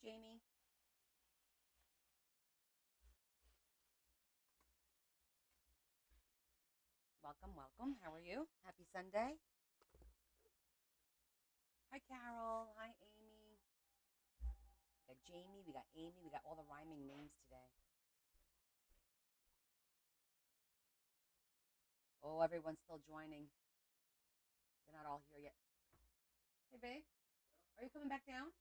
Jamie. Welcome, welcome. How are you? Happy Sunday. Hi, Carol. Hi, Amy. We got Jamie. We got Amy. We got all the rhyming names today. Oh, everyone's still joining. They're not all here yet. Hey, babe. Are you coming back down?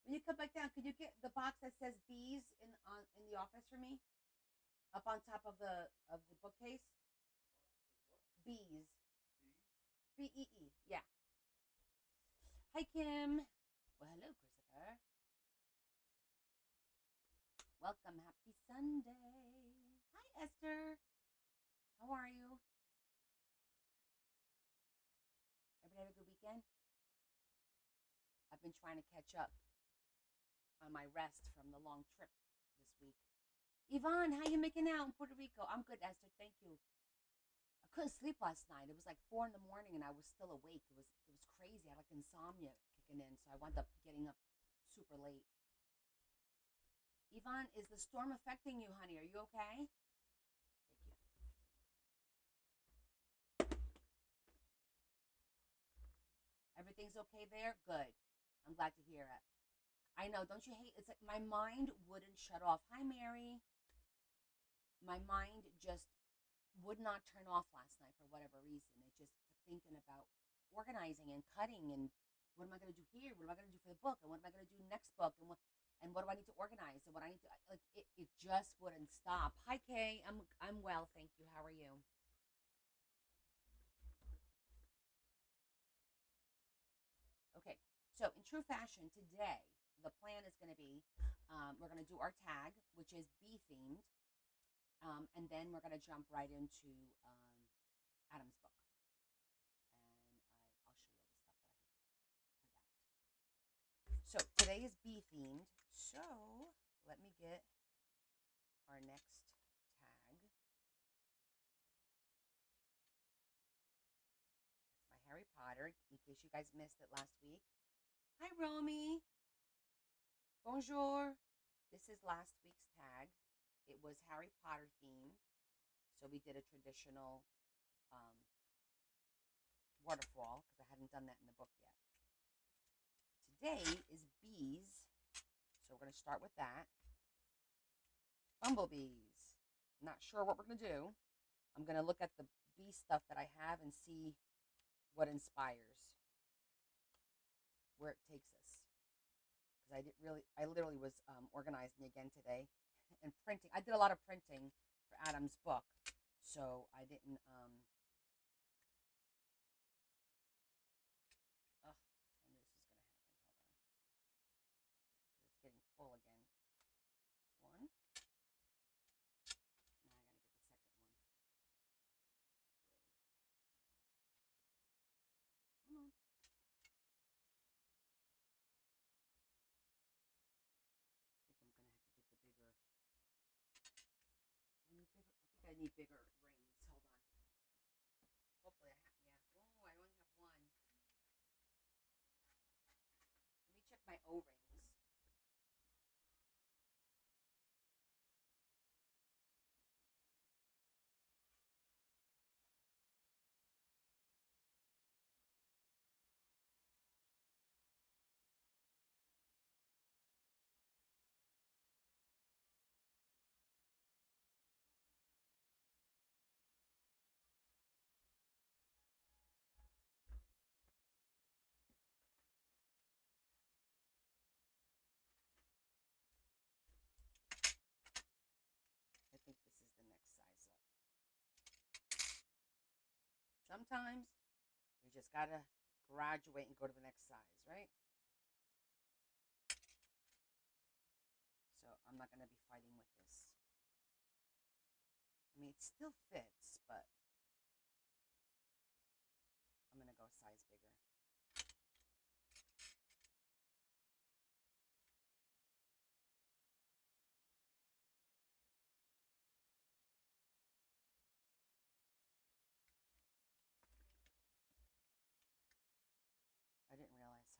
When you come back down, could you get the box that says bees in the office for me? Up on top of the bookcase? Bees. BEE. Yeah. Hi, Kim. Well, hello, Christopher. Welcome. Happy Sunday. Hi, Esther. How are you? Everybody have a good weekend? I've been trying to catch up on my rest from the long trip this week. Yvonne, how you making out in Puerto Rico? I'm good, Esther. Thank you. I couldn't sleep last night. It was like 4 in the morning, and I was still awake. It was crazy. I had like insomnia kicking in, so I wound up getting up super late. Yvonne, is the storm affecting you, honey? Are you okay? Thank you. Everything's okay there? Good. I'm glad to hear it. I know, don't you hate? It's like my mind wouldn't shut off. Hi, Mary. My mind just would not turn off last night for whatever reason. It just kept thinking about organizing and cutting and what am I going to do here? What am I going to do for the book? And what am I going to do next book? And what do I need to organize? And what I need to like it just wouldn't stop. Hi, Kay. I'm well, thank you. How are you? Okay. So in true fashion, today the plan is going to be we're going to do our tag, which is bee themed, and then we're going to jump right into Adam's book, and I'll show you all the stuff that I have for that. So today is bee themed. So let me get our next tag. It's my Harry Potter, in case you guys missed it last week. Hi, Romy. Bonjour. This is last week's tag. It was Harry Potter theme. So we did a traditional um, waterfall because I hadn't done that in the book yet. Today is bees. So we're going to start with that. Bumblebees. Not sure what we're going to do. I'm going to look at the bee stuff that I have and see what inspires, where it takes us. Because I literally was organizing again today and printing. I did a lot of printing for Adam's book, so I didn't. Ugh, I knew this was gonna happen. Hold on, because it's getting full again. One. Now I gotta get the second one through. Come on. I think I'm gonna have to get the bigger. I need bigger. I think I need bigger rings. Hold on. Hopefully I have. Yeah. Oh, I only have one. Let me check my O rings. I think this is the next size up. Sometimes you just gotta graduate and go to the next size, right? So I'm not gonna be fighting with this. I mean, it still fits, but I'm gonna go a size bigger. I didn't realize how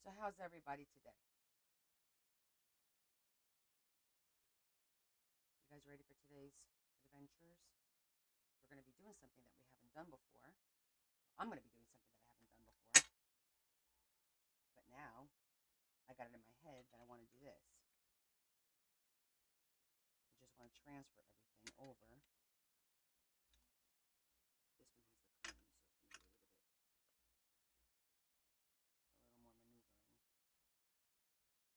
So, how's everybody today? You guys ready for today's adventures? We're going to be doing something that we haven't done before. I'm going to be doing something that I haven't done before. But now I got it in my head that I want to do this. I just want to transfer everything over. This one has the comb, so it's going to be a little more maneuvering.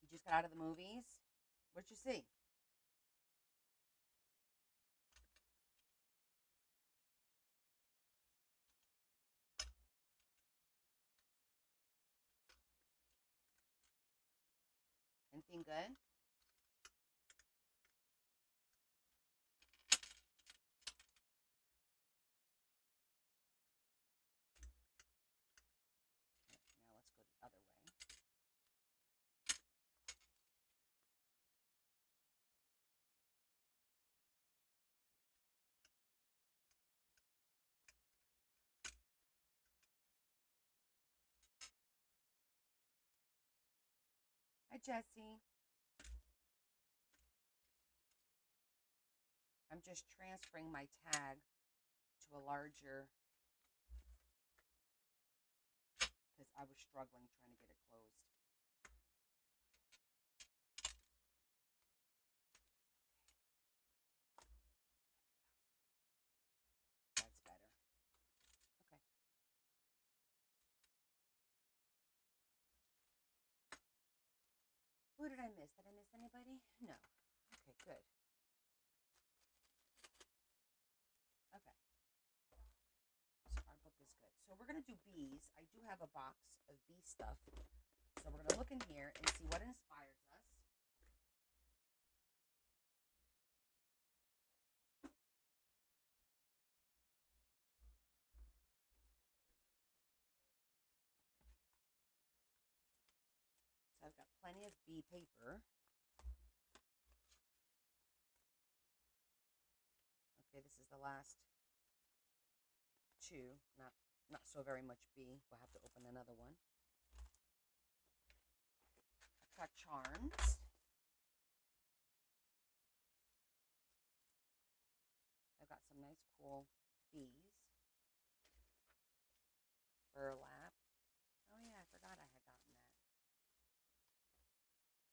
You just got out of the movies? What'd you see? Anything good? Now let's go the other way. Hi, Jesse. I'm just transferring my tag to a larger, because I was struggling trying to get it closed. That's better. Okay. Who did I miss? Did I miss anybody? No. Okay, good. Okay. So our book is good. So we're going to do bees. I do have a box of bee stuff. So we're going to look in here and see what inspires us. So I've got plenty of bee paper. Okay, this is the last two. Not so very much bee. We'll have to open another one. I've got charms. I've got some nice cool bees. Burlap. Oh yeah, I forgot I had gotten that.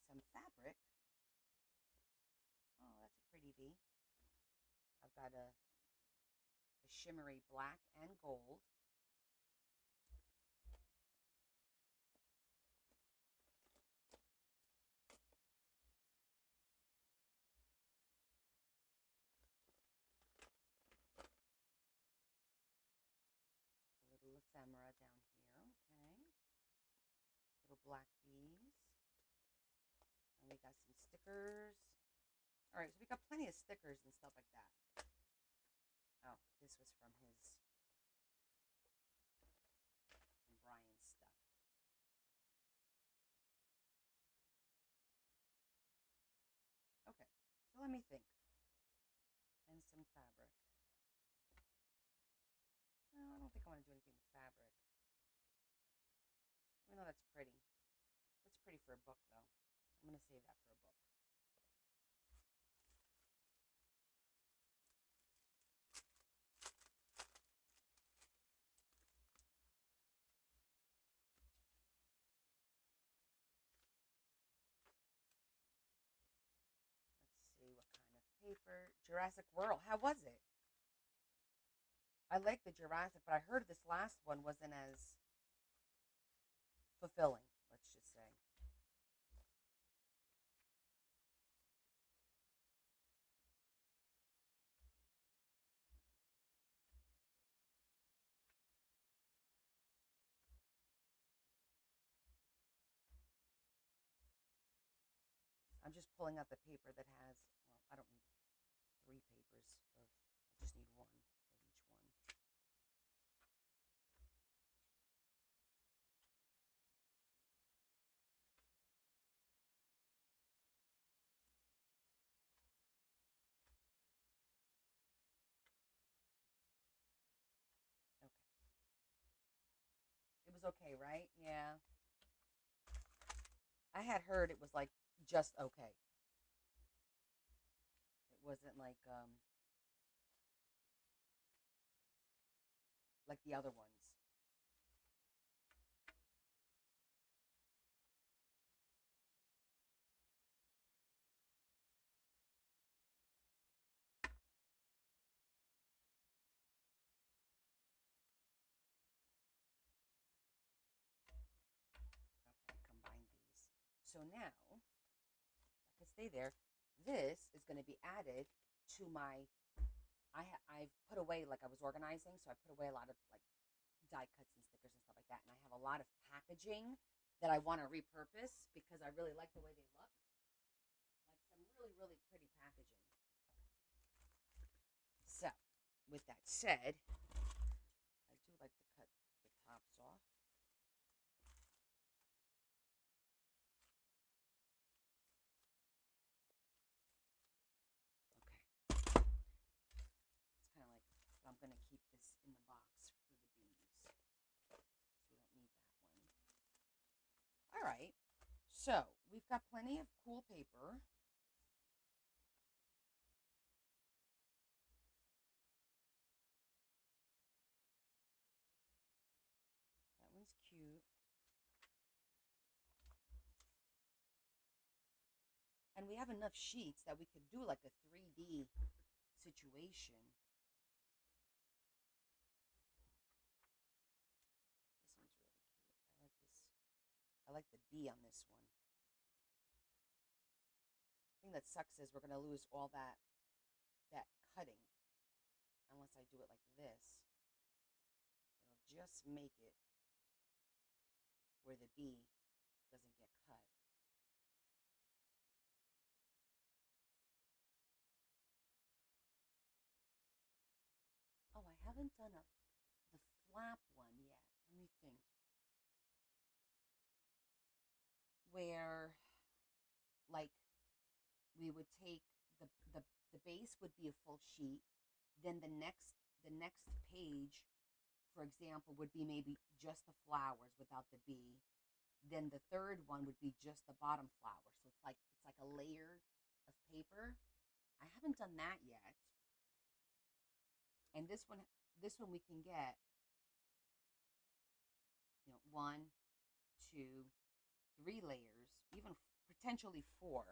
Some fabric. Oh, that's a pretty bee. I've got a shimmery black and gold. A little ephemera down here. Okay. Little black bees. And we got some stickers. All right, so we got plenty of stickers and stuff like that. Oh, this was from Brian's stuff. Okay, so let me think. And some fabric. No, I don't think I want to do anything with fabric. Even though that's pretty. That's pretty for a book, though. I'm going to save that for a book. Let's see what kind of paper. Jurassic World. How was it? I like the Jurassic, but I heard this last one wasn't as fulfilling, let's just say. I'm just pulling out the paper that has, well, I don't need three papers of, I just need one of each one. was okay, right? Yeah. I had heard it was like just okay. It wasn't like the other ones. Okay, combine these. So now, I can stay there. This is going to be added to my. I've put away like I was organizing, so I put away a lot of like die cuts and stickers and stuff like that, and I have a lot of packaging that I want to repurpose because I really like the way they look. Like some really pretty packaging. So, with that said, I do like to cut the tops off. Okay, it's kind of like, so I'm going to keep this in the box for the bees. So we don't need that one. All right, so we've got plenty of cool paper. That one's cute. And we have enough sheets that we could do like a 3D situation. This one's really cute. I like the bee on this one. The thing that sucks is we're going to lose all that cutting unless I do it like this. It'll just make it where the bee doesn't get cut. Oh, I haven't done the flap one yet. Let me think. Where like we would take the the, the base would be a full sheet, then the next page, for example, would be maybe just the flowers without the bee. Then the third one would be just the bottom flower. So it's like a layer of paper. I haven't done that yet. And this one we can get, one, two, three layers, even potentially four.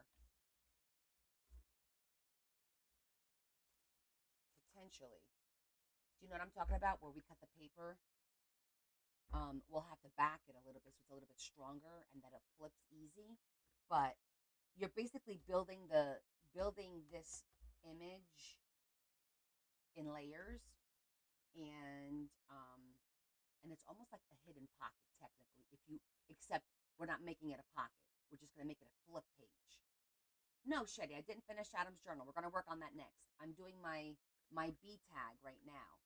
Potentially. Do you know what I'm talking about? Where we cut the paper, we'll have to back it a little bit so it's a little bit stronger and that it flips easy. But you're basically building this image in layers, and it's almost like a hidden pocket technically. If you Except we're not making it a pocket. We're just going to make it a flip page. No, Shetty, I didn't finish Adam's journal. We're going to work on that next. I'm doing my B tag right now.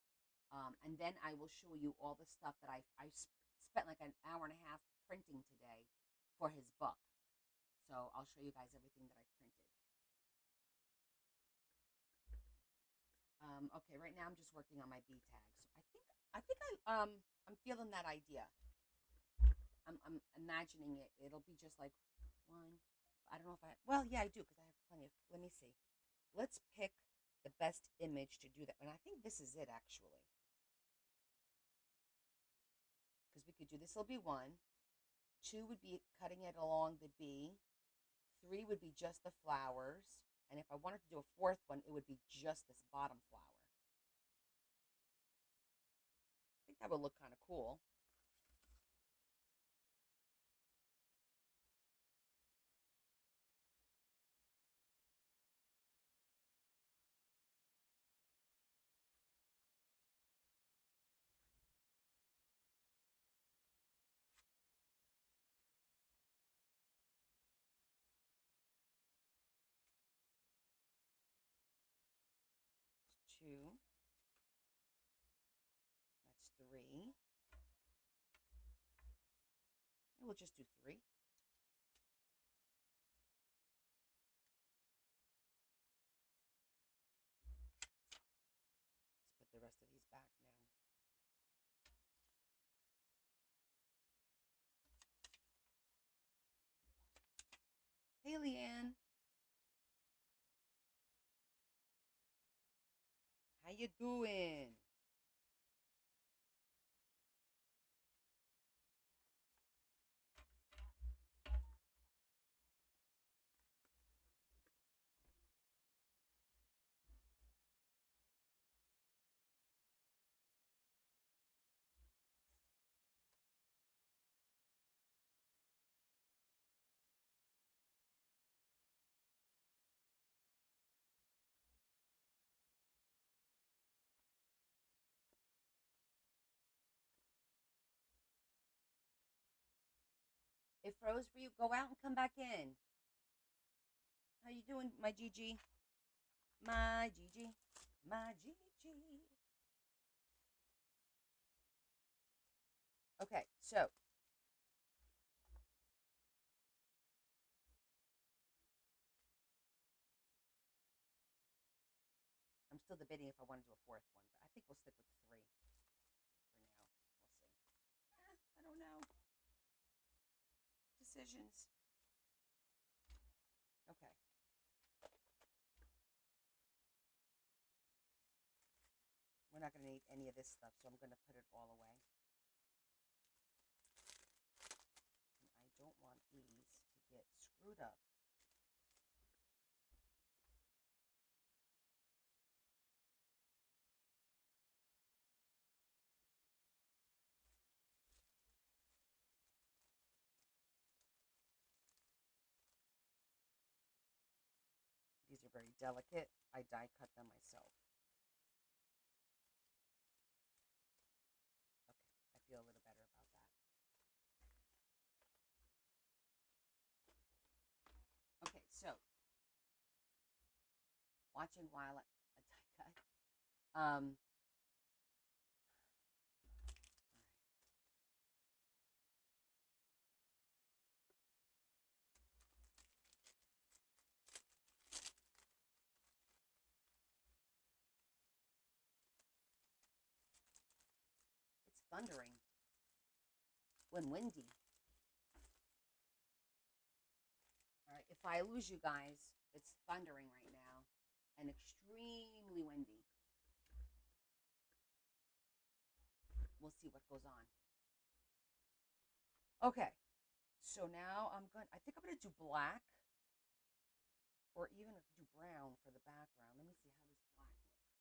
And then I will show you all the stuff that I spent like an hour and a half printing today for his book. So I'll show you guys everything that I printed. Okay, right now I'm just working on my B tag. So I'm feeling that idea. I'm imagining it. It'll be just like one. I don't know if I. Well, yeah, I do because I have plenty of. Let me see. Let's pick the best image to do that. And I think this is it actually, because we could do this. Will be one. Two would be cutting it along the B. Three would be just the flowers. And if I wanted to do a fourth one, it would be just this bottom flower. I think that would look kind of cool. Two. That's three. And we'll just do three. Let's put the rest of these back now. Hey, Leanne. How you doing? It froze for you. Go out and come back in. How you doing, my Gigi? My Gigi. My Gigi. Okay, so I'm still debating if I want to do a fourth one, but I think we'll stick with three for now. We'll see. I don't know. Decisions. Okay. We're not going to need any of this stuff, so I'm going to put it all away. And I don't want these to get screwed up. These are very delicate. I die cut them myself. Okay, I feel a little better about that. Okay, so watching while I die cut. It's thundering when windy. All right, if I lose you guys, it's thundering right now and extremely windy. We'll see what goes on. Okay, so now I think I'm gonna do black or even do brown for the background. Let me see how this black looks.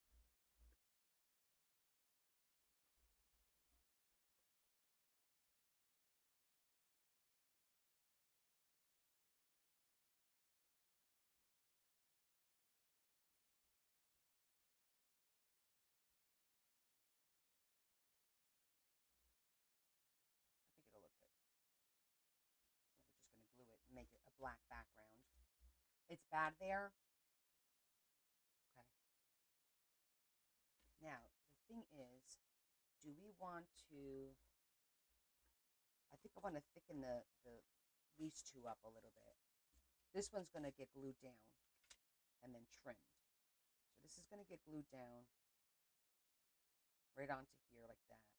I think it'll look good. We're just gonna glue it and make it a black background. It's bad there. Okay. Now the thing is, do we want to? I think I want to thicken these two up a little bit. This one's going to get glued down and then trimmed. So this is going to get glued down right onto here like that.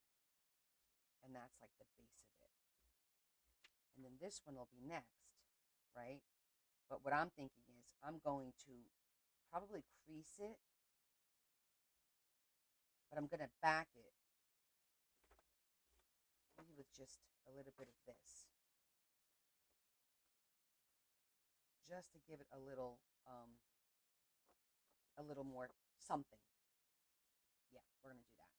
And that's like the base of it. And then this one will be next, right? But what I'm thinking is I'm going to probably crease it, but I'm going to back it maybe with just a little bit of this, just to give it a little more something. Yeah, we're gonna do that.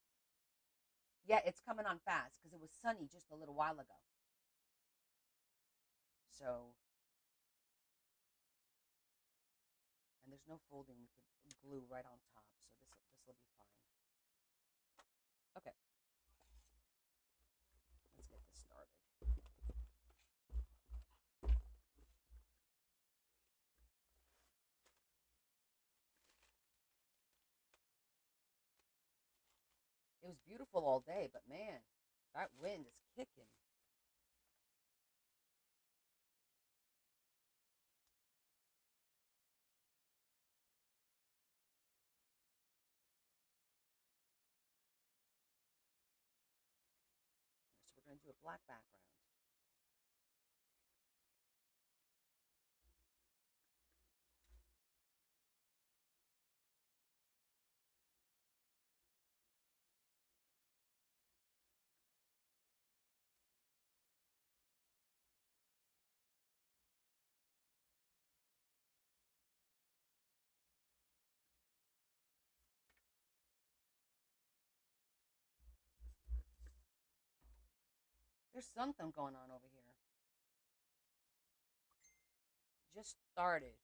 Yeah, it's coming on fast because it was sunny just a little while ago. So, and there's no folding. We could glue right on top. So this will be fine. Okay, let's get this started. It was beautiful all day, but man, that wind is kicking. So we're gonna do a black background. There's something going on over here. Just started.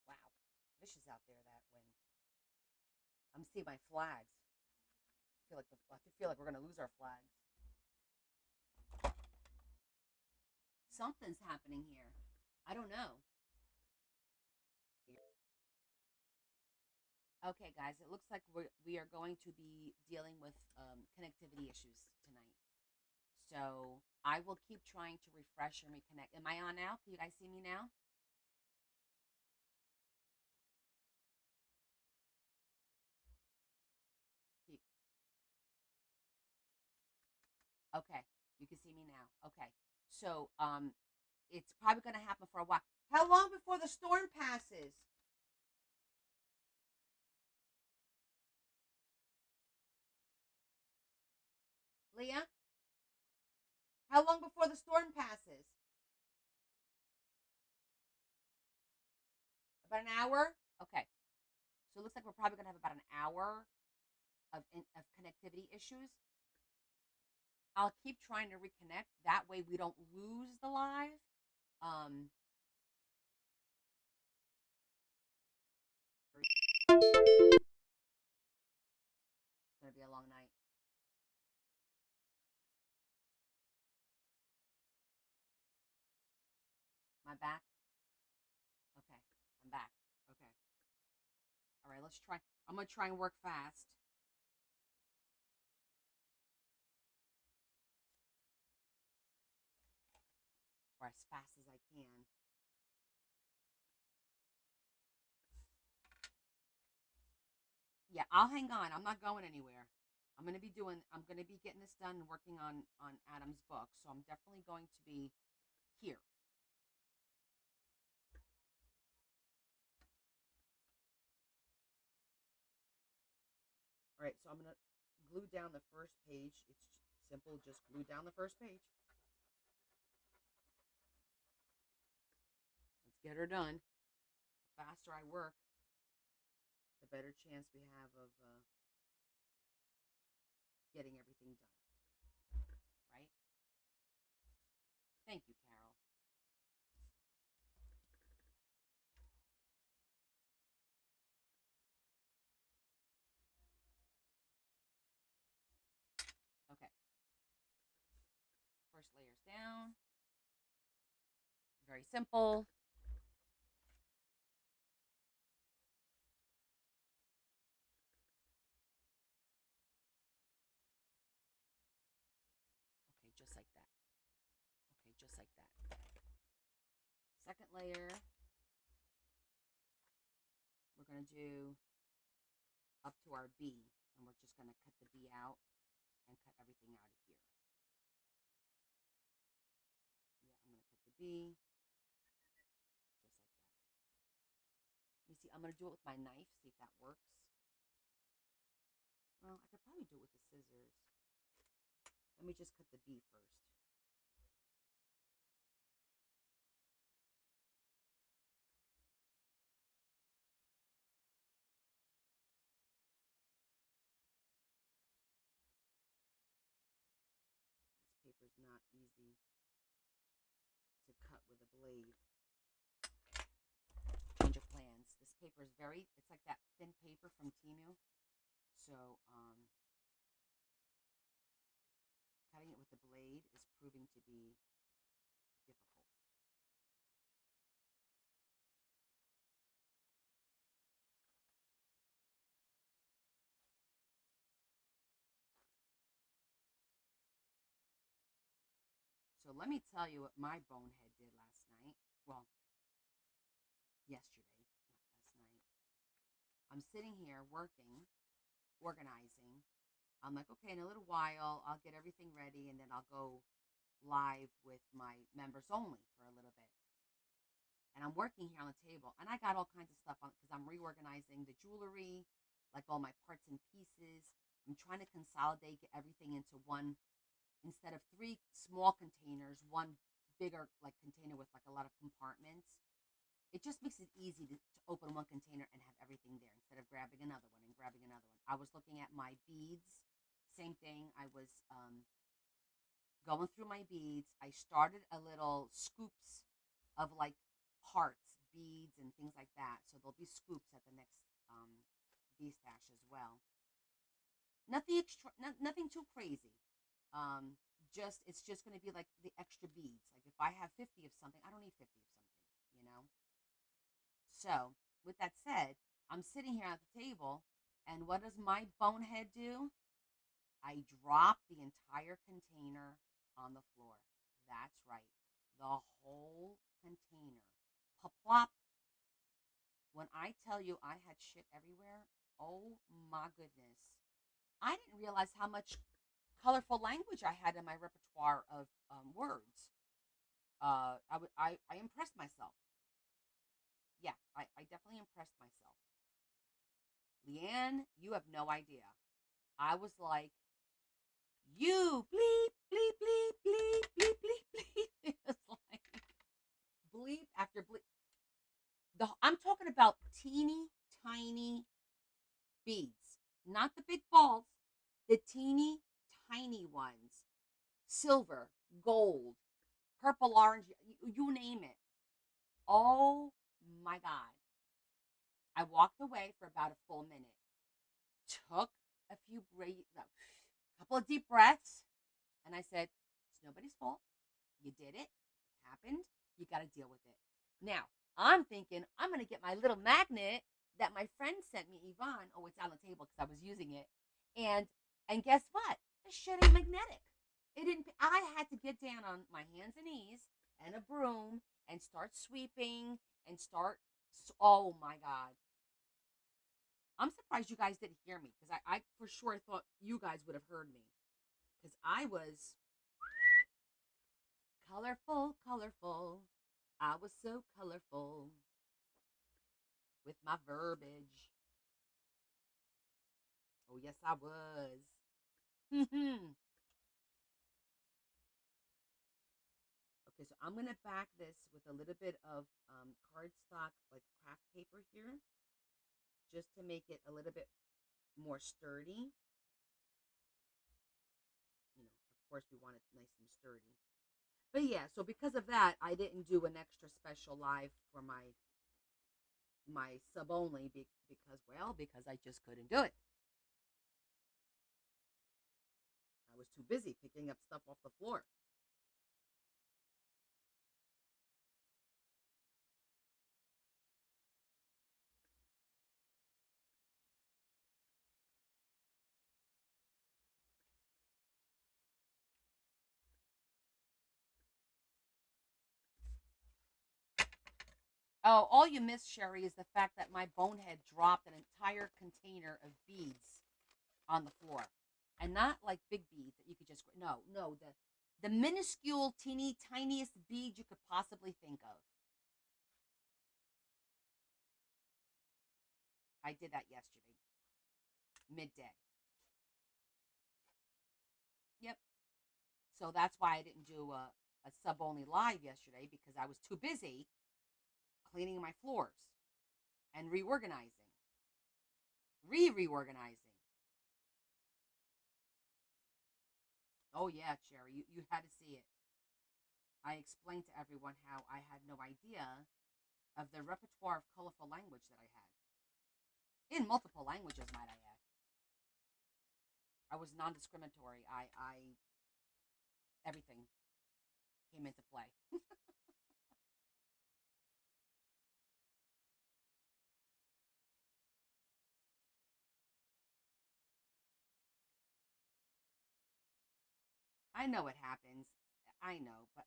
Wow. Vicious out there that when I'm seeing my flags. I feel like we're gonna lose our flags. Something's happening here. I don't know. Okay, guys, it looks like we are going to be dealing with connectivity issues tonight. So I will keep trying to refresh and reconnect. Am I on now? Can you guys see me now? Okay, you can see me now. Okay, so it's probably going to happen for a while. How long before the storm passes? Leah, how long before the storm passes? About an hour? Okay. So it looks like we're probably going to have about an hour of connectivity issues. I'll keep trying to reconnect. That way we don't lose the live. It's going to be a long night. My back? Okay. I'm back. Okay. All right, let's try. I'm going to try and work fast. Or as fast as I can. Yeah, I'll hang on. I'm not going anywhere. I'm gonna be getting this done and working on Adam's book. So I'm definitely going to be here. All right, so I'm gonna glue down the first page. It's simple, just glue down the first page. Let's get her done. The faster I work, the better chance we have of getting everything done. Right? Thank you, Carol. Okay, first layer's down. Very simple. Okay, just like that. Okay, just like that. Second layer, we're going to do up to our B, and we're just going to cut the B out and cut everything out of here. Yeah, I'm going to cut the B just like that. Let me see, I'm going to do it with my knife, see if that works. Well, I could probably do it with the scissors. Let me just cut the B first. This paper's not easy to cut with a blade. Change of plans. This paper is it's like that thin paper from Timu. So, cutting it with the blade is proving to be difficult. So let me tell you what my bonehead did last night. Well, yesterday, not last night. I'm sitting here working, organizing, I'm like, okay, in a little while, I'll get everything ready and then I'll go live with my members only for a little bit. And I'm working here on the table, and I got all kinds of stuff on because I'm reorganizing the jewelry, like all my parts and pieces. I'm trying to consolidate, get everything into one instead of three small containers, one bigger like container with like a lot of compartments. It just makes it easy to open one container and have everything there instead of grabbing another one and grabbing another one. I was looking at my beads. Same thing. I was going through my beads. I started a little scoops of like hearts, beads, and things like that. So there'll be scoops at the next bee stash as well. Nothing extra, nothing too crazy. Just it's just going to be like the extra beads. Like if I have 50 of something, I don't need 50 of something. You know. So with that said, I'm sitting here at the table, and what does my bonehead do? I drop the entire container on the floor. That's right. The whole container. Plop. When I tell you I had shit everywhere, oh my goodness. I didn't realize how much colorful language I had in my repertoire of words. I impressed myself. Yeah, I definitely impressed myself. Leanne, you have no idea. I was like, you bleep, bleep, bleep, bleep, bleep, bleep, bleep. It was like bleep after bleep. I'm talking about teeny tiny beads, not the big balls, the teeny tiny ones, silver, gold, purple, orange, you name it. Oh my God. I walked away for about a full minute, took a few a couple of deep breaths, and I said, it's nobody's fault. You did it. It happened. You got to deal with it. Now, I'm thinking I'm going to get my little magnet that my friend sent me, Yvonne. Oh, it's on the table because I was using it. And guess what? The shit ain't magnetic. It didn't. I had to get down on my hands and knees and a broom and start sweeping and start. Oh my God. I'm surprised you guys didn't hear me because I for sure thought you guys would have heard me because I was colorful, colorful. I was so colorful with my verbiage. Oh, yes, I was. Okay, so I'm going to back this with a little bit of cardstock, like craft paper here, just to make it a little bit more sturdy. Of course, we want it nice and sturdy. But yeah, so because of that, I didn't do an extra special live for my sub only because I just couldn't do it. I was too busy picking up stuff off the floor. Oh, all you miss, Sherry, is the fact that my bonehead dropped an entire container of beads on the floor, and not like big beads that you could just no the minuscule teeny tiniest bead you could possibly think of. I did that yesterday midday. Yep. So that's why I didn't do a sub only live yesterday because I was too busy cleaning my floors and reorganizing. Oh yeah, Cherry, you had to see it. I explained to everyone how I had no idea of the repertoire of colorful language that I had in multiple languages, might I add. I was non-discriminatory. I everything came into play. I know it happens. I know, but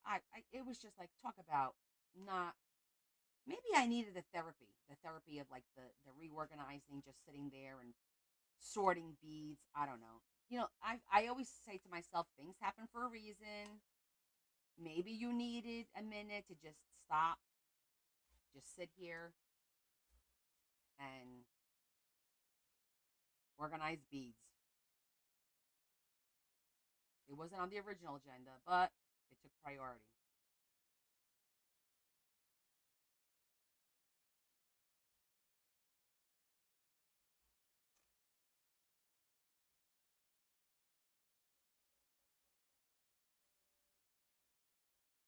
it was just like talk about not. Maybe I needed the therapy of like the reorganizing, just sitting there and sorting beads. I don't know. I always say to myself, things happen for a reason. Maybe you needed a minute to just stop, just sit here and organize beads. It wasn't on the original agenda, but it took priority.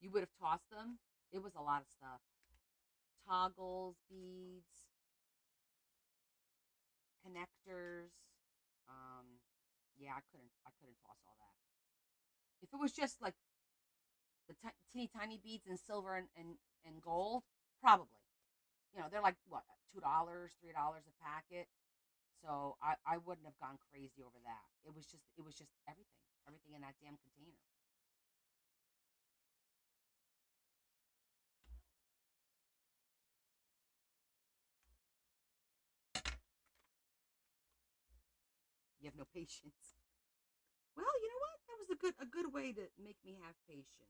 You would have tossed them. It was a lot of stuff. Toggles, beads, connectors. Yeah, I couldn't toss all that. If it was just like the teeny tiny beads in silver and gold, probably. They're like what, $2, $3 a packet. So I wouldn't have gone crazy over that. It was just everything in that damn container. You have no patience. Well, you know what? That was a good way to make me have patience.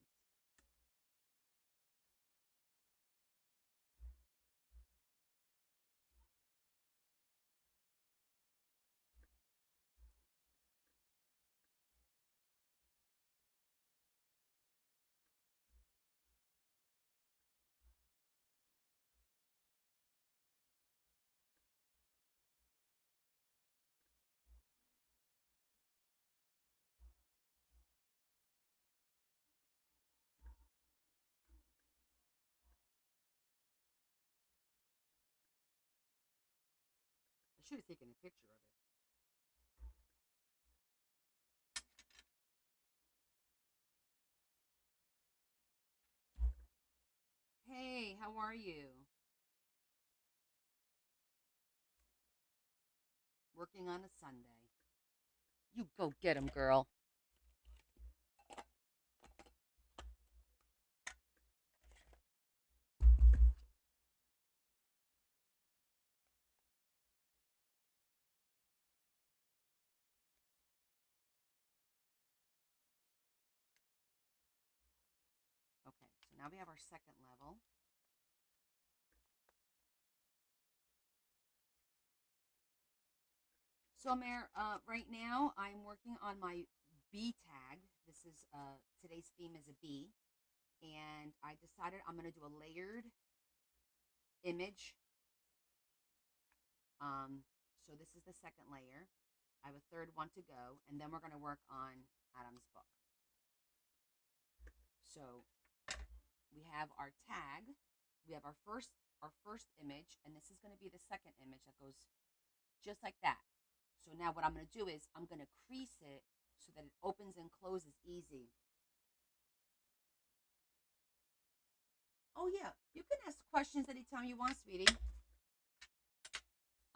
I should have taken a picture of it. Hey, how are you? Working on a Sunday. You go get him, girl. Okay, so now we have our second level. So, Mayor, right now I'm working on my bee tag. This is today's theme is a bee, and I decided I'm gonna do a layered image. So this is the second layer. I have a third one to go, and then we're gonna work on Adam's book. So we have our tag. We have our first image, and this is gonna be the second image that goes just like that. So now what I'm going to do is I'm going to crease it so that it opens and closes easy. Oh yeah, you can ask questions anytime you want, sweetie.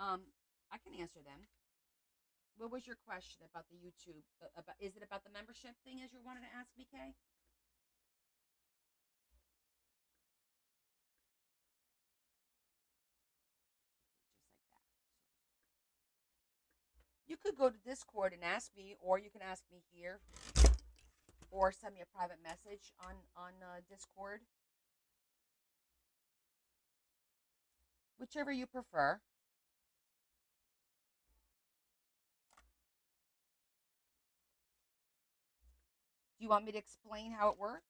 Um, I can answer them. What was your question about the YouTube? About is it about the membership thing as you wanted to ask me, Kay? Just like that. You could go to Discord and ask me, or you can ask me here, or send me a private message on Discord, whichever you prefer. Do you want me to explain how it works?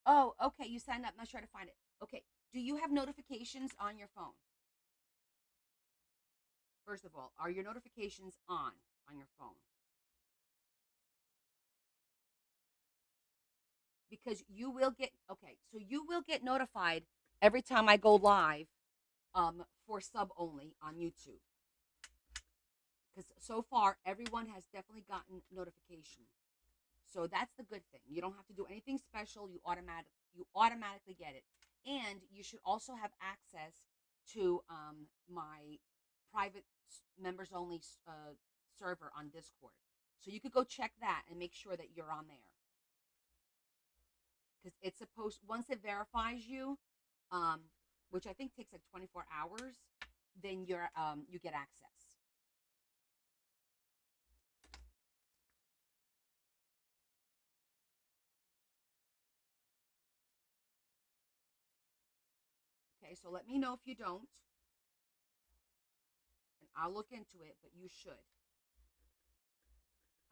Oh, okay. You signed up. I'm not sure how to find it. Okay. Do you have notifications on your phone? First of all, are your notifications on your phone? Because you will get okay. So you will get notified every time I go live for sub only on YouTube. Because so far everyone has definitely gotten notification. So that's the good thing. You don't have to do anything special. You automatically get it, and you should also have access to my private members only server on Discord. So you could go check that and make sure that you're on there. Because it's supposed, once it verifies you, um, which I think takes like 24 hours, then you get access. Okay, so let me know if you don't, and I'll look into it, but you should.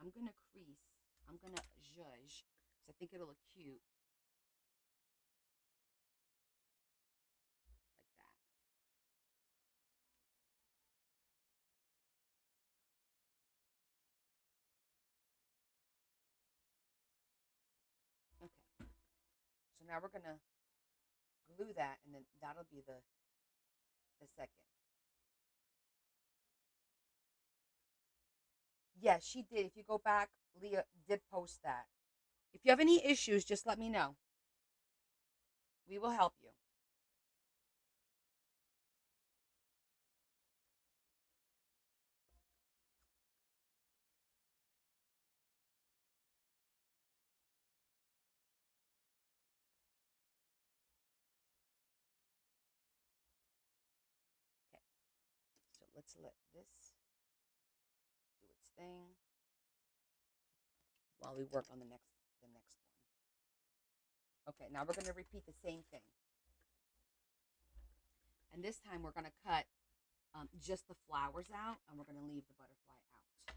I'm gonna crease. I'm gonna zhuzh because I think it'll look cute like that. Okay. So now we're gonna glue that, and then that'll be the second. Yes, she did. If you go back, Leah did post that. If you have any issues, just let me know. We will help you. Okay. So let's let this do its thing while we work on the next one. Okay, now we're gonna repeat the same thing. And this time we're gonna cut just the flowers out, and we're gonna leave the butterfly out.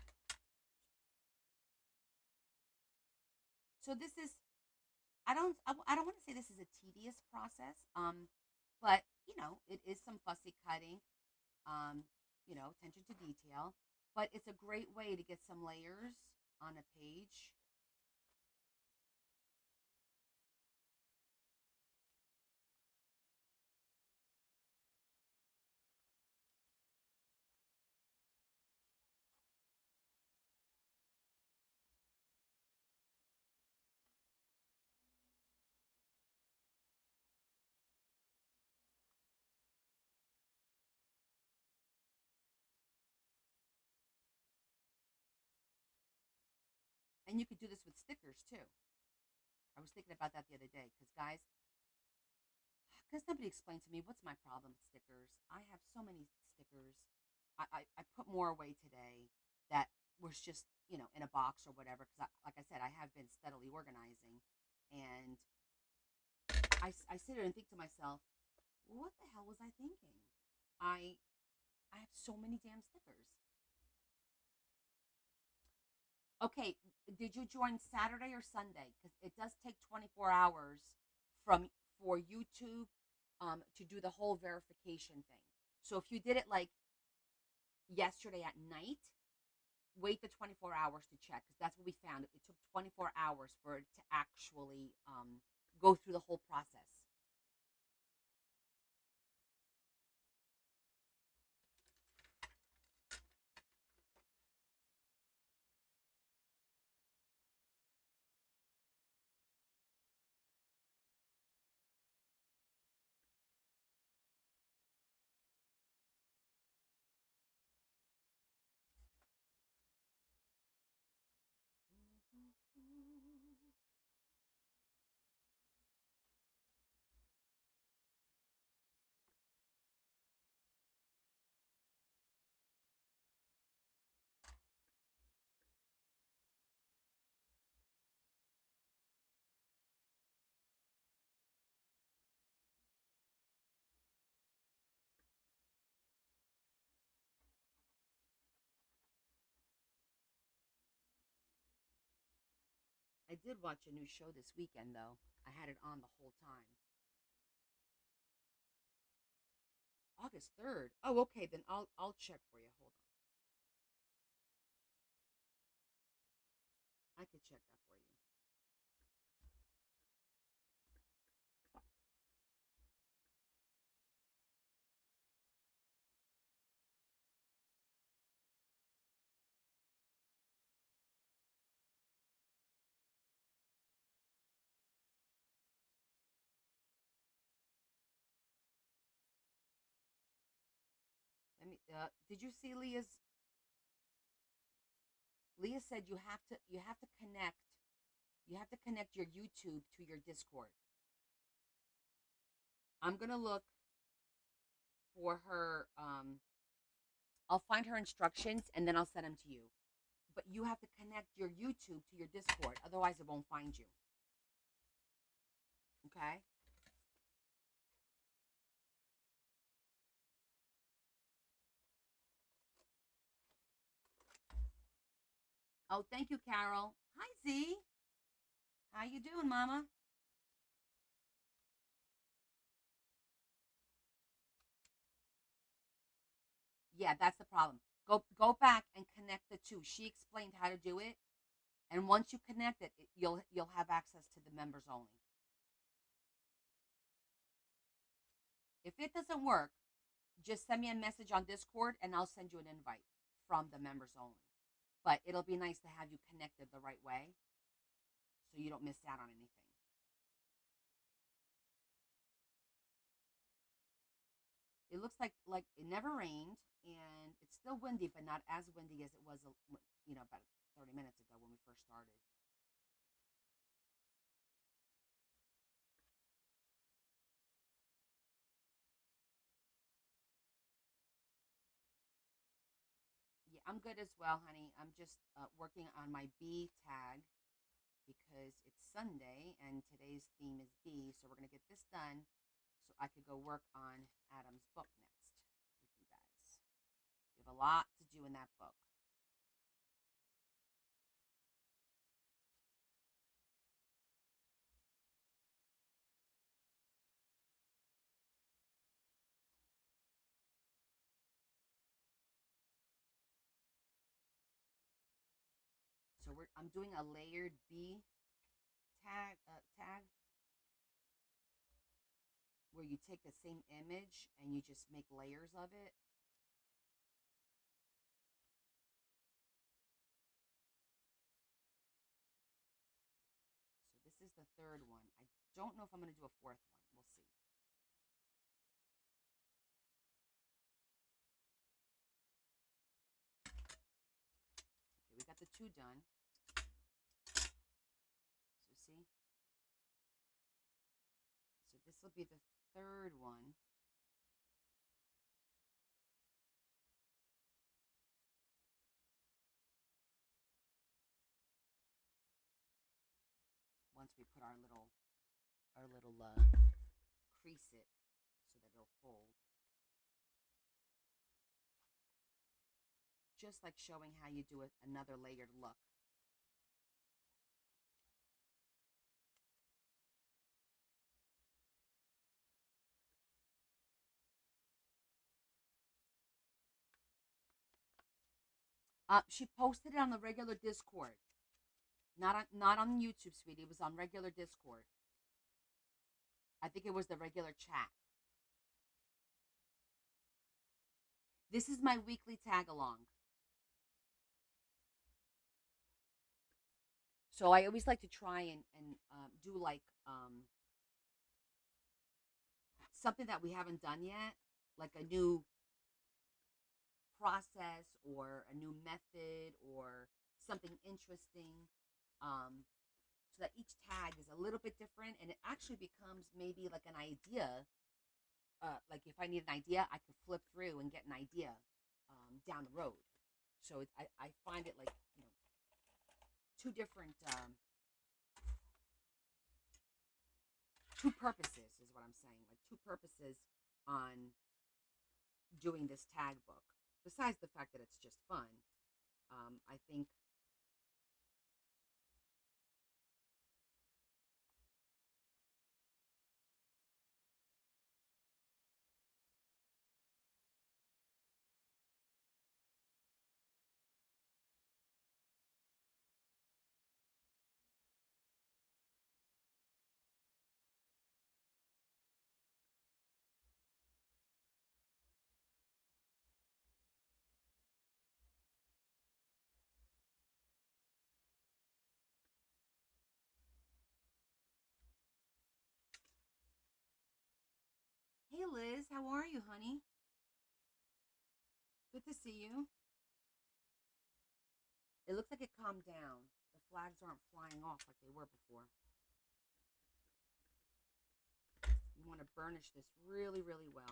So this is, I don't want to say this is a tedious process, but it is some fussy cutting, um, attention to detail, but it's a great way to get some layers on a page. And you could do this with stickers too. I was thinking about that the other day because guys, because nobody explained to me what's my problem with stickers. I have so many stickers. I put more away today that was just in a box or whatever because like I said, I have been steadily organizing, and I sit there and think to myself, what the hell was I thinking? I have so many damn stickers. Okay, did you join Saturday or Sunday? Because it does take 24 hours from for YouTube to do the whole verification thing. So if you did it like yesterday at night, wait the 24 hours to check because that's what we found. It took 24 hours for it to actually go through the whole process. I did watch a new show this weekend though. I had it on the whole time. August 3rd. Oh, okay, then I'll check for you. Hold on. I could check that for you. Let me did you see Leah's Leah said you have to connect your YouTube to your Discord. I'm gonna look for her. I'll find her instructions and then I'll send them to you. But you have to connect your YouTube to your Discord, otherwise it won't find you. Okay? Oh, thank you, Carol. Hi, Z. How you doing, Mama? Yeah, that's the problem. Go back and connect the two. She explained how to do it, and once you connect it, you'll have access to the members only. If it doesn't work, just send me a message on Discord, and I'll send you an invite from the members only. But it'll be nice to have you connected the right way, so you don't miss out on anything. It looks like it never rained, and it's still windy, but not as windy as it was, about 30 minutes ago when we first started. Yeah, I'm good as well, honey. I'm just working on my bee tag because it's Sunday and today's theme is bee. So we're gonna get this done so I could go work on Adam's book next with you guys. We have a lot to do in that book. So I'm doing a layered bee tag where you take the same image and you just make layers of it. So this is the third one. I don't know if I'm going to do a fourth one. We'll see. Okay, we got the two done. So see? So this will be the third one. Once we put our little crease it so that it'll fold. Just like showing how you do another layered look. She posted it on the regular Discord, not on YouTube, sweetie. It was on regular Discord. I think it was the regular chat. This is my weekly tag along. So I always like to try and do like something that we haven't done yet, like a new process or a new method or something interesting. So that each tag is a little bit different and it actually becomes maybe like an idea. Like if I need an idea, I could flip through and get an idea down the road. So I find it like, two different, two purposes is what I'm saying. Like two purposes on doing this tag book. Besides the fact that it's just fun, I think hey Liz, how are you, honey? Good to see you. It looks like it calmed down. The flags aren't flying off like they were before. You want to burnish this really, really well.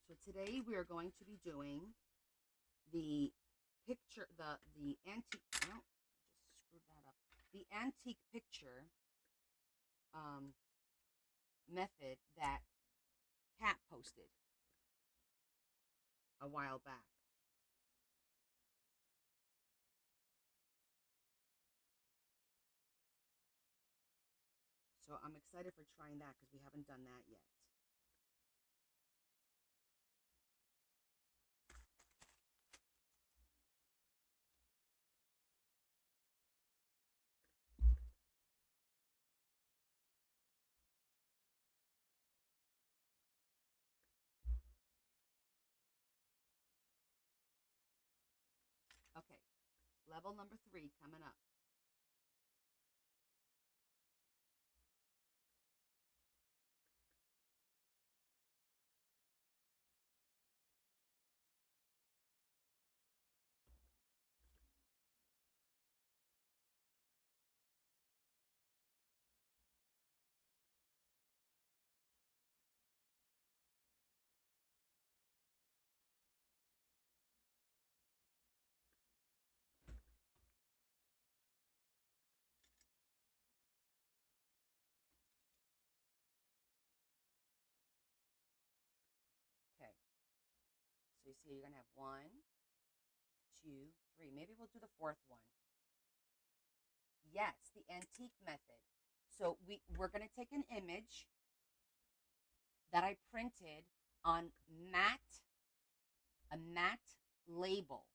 So today we are going to be doing the picture, the antique. No, just screwed that up. The antique picture method that Kat posted a while back. So I'm excited for trying that because we haven't done that yet. Okay, level number 3 coming up. Okay, so you see you're going to have 1, 2, 3. Maybe we'll do the 4th one. Yes, the antique method. So we're going to take an image that I printed on a matte label.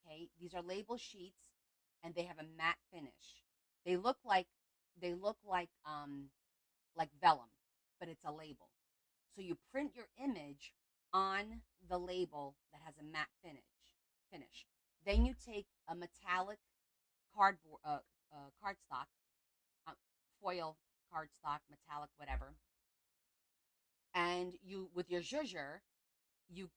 Okay, these are label sheets, and they have a matte finish. They look like vellum, but it's a label. So you print your image on the label that has a matte finish. Then you take a metallic cardboard cardstock, uh, foil cardstock, metallic, whatever, and you with your zhuzher, you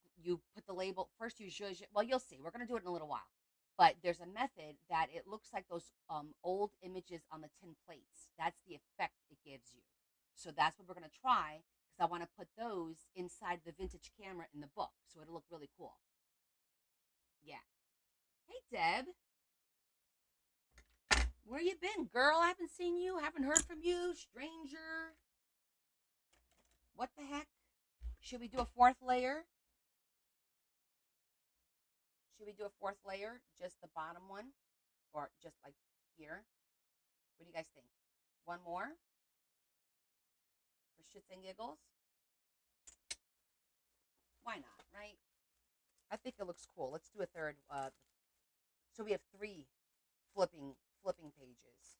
put the label first. You zhuzh. Well, you'll see. We're gonna do it in a little while, but there's a method that it looks like those old images on the tin plates. That's the effect it gives you. So that's what we're gonna try because I want to put those inside the vintage camera in the book, so it'll look really cool. Yeah. Hey, Deb, where you been, girl? I haven't seen you. Haven't heard from you, stranger. What the heck? Should we do a 4th layer? Should we do a 4th layer? Just the bottom one? Or just like here? What do you guys think? One more? For shits and giggles? Why not, right? I think it looks cool. Let's do a 3rd. So we have 3 flipping pages.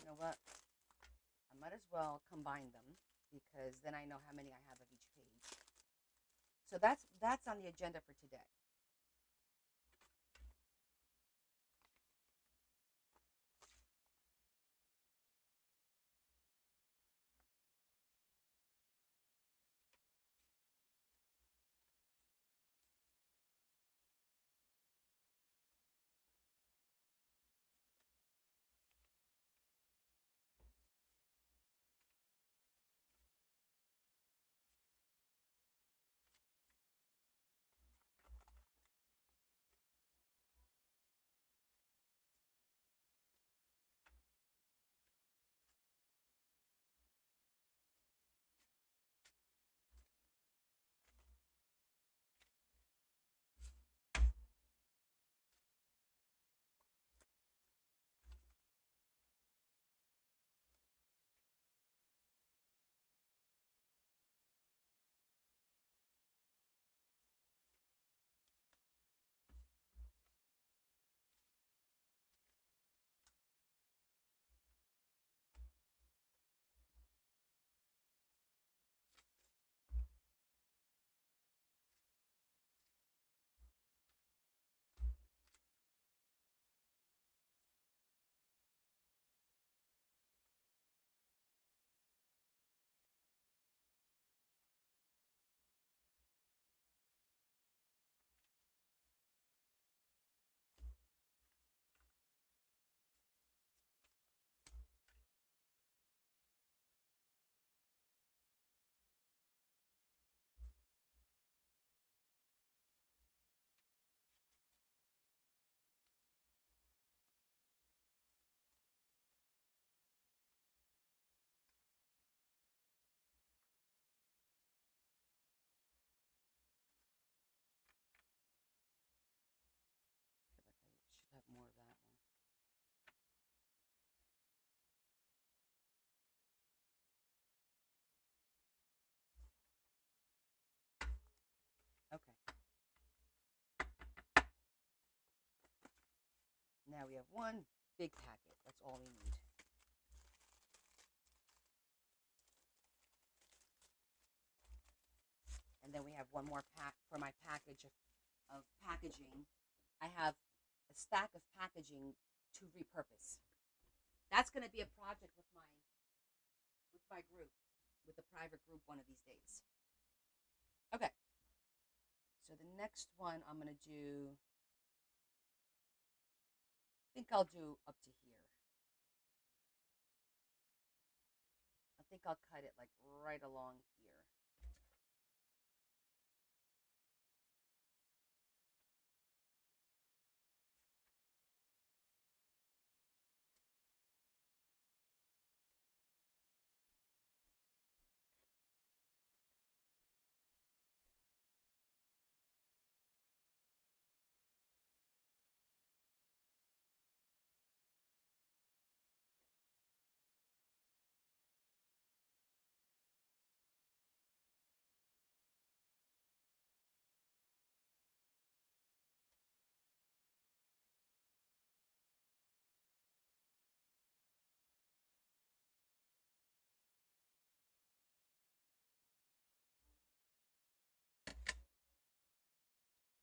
You know what? I might as well combine them because then I know how many I have of each page. So that's on the agenda for today. Now we have one big packet. That's all we need. And then we have one more pack for my package of packaging. I have a stack of packaging to repurpose. That's going to be a project with my group, with the private group one of these days. Okay. So the next one I'm going to do, I think I'll do up to here. I think I'll cut it like right along here.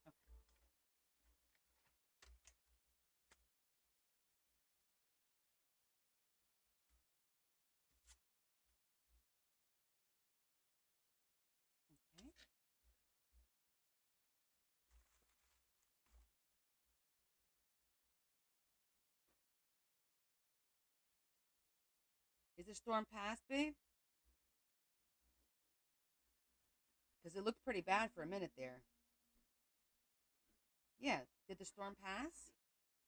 Okay. Is the storm past, babe? Because it looked pretty bad for a minute there. Yeah. Did the storm pass?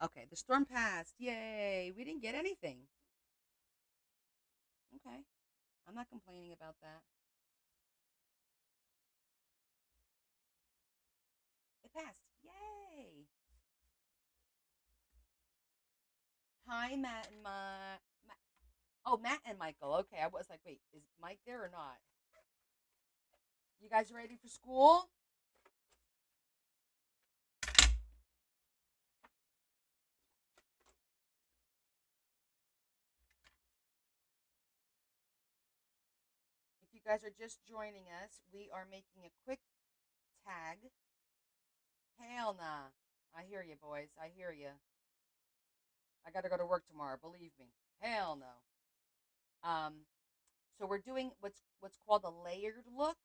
Okay, the storm passed. Yay. We didn't get anything. Okay. I'm not complaining about that. It passed. Yay. Hi, Matt and Oh, Matt and Michael. Okay, I was like, wait, is Mike there or not? You guys ready for school? If you guys are just joining us, we are making a quick tag. Hell nah. I hear you, boys. I hear you. I got to go to work tomorrow. Believe me. Hell no. So we're doing what's called a layered look.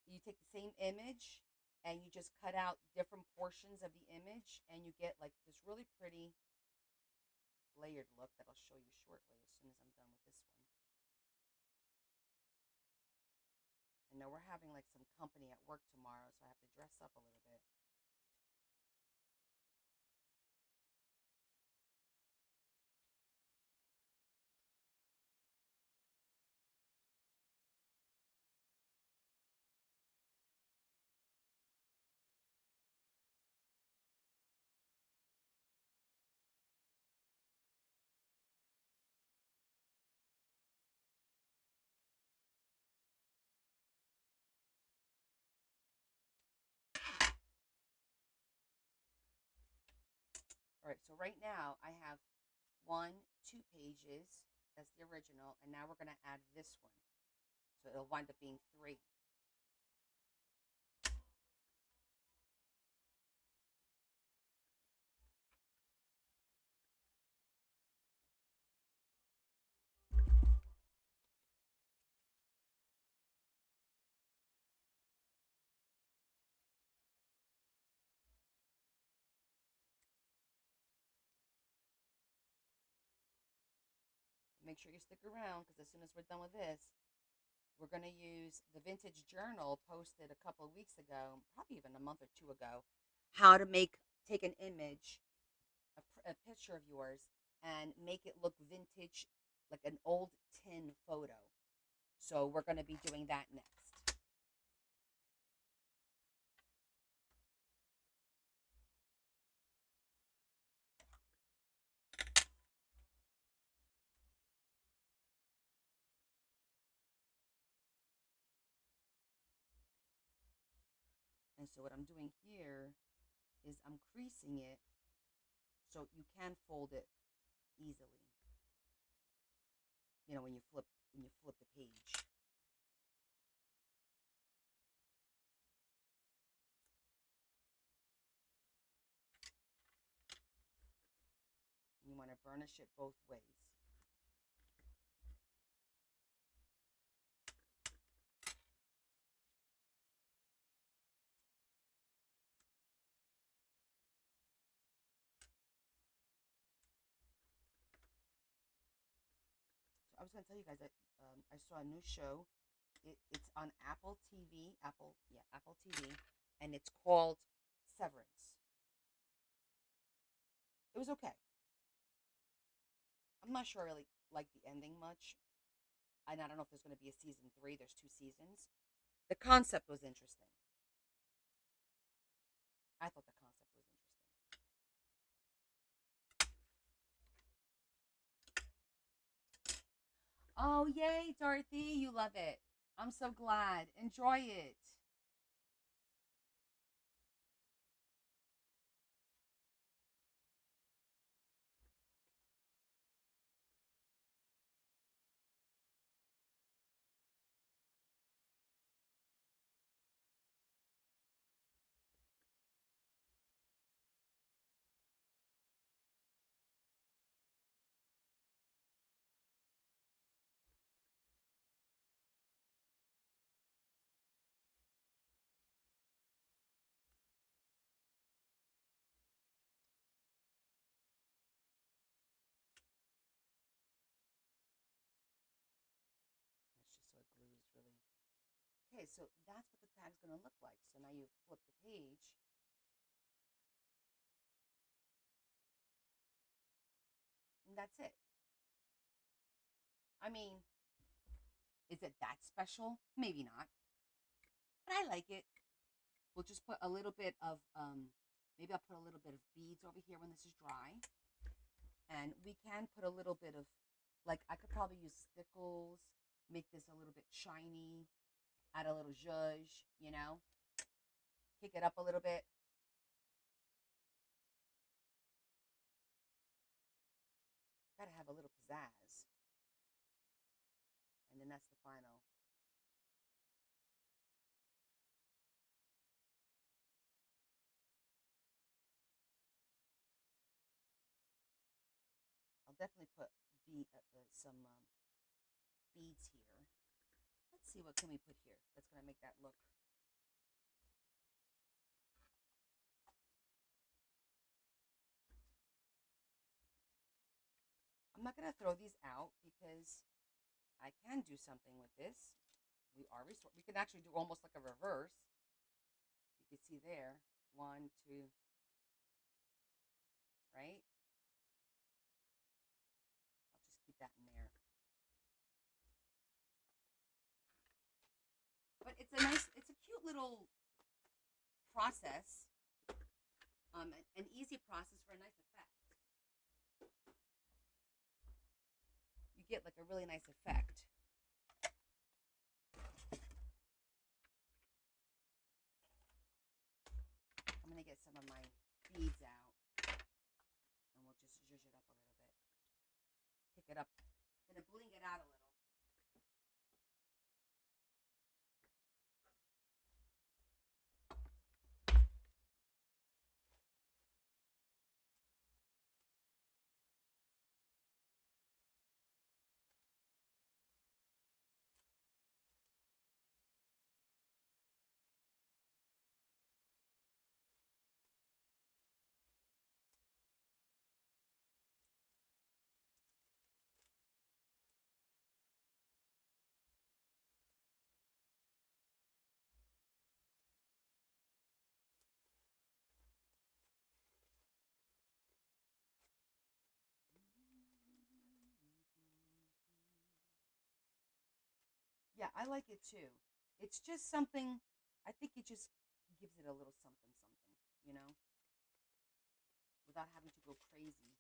You take the same image and you just cut out different portions of the image, and you get like this really pretty layered look that I'll show you shortly as soon as I'm done with this one. I know we're having like some company at work tomorrow, so I have to dress up a little bit. All right, so right now I have 2 pages. That's the original, and now we're going to add this one. So it'll wind up being 3. Make sure you stick around, because as soon as we're done with this, we're going to use the vintage journal posted a couple of weeks ago, probably even a month or 2 ago, how to take an image, a picture of yours, and make it look vintage, like an old tin photo. So we're going to be doing that next. And so what I'm doing here is I'm creasing it So you can fold it easily. When you flip the page. You want to burnish it both ways. So I was going to tell you guys that I saw a new show. It's on Apple TV, Apple TV, and it's called Severance. It was okay. I'm not sure I really like the ending much, and I don't know if there's going to be a season three. There's two seasons. The concept was interesting. I thought the concept was interesting. Oh, yay, Dorothy. You love it. I'm so glad. Enjoy it. That's just so it glues really. Okay, so that's what the tag's going to look like. So now you flip the page, and that's it. I mean, is it that special? Maybe not, but I like it. We'll just put a little bit of, maybe I'll put a little bit of beads over here when this is dry. And we can put a little bit of, like, I could probably use stickles, make this a little bit shiny, add a little zhuzh, kick it up a little bit. Gotta have a little pizzazz. And then that's the final. I'll definitely put some beads here. Let's see, what can we put here that's gonna make that look. I'm not gonna throw these out because I can do something with this. We can actually do almost like a reverse. You can see there, one, two, right? I'll just keep that in there. But it's a cute little process, an easy process for a nice effect. You get like a really nice effect. I'm gonna get some of my beads out, and we'll just zhuzh it up a little bit, kick it up, gonna bling it out a little. Yeah, I like it too. It's just something. I think it just gives it a little something, something, you know, without having to go crazy.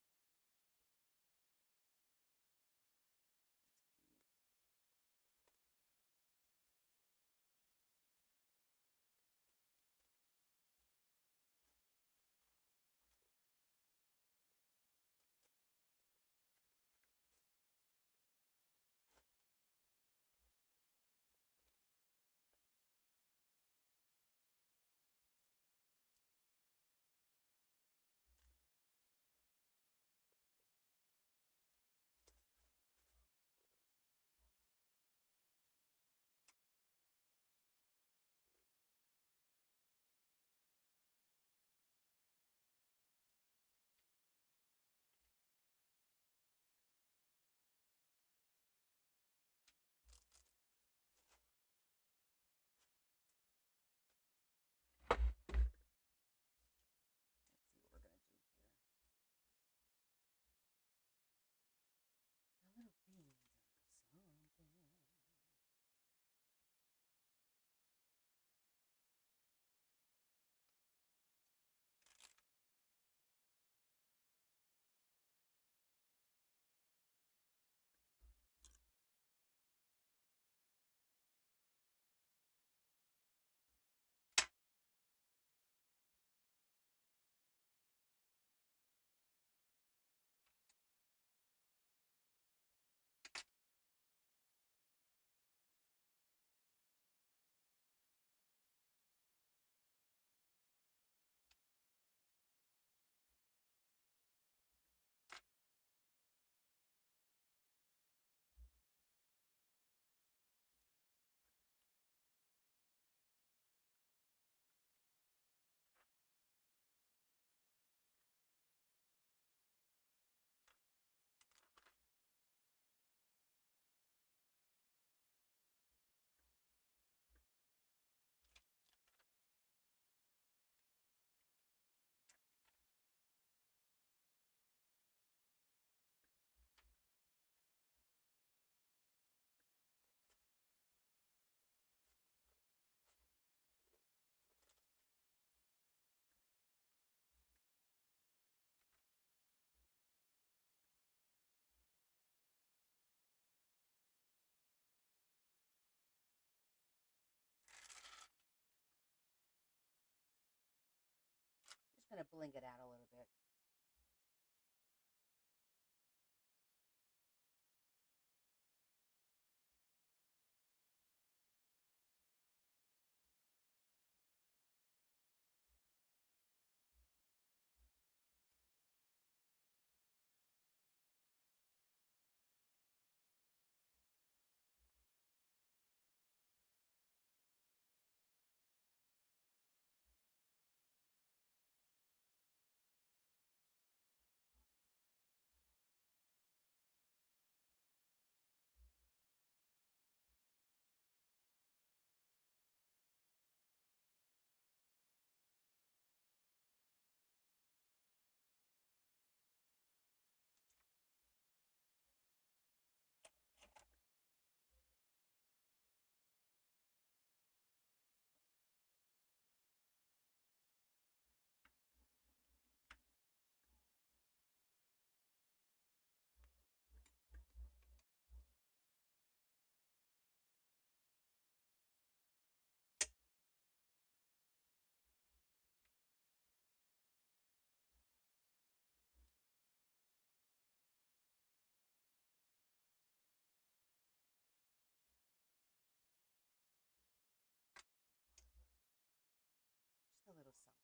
to bling it out a little bit. Just a little something.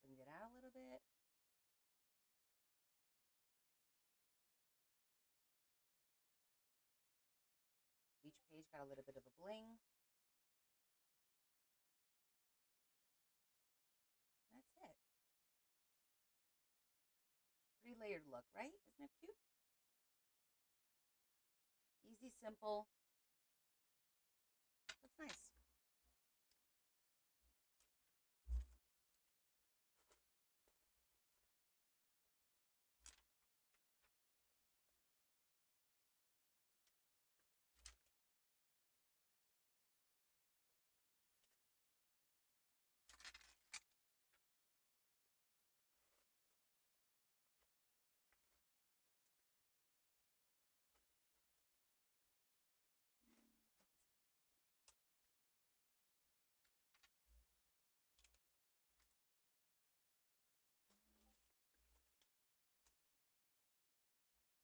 Bring it out a little bit. Each page got a little bit of a bling. That's it. Pretty layered look, right? Isn't it cute? Easy, simple. That's nice.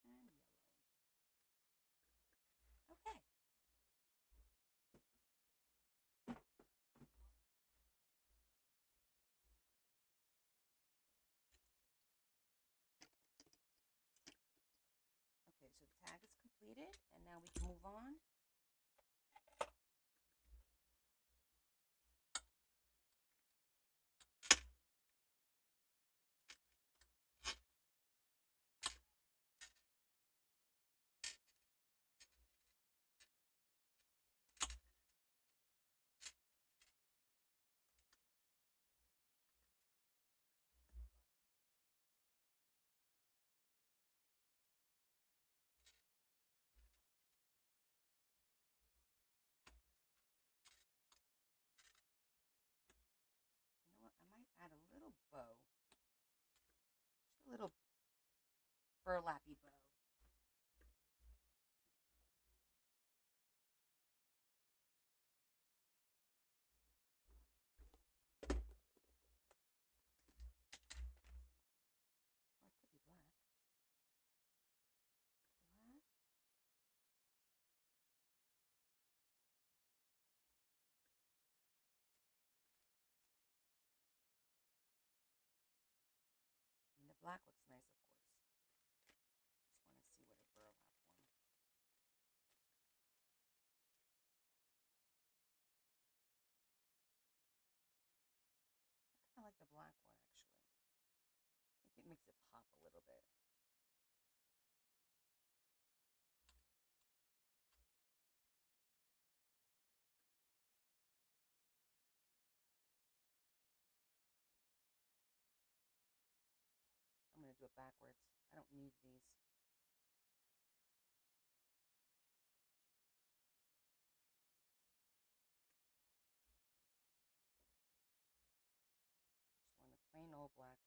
And yellow. Okay. Okay, so the tag is completed, and now we can move on. You know what? I might add a little bow. Just a little burlappy bow. Or it could be black. Black. black looks nice, of course. Just want to see what a burlap one. I like the black one, actually. I think it makes it pop a little bit. I'm going to do it backwards. I don't need these. Just want a plain old black.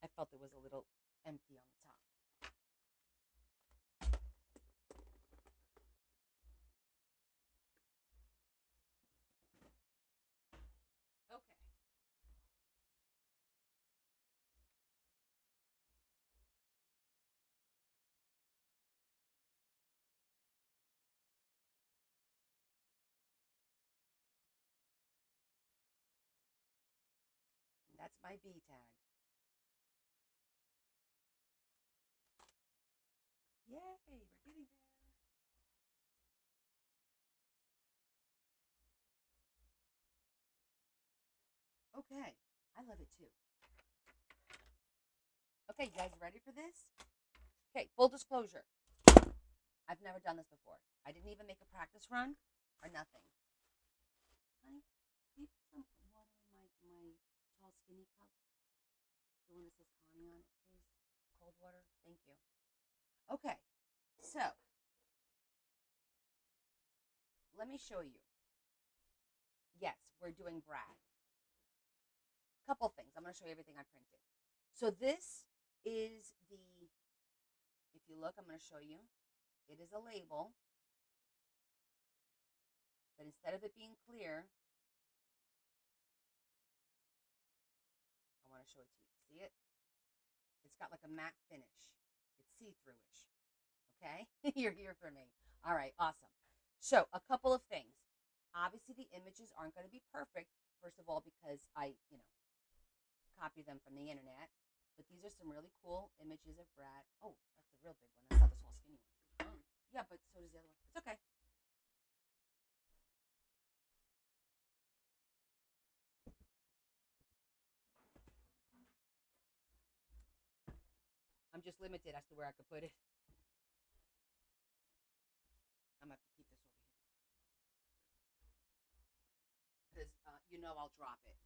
I felt it was a little empty on the top. Okay. That's my B tag. Yay, we're getting there. Okay, I love it too. Okay, you guys ready for this? Okay, full disclosure. I've never done this before. I didn't even make a practice run or nothing. Honey, can you put some water in my tall skinny cup? The one that says Connie on it, please. Cold water. Thank you. Okay, so let me show you. Yes, we're doing brag. Couple things. I'm going to show you everything I printed. So this is the, if you look, I'm going to show you. It is a label, but instead of it being clear, I want to show it to you. See it? It's got like a matte finish. It's see-through-ish. Okay? You're here for me. All right, awesome. So a couple of things. Obviously, the images aren't going to be perfect, first of all, because I, copy them from the internet. But these are some really cool images of Brad. Oh, that's the real big one. That's not the small skinny one. Yeah, but so does the other one. It's okay. I'm just limited as to where I could put it. I'm going to have to keep this over here. Because I'll drop it.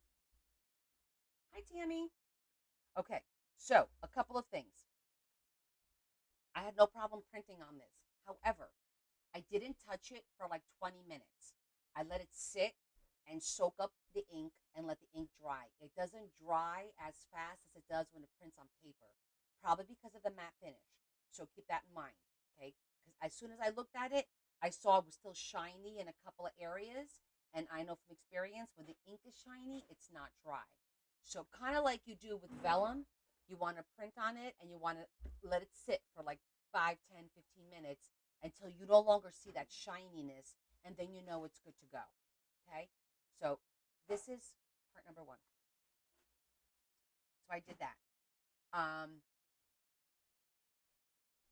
Hi, Tammy. Okay, so a couple of things. I had no problem printing on this. However, I didn't touch it for like 20 minutes. I let it sit and soak up the ink and let the ink dry. It doesn't dry as fast as it does when it prints on paper, probably because of the matte finish. So keep that in mind, okay? Because as soon as I looked at it, I saw it was still shiny in a couple of areas. And I know from experience, when the ink is shiny, it's not dry. So kind of like you do with vellum, you want to print on it and you want to let it sit for like 5, 10, 15 minutes until you no longer see that shininess, and then you know it's good to go. Okay? So this is part number 1. So I did that.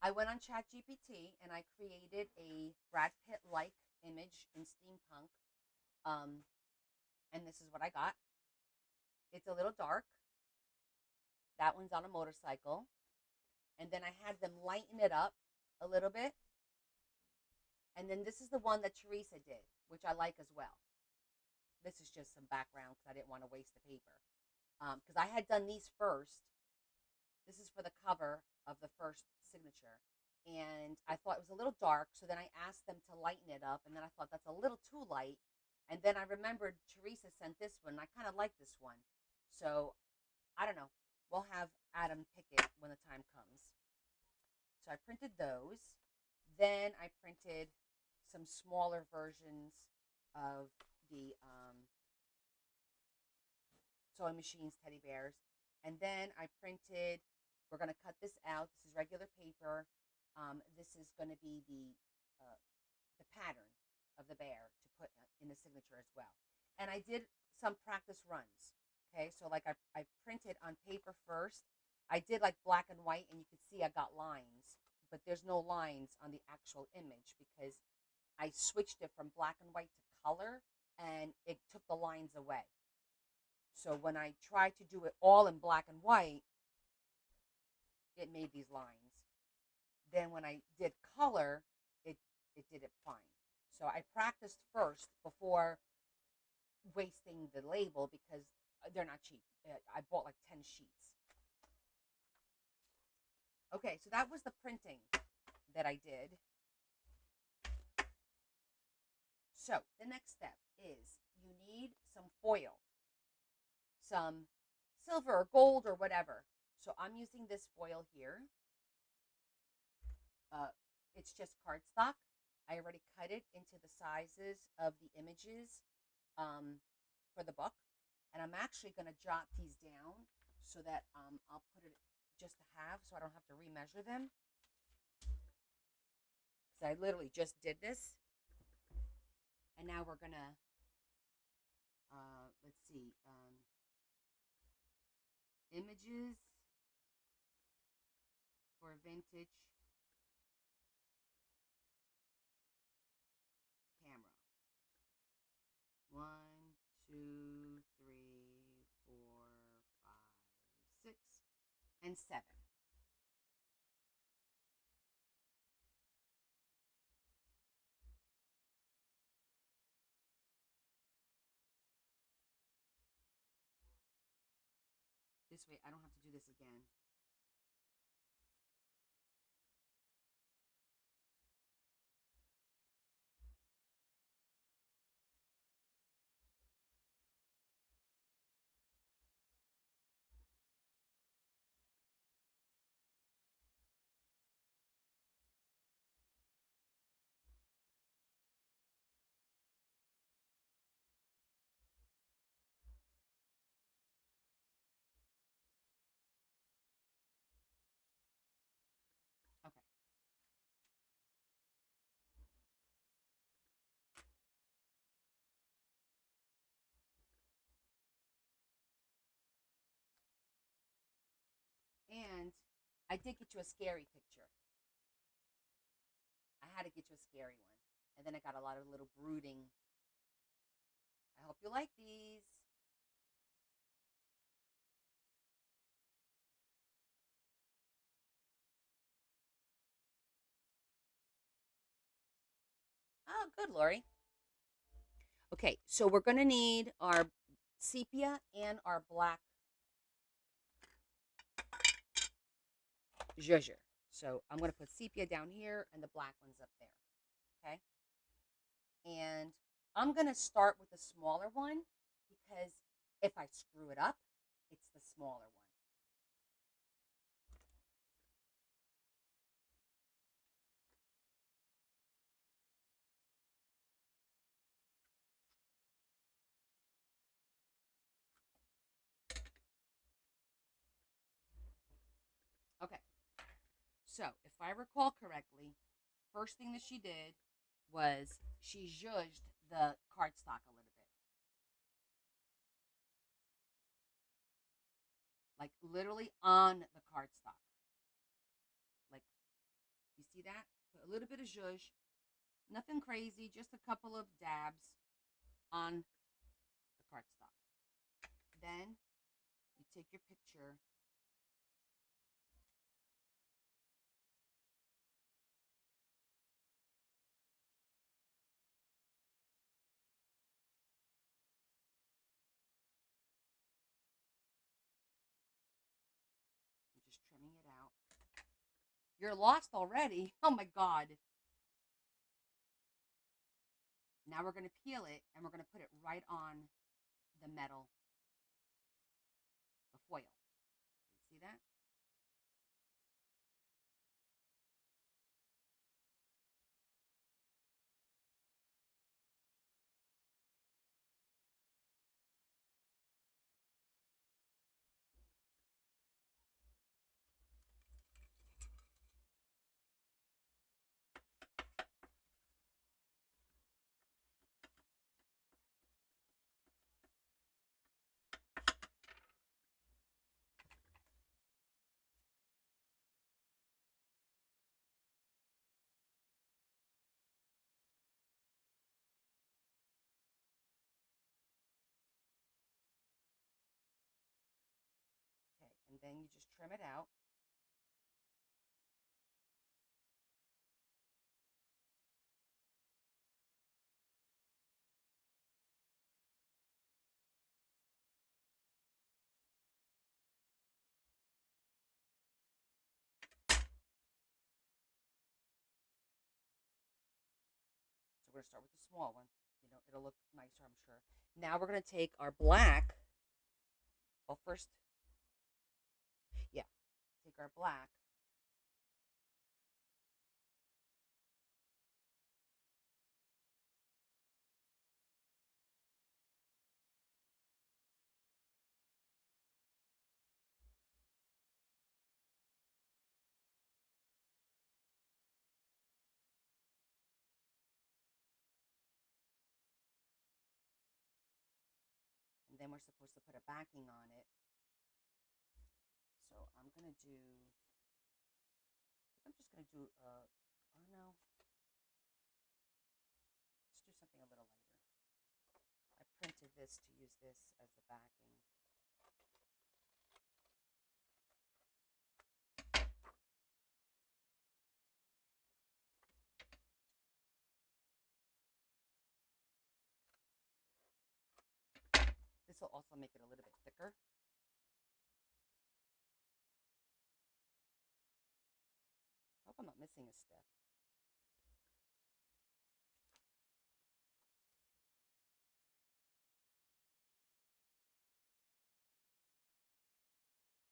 I went on ChatGPT and I created a Brad Pitt-like image in steampunk. And this is what I got. It's a little dark. That one's on a motorcycle. And then I had them lighten it up a little bit. And then this is the one that Teresa did, which I like as well. This is just some background because I didn't want to waste the paper. Because I had done these first. This is for the cover of the first signature. And I thought it was a little dark, so then I asked them to lighten it up. And then I thought that's a little too light. And then I remembered Teresa sent this one. And I kind of like this one. So, I don't know. We'll have Adam pick it when the time comes. So I printed those. Then I printed some smaller versions of the sewing machines teddy bears. And then I printed, we're going to cut this out. This is regular paper. This is going to be the pattern of the bear to put in the signature as well. And I did some practice runs. Okay, so like I printed on paper first. I did like black and white, and you could see I got lines, but there's no lines on the actual image because I switched it from black and white to color, and it took the lines away. So when I tried to do it all in black and white, it made these lines. Then when I did color, it did it fine. So I practiced first before wasting the label because they're not cheap. I bought like 10 sheets. Okay, so that was the printing that I did. So the next step is you need some foil, some silver or gold or whatever. So I'm using this foil here. It's just cardstock. I already cut it into the sizes of the images for the book. And I'm actually going to jot these down so that I'll put it just to have so I don't have to remeasure them. Because I literally just did this. And now we're going to, let's see, images for vintage camera. 1, 2, 3, 4, 5, 6, and 7. This way I don't have to do this again. Okay. And I did get you a scary picture. I had to get you a scary one. And then I got a lot of little brooding. I hope you like these. Oh, good, Lori. Okay, so we're going to need our sepia and our black zhuzh. So I'm going to put sepia down here and the black one's up there. Okay? And I'm going to start with the smaller one because if I screw it up, it's the smaller one. Okay. So if I recall correctly, first thing that she did was she zhuzhed the cardstock a little bit. Like literally on the cardstock. Like, you see that? Put a little bit of zhuzh. Nothing crazy, just a couple of dabs on the cardstock. Then you take your picture. I'm just trimming it out. You're lost already. Oh my God. Now we're going to peel it and we're going to put it right on the metal, the foil. See that? then you just trim it out. So we're going to start with the small one. You know, it'll look nicer, I'm sure. Now we're going to take our black. Well, first, yeah, take our black. And then we're supposed to put a backing on it. So I'm going to do, I'm just going to do, oh no, let's do something a little lighter. I printed this to use this as the backing. This will also make it a little bit thicker. I hope I'm not missing a step.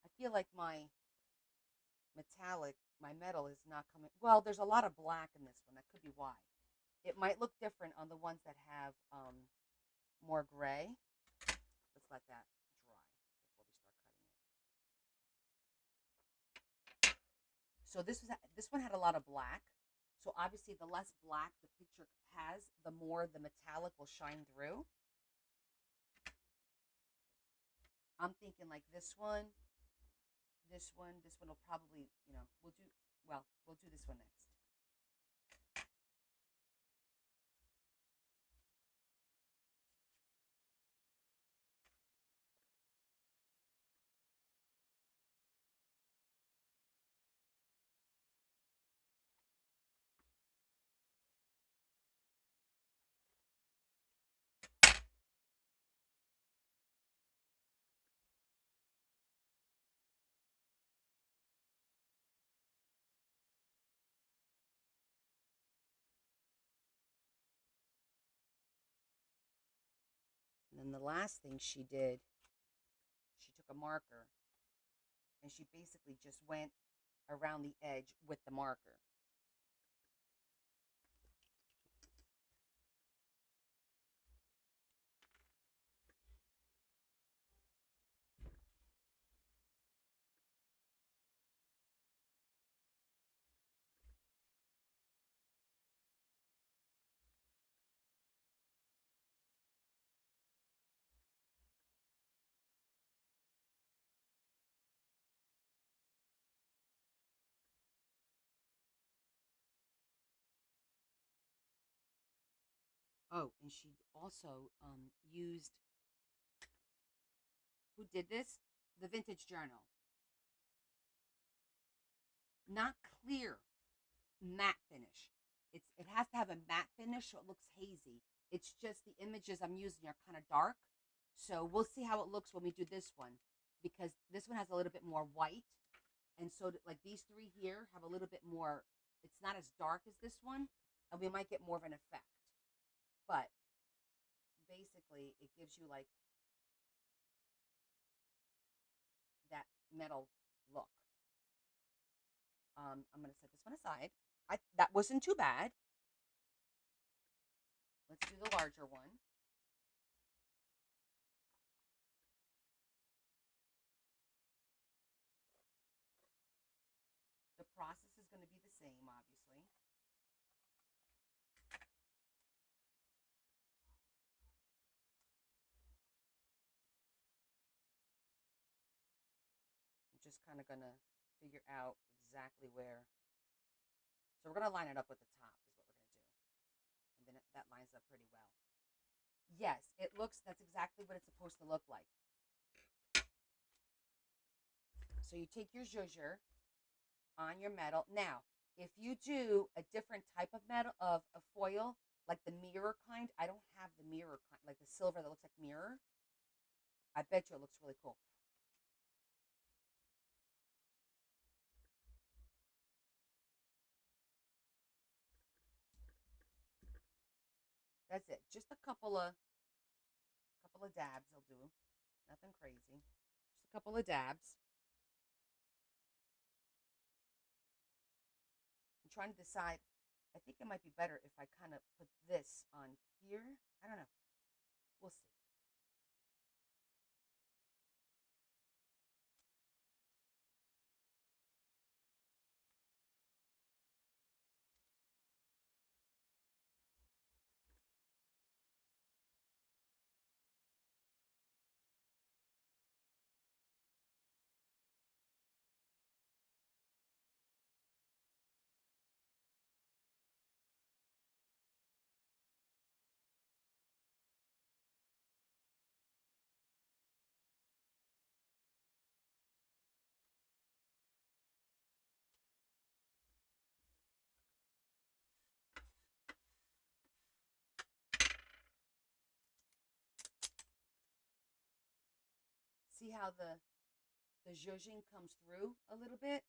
I feel like my metal is not coming. Well, there's a lot of black in this one. That could be why. It might look different on the ones that have more gray. Let's let that dry before we start cutting it. So this one had a lot of black. So obviously, the less black the picture has, the more the metallic will shine through. I'm thinking like this one will probably, we'll do this one next. And then the last thing she did, she took a marker and she basically just went around the edge with the marker. Oh, and she also used, who did this? The Vintage Journal. Not clear matte finish. It has to have a matte finish so it looks hazy. It's just the images I'm using are kind of dark. So we'll see how it looks when we do this one, because this one has a little bit more white. And so like these three here have a little bit more, it's not as dark as this one, and we might get more of an effect. But basically it gives you like that metal look. I'm going to set this one aside. That wasn't too bad. Let's do the larger one. The process is going to be the same, obviously. I'm just kind of going to figure out exactly where. So we're going to line it up with the top is what we're going to do. And then that lines up pretty well. Yes, that's exactly what it's supposed to look like. So you take your zhuzher on your metal. Now, if you do a different type of metal of a foil, like the mirror kind, I don't have the mirror kind, like the silver that looks like mirror. I bet you it looks really cool. That's it. Just a couple of dabs will do. Nothing crazy. Just a couple of dabs. I'm trying to decide. I think it might be better if I kind of put this on here. I don't know. We'll see. See how the zhuzhing comes through a little bit?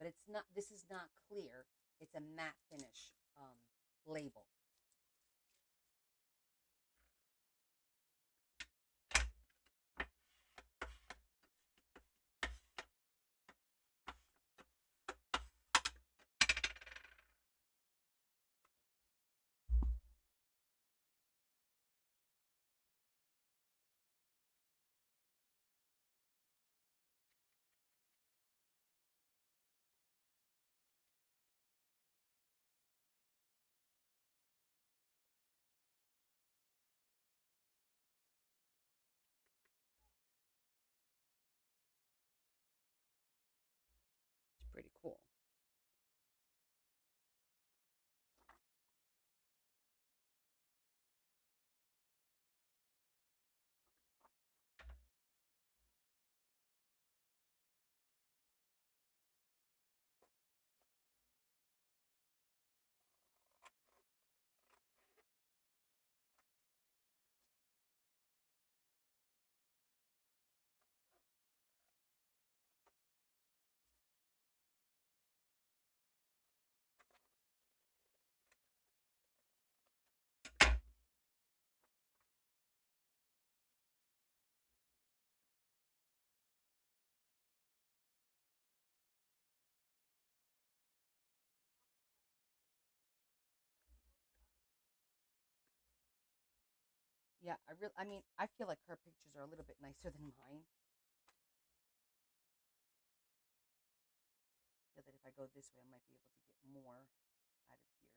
But it's not. This is not clear. It's a matte finish label. It's pretty cool. Yeah, I mean, I feel like her pictures are a little bit nicer than mine. I feel that if I go this way, I might be able to get more out of here.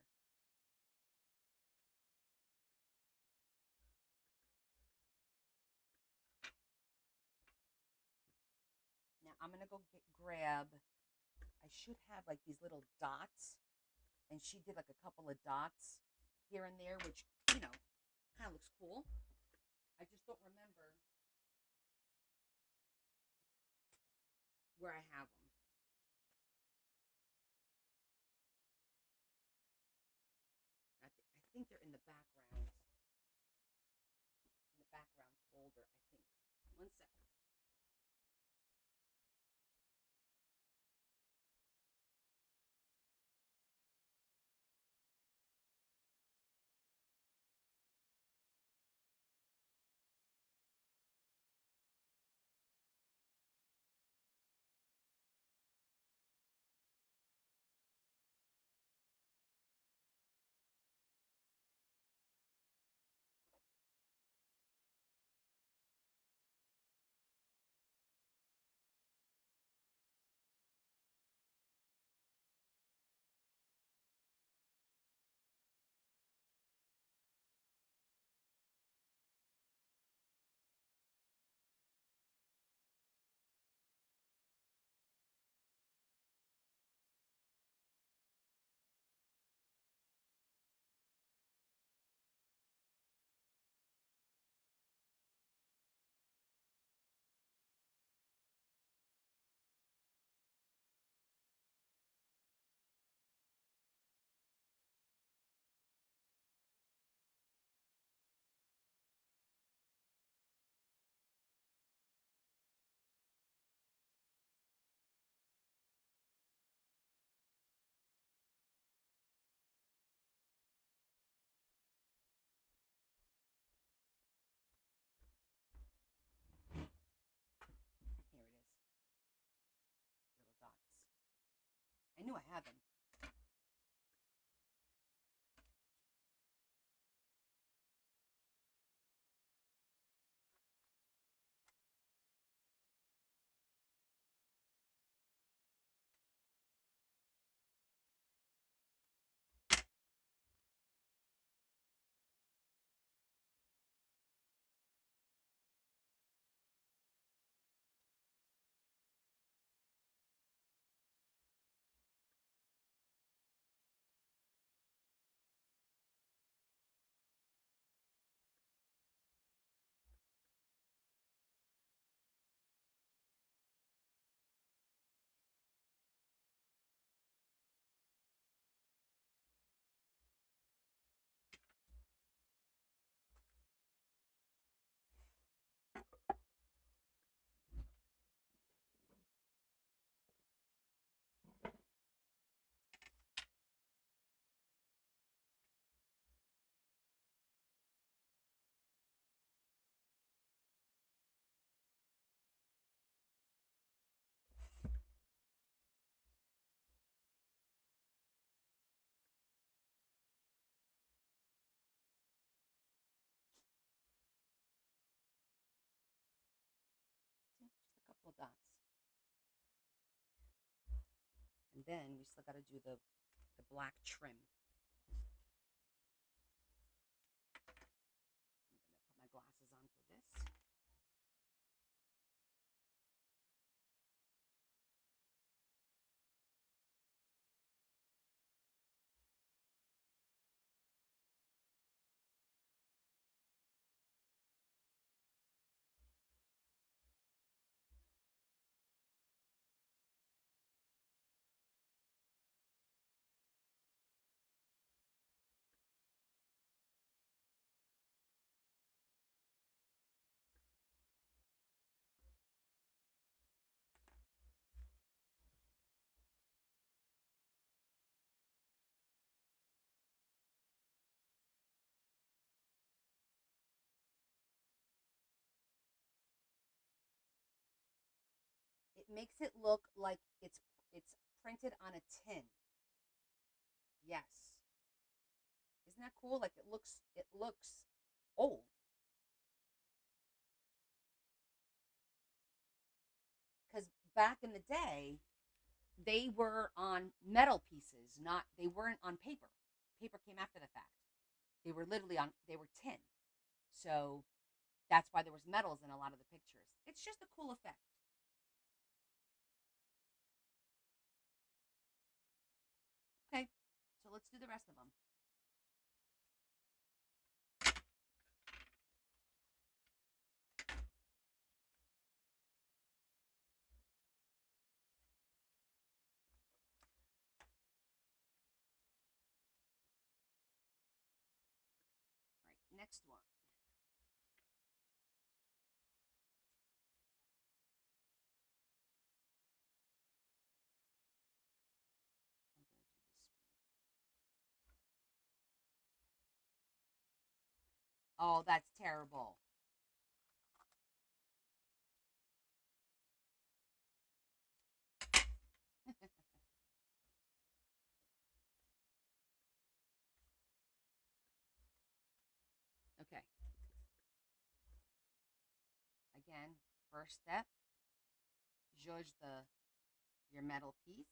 Now I'm gonna go grab. I should have like these little dots, and she did like a couple of dots here and there, which kind of looks cool. I just don't remember where I have them. I think they're in the background, folder. I think. One second. And then we still got to do the black trim. I'm going to put my glasses on for this. It makes it look like it's printed on a tin. Yes. Isn't that cool? Like it looks old. Because back in the day, they were on metal pieces, not they weren't on paper. Paper came after the fact. They were tin. So that's why there was metals in a lot of the pictures. It's just a cool effect. Okay, so let's do the rest of them. All right, next one. Oh, that's terrible. Okay, again, first step, judge the your metal piece,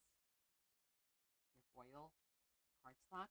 your foil cardstock.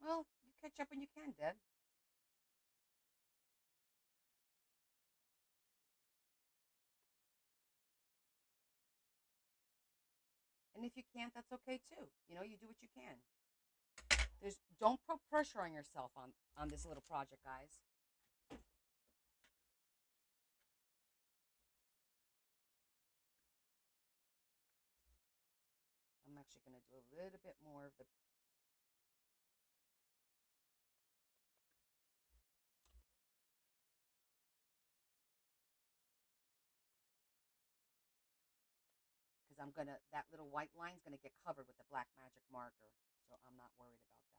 Well, you catch up when you can, Deb. And if you can't, that's okay too. You do what you can. Don't put pressure on yourself on this little project, guys. I'm actually going to do a little bit more of the because that little white line's gonna get covered with the black magic marker, so I'm not worried about that.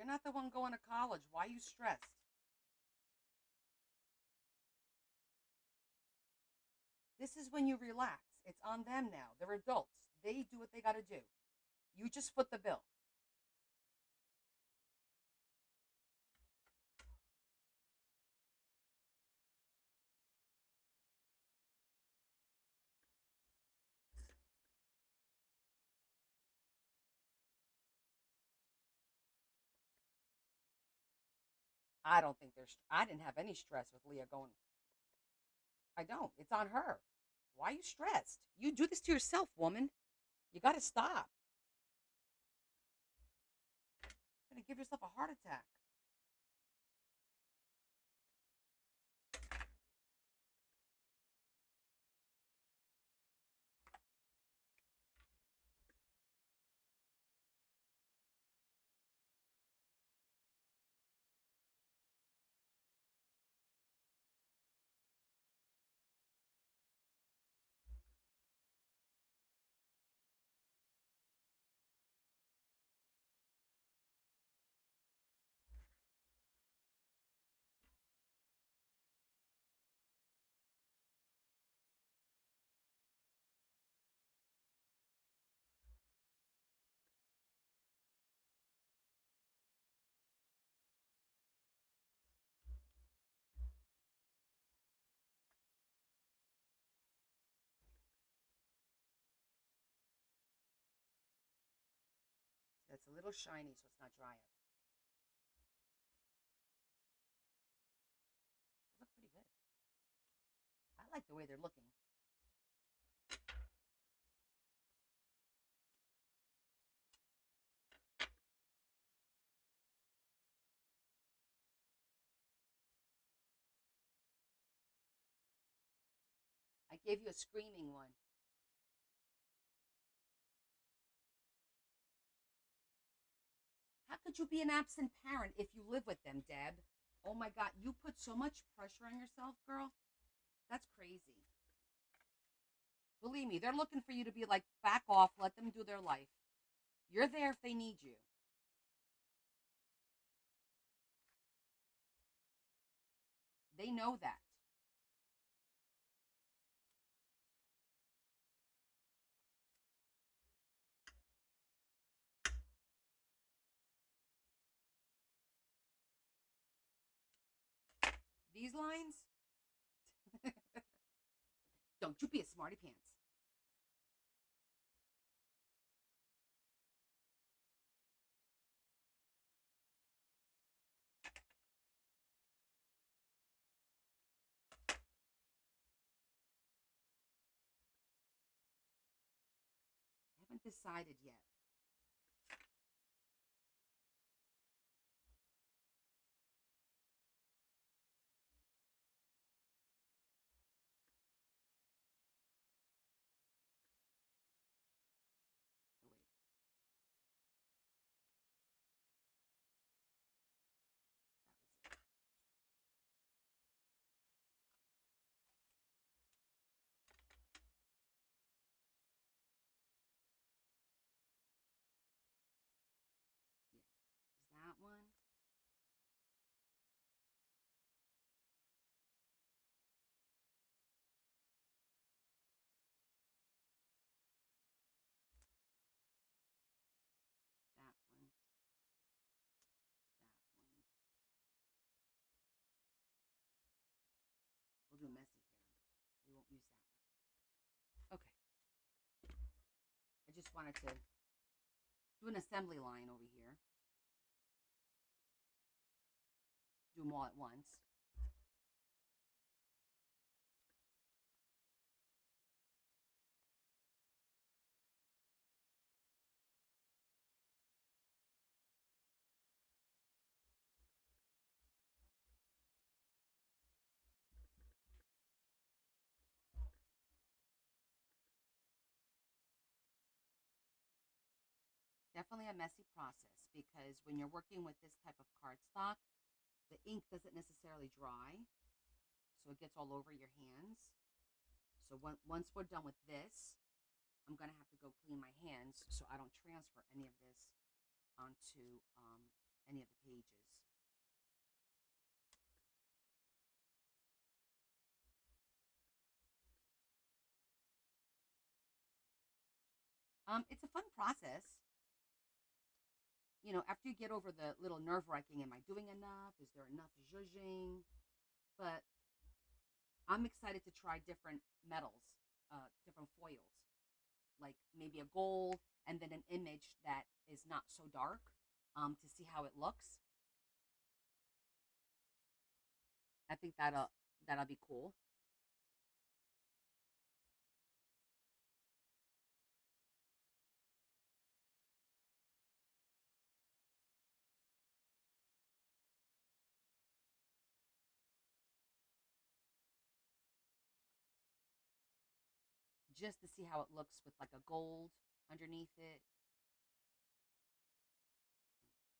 You're not the one going to college. Why are you stressed? This is when you relax. It's on them now. They're adults. They do what they got to do. You just foot the bill. I don't think there's. I didn't have any stress with Leah going. I don't. It's on her. Why are you stressed? You do this to yourself, woman. You got to stop. You're gonna give yourself a heart attack. That's a little shiny, so it's not dry up. They look pretty good. I like the way they're looking. I gave you a screaming one. How could you be an absent parent if you live with them, Deb? Oh my God, you put so much pressure on yourself, girl. That's crazy. Believe me, they're looking for you to be like, back off, let them do their life. You're there if they need you. They know that. These lines, don't you be a smarty pants. I haven't decided yet. Oh, wait. That was it. Yeah. Is that one? That one? That one? We'll do messy hair. We won't use that one. Okay. I just wanted to do an assembly line over here. Do them all at once. Definitely a messy process because when you're working with this type of cardstock, the ink doesn't necessarily dry, so it gets all over your hands. So once we're done with this, I'm gonna have to go clean my hands so I don't transfer any of this onto any of the pages. It's a fun process. After you get over the little nerve wracking, am I doing enough? Is there enough zhuzhing? But I'm excited to try different metals, different foils, like maybe a gold and then an image that is not so dark, to see how it looks. I think that'll be cool. Just to see how it looks with like a gold underneath it.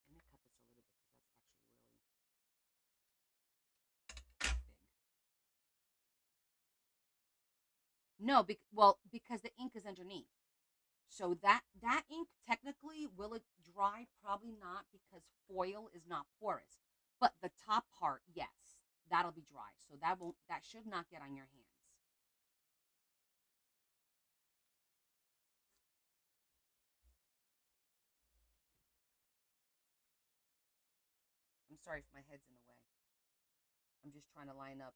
Let me cut this a little bit because that's actually really big. No, because the ink is underneath. So that ink technically will it dry? Probably not because foil is not porous. But the top part, yes, that'll be dry. So that should not get on your hands. I'm sorry if my head's in the way. I'm just trying to line up.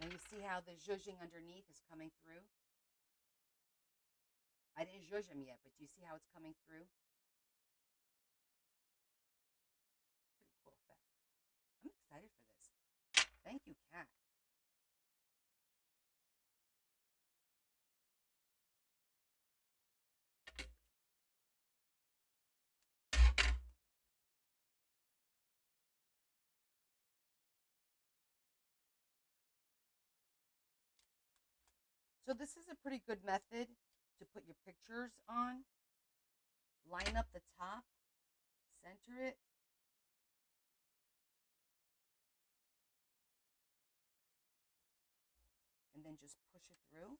Now you see how the zhuzhing underneath is coming through? I didn't zhuzh them yet, but do you see how it's coming through? Pretty cool effect. I'm excited for this. Thank you, Kat. So this is a pretty good method to put your pictures on. Line up the top, center it, and then just push it through.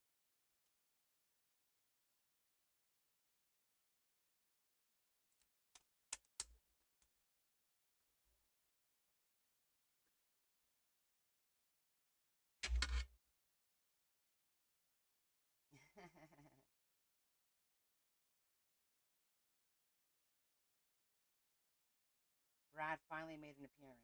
Brad finally made an appearance.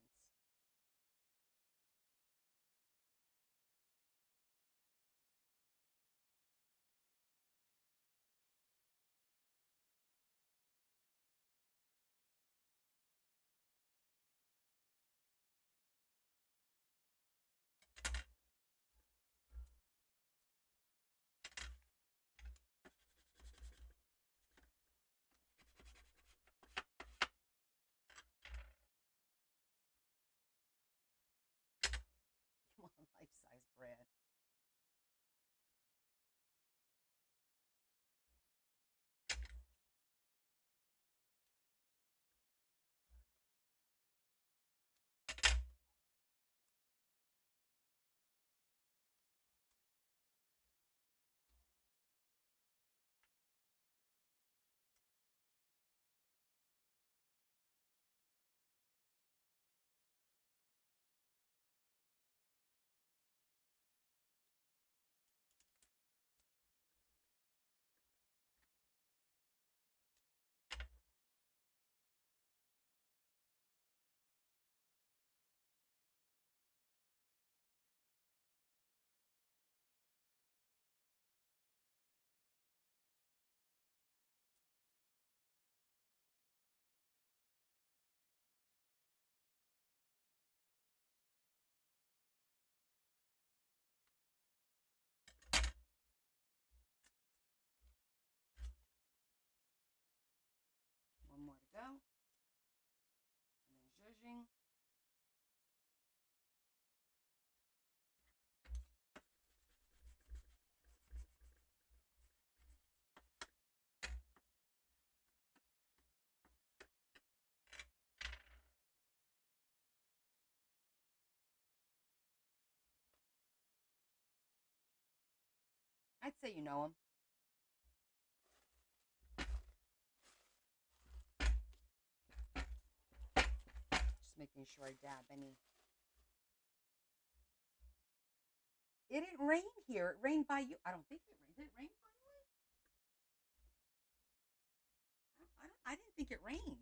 I'd say you know him. Just making sure I dab any. It didn't rain here. It rained by you. I don't think it rained. Did it rain finally? I didn't think it rained.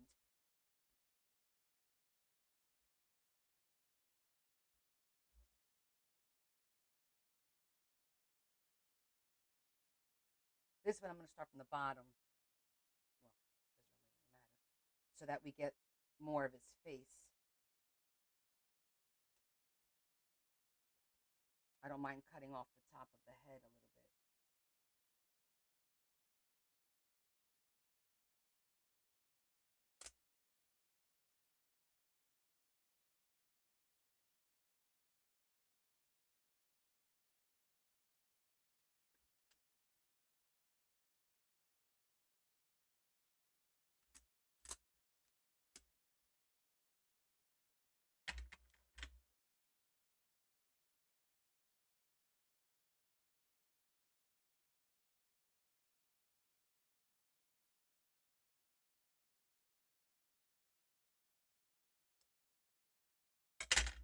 This one I'm going to start from the bottom. Well, it doesn't really matter. So that we get more of his face. I don't mind cutting off the top of the head a little bit.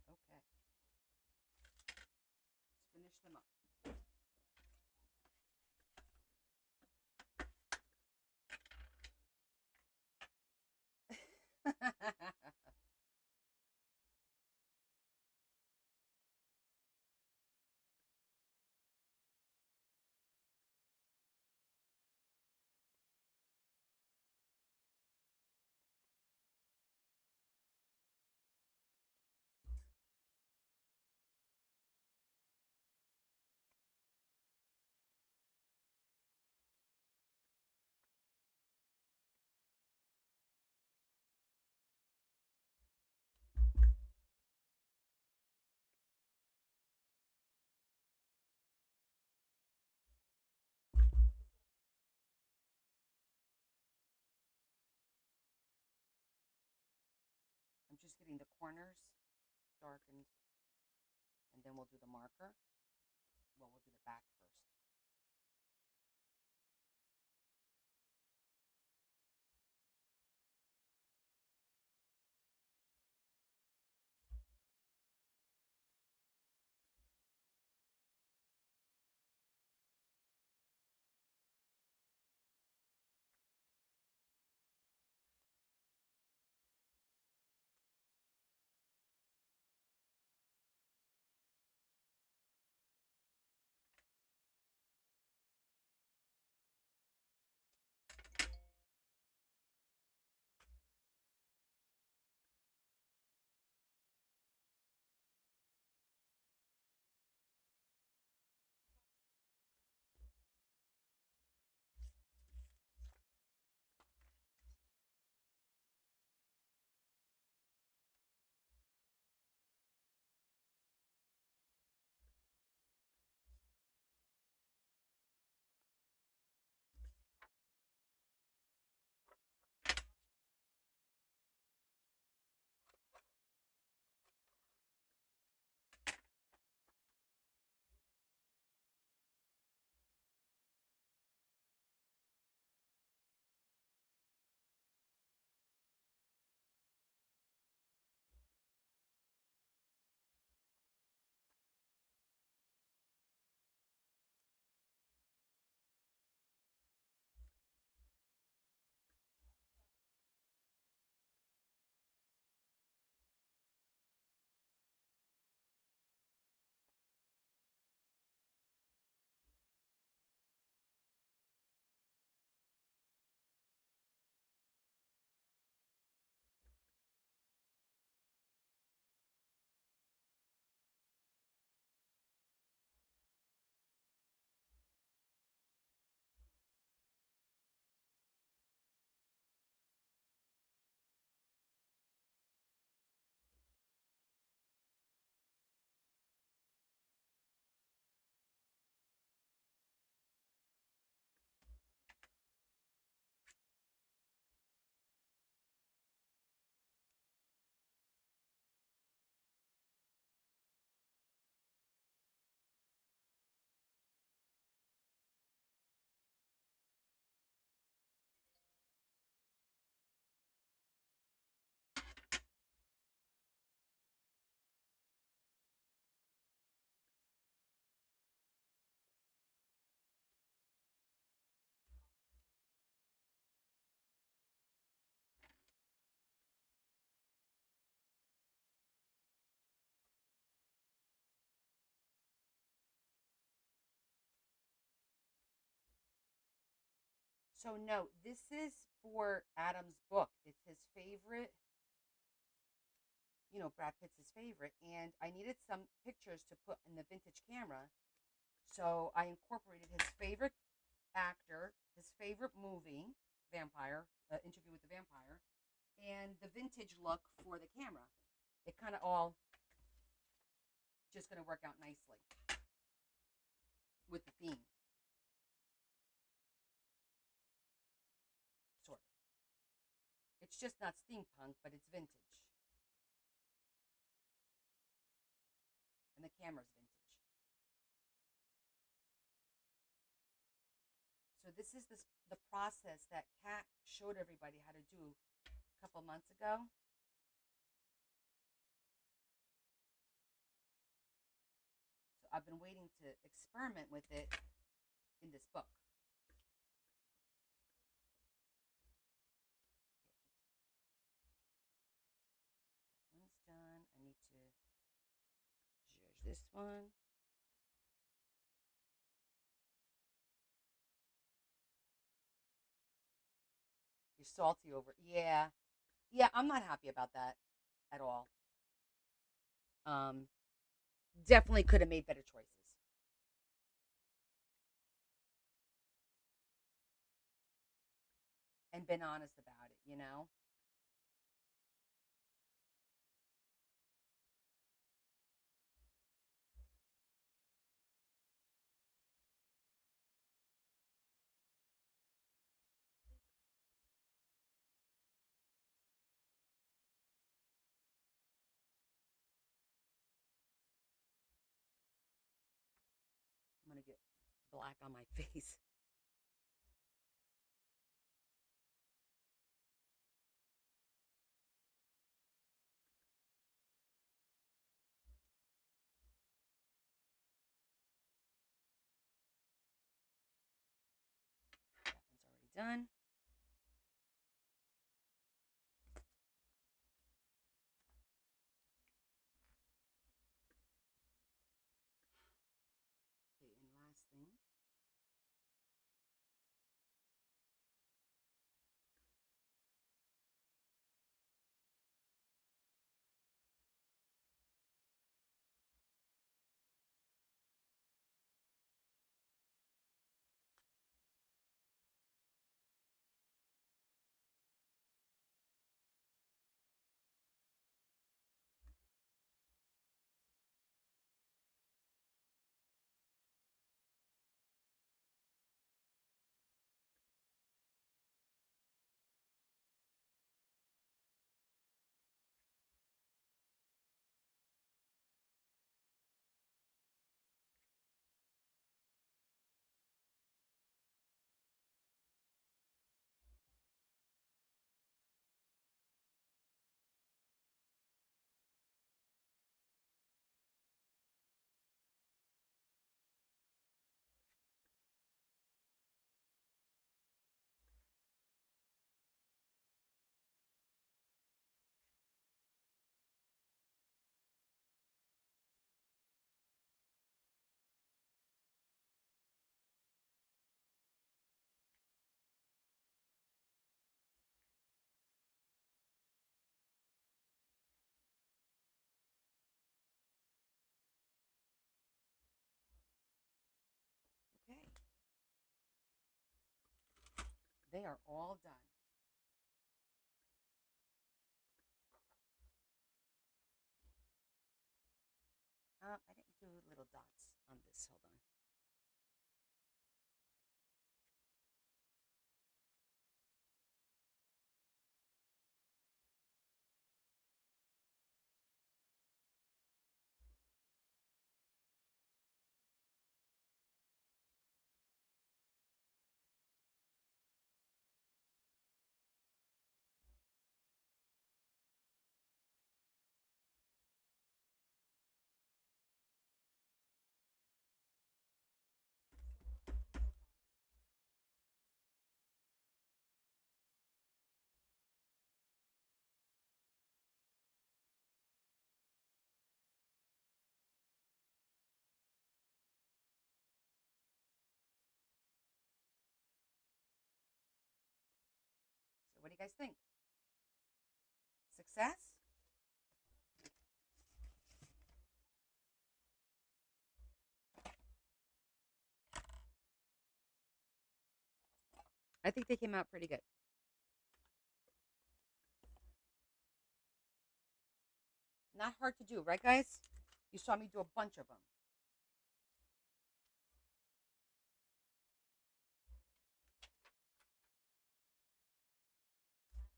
Okay. Let's finish them up. I'm just getting the corners darkened, and then we'll do the marker. Well, we'll do the back first. So no, this is for Adam's book. It's his favorite. Brad Pitt's his favorite, and I needed some pictures to put in the vintage camera. So I incorporated his favorite actor, his favorite movie, Vampire, Interview with the Vampire, and the vintage look for the camera. It kind of all just going to work out nicely with the theme, sort of. It's just not steampunk, but it's vintage, and the camera's vintage. So this is the process that Kat showed everybody how to do a couple months ago. So I've been waiting to experiment with it in this book. One's done. I need to judge this one. You're salty over. Yeah. Yeah, I'm not happy about that at all. Um, Definitely could have made better choices and been honest about it. I'm gonna get black on my face. That one's already done. Okay, and last thing. Okay, they are all done. I didn't do little dots on this. Hold on. do you guys think? Success? I think they came out pretty good. Not hard to do, right, guys? You saw me do a bunch of them.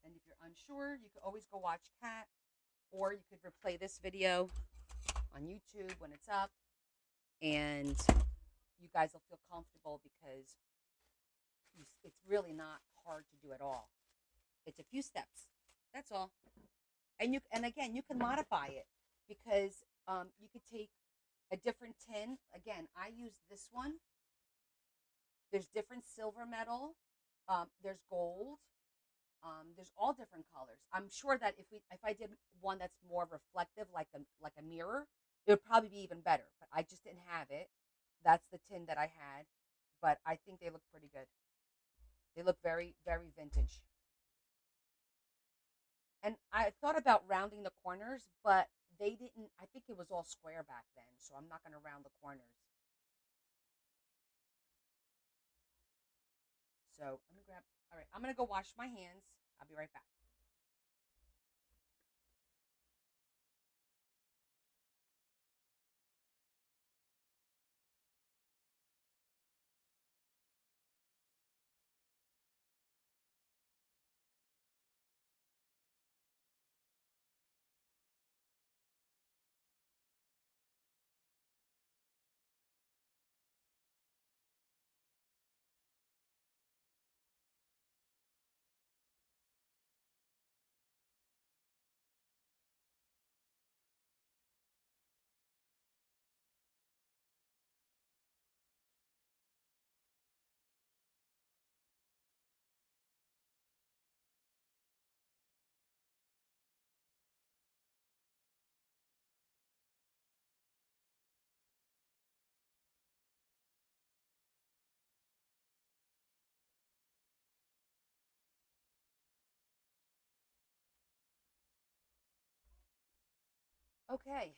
And if you're unsure, you could always go watch Kat, or you could replay this video on YouTube when it's up, and you guys will feel comfortable because it's really not hard to do at all. It's a few steps. That's all. And again, you can modify it because you could take a different tin. Again, I use this one. There's different silver metal. There's gold. There's all different colors. I'm sure that if I did one that's more reflective, like a mirror, it would probably be even better. But I just didn't have it. That's the tin that I had. But I think they look pretty good. They look very, very vintage. And I thought about rounding the corners, but they didn't. I think it was all square back then, so I'm not going to round the corners. So let me grab. All right, I'm going to go wash my hands. I'll be right back. Okay.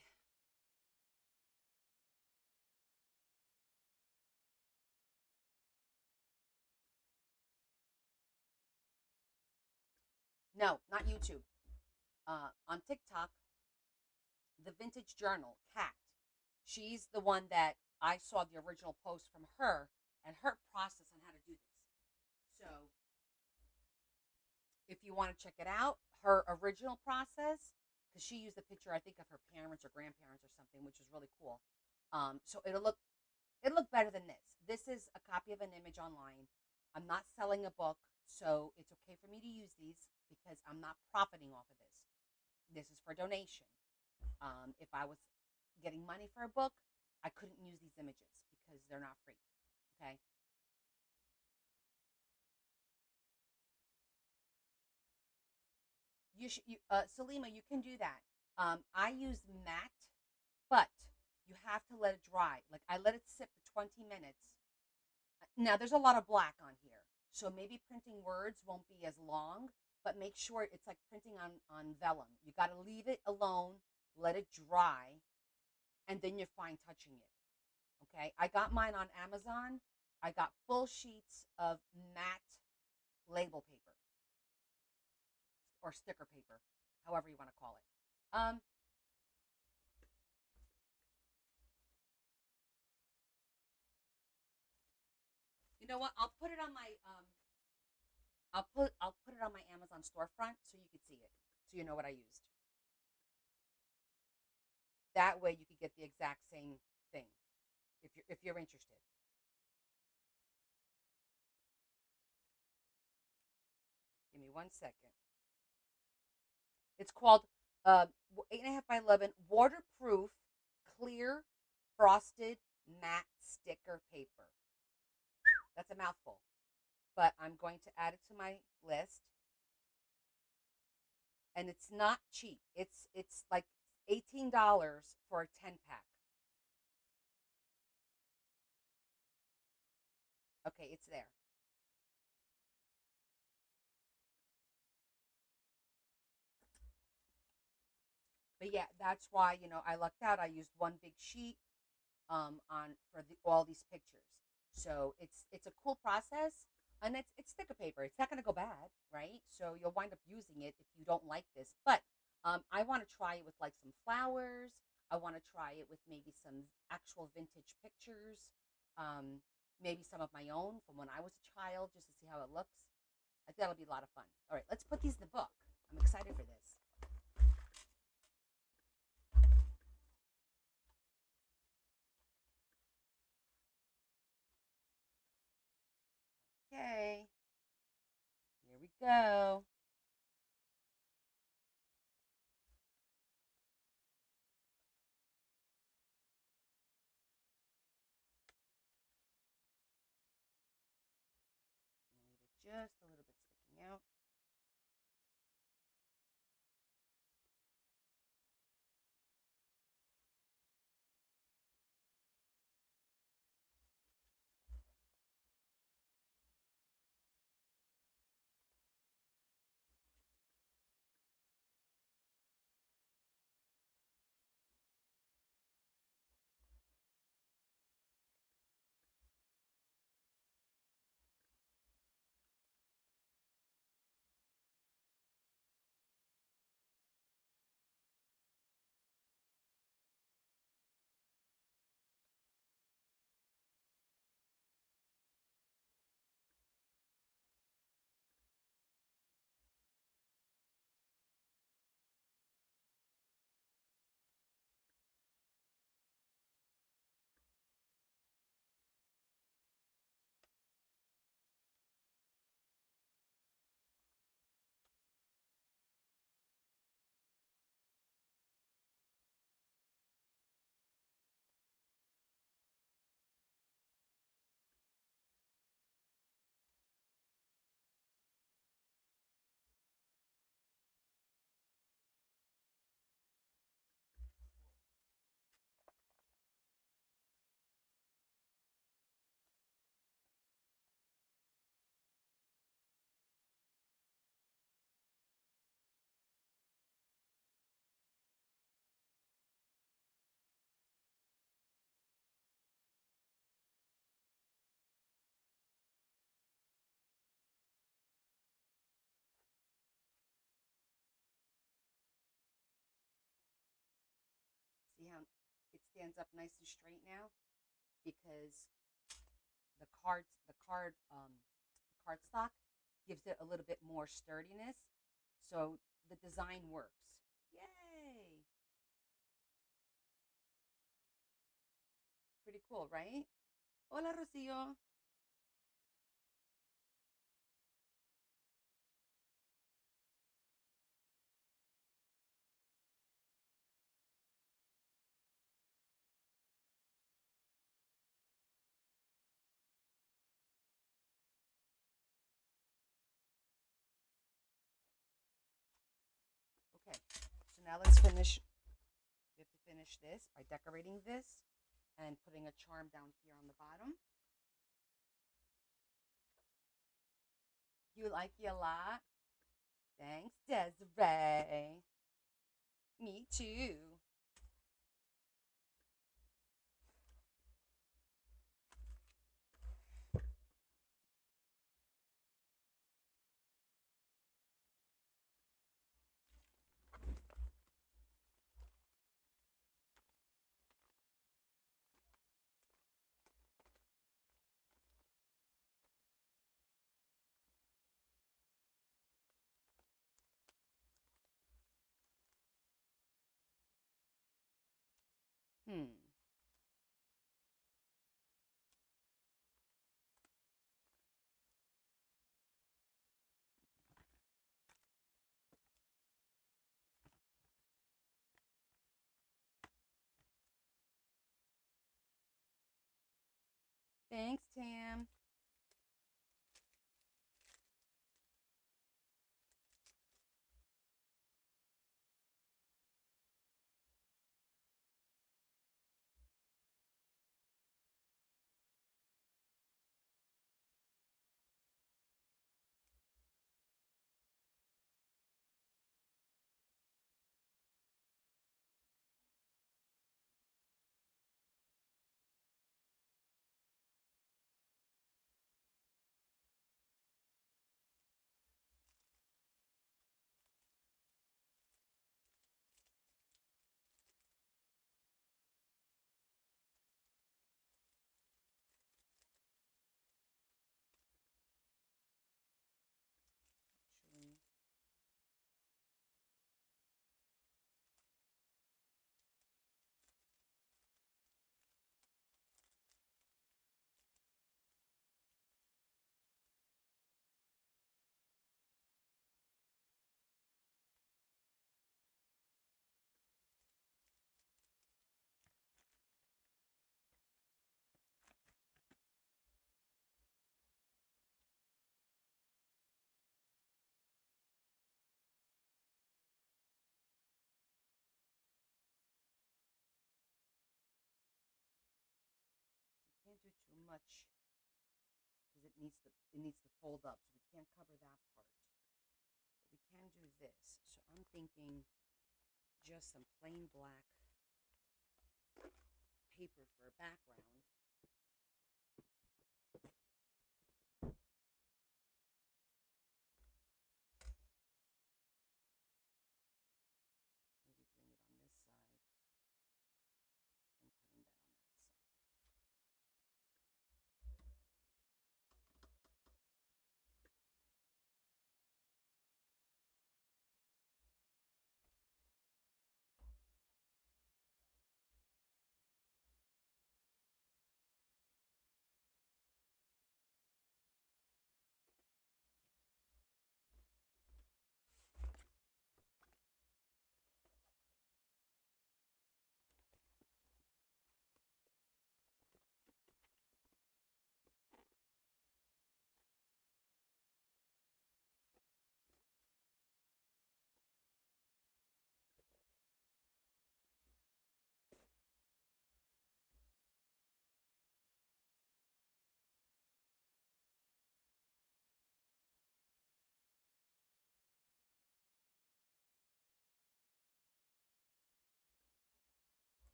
No, not YouTube. On TikTok, the Vintage Journal, Kat. She's the one that I saw the original post from her and her process on how to do this. So if you want to check it out, her original process, because she used a picture, I think, of her parents or grandparents or something, which is really cool. So it'll look better than this. This is a copy of an image online. I'm not selling a book, so it's okay for me to use these because I'm not profiting off of this. This is for donation. If I was getting money for a book, I couldn't use these images because they're not free. Okay. Salima, you can do that. I use matte, but you have to let it dry. Like I let it sit for 20 minutes. Now there's a lot of black on here, so maybe printing words won't be as long, but make sure it's like printing on vellum. You got to leave it alone, let it dry, and then you're fine touching it. Okay, I got mine on Amazon. I got full sheets of matte label paper or sticker paper, however you want to call it. You know what? I'll put it on my Amazon storefront so you can see it, so you know what I used. That way you could get the exact same thing if you're interested. Give me 1 second. It's called 8.5 by 11 waterproof clear frosted matte sticker paper. That's a mouthful, but I'm going to add it to my list. And it's not cheap. It's like $18 for a 10 pack. Okay, it's there. But yeah, that's why I lucked out. I used one big sheet on for all these pictures. So it's a cool process, and it's thicker paper. It's not going to go bad, right? So you'll wind up using it if you don't like this. But I want to try it with like some flowers. I want to try it with maybe some actual vintage pictures, um, maybe some of my own from when I was a child, just to see how it looks. I think that'll be a lot of fun. All right, let's put these in the book. I'm excited for this. Okay, here we go. Leave it just a little bit sticking out. See how it stands up nice and straight now because the card stock gives it a little bit more sturdiness. So the design works. Yay! Pretty cool, right? Hola, Rocio. Okay, so now let's finish. We have to finish this by decorating this and putting a charm down here on the bottom. You like it a lot? Thanks, Desiree. Me too. Hmm. Thanks, Tam. much because it needs to fold up, so we can't cover that part. But we can do this. So I'm thinking just some plain black paper for a background. Maybe doing it on this side and putting that on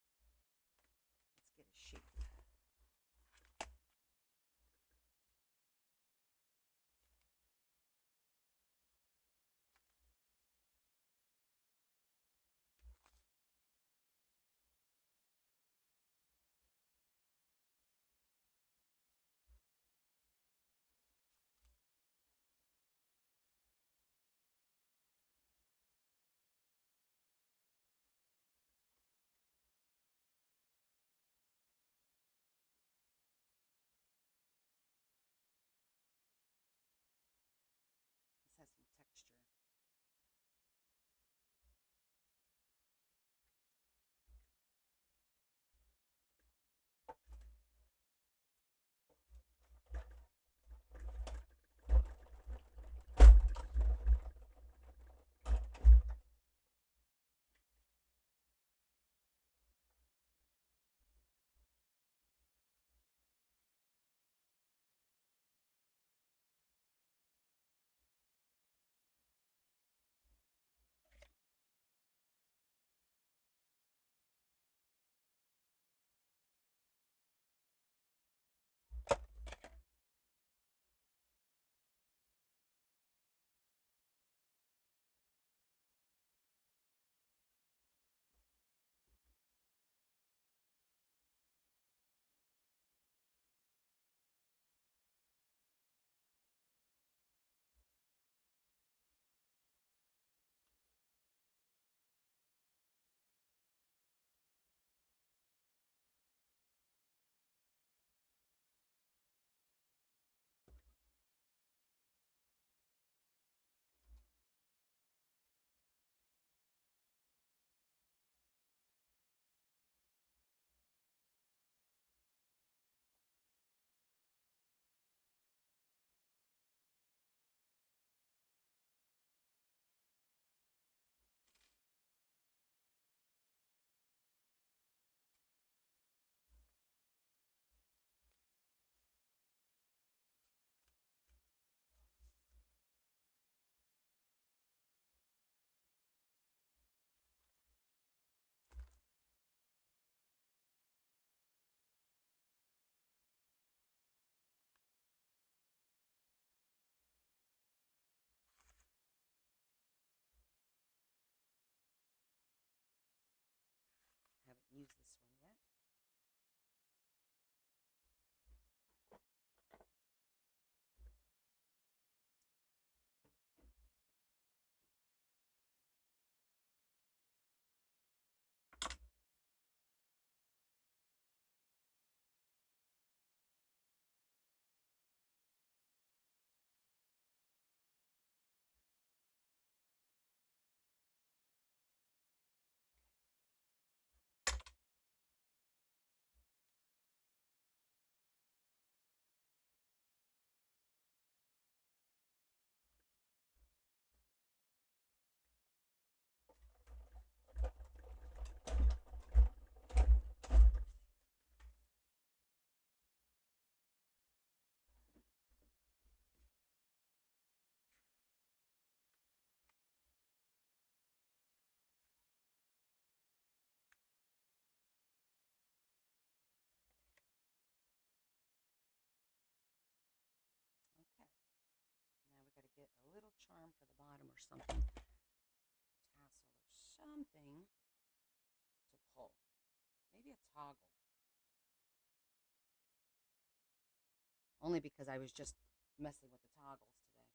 that side. Let's get a shape. This has some texture. Haven't used this one yet. or something. Tassel or something to pull. Maybe a toggle. Only because I was just messing with the toggles today.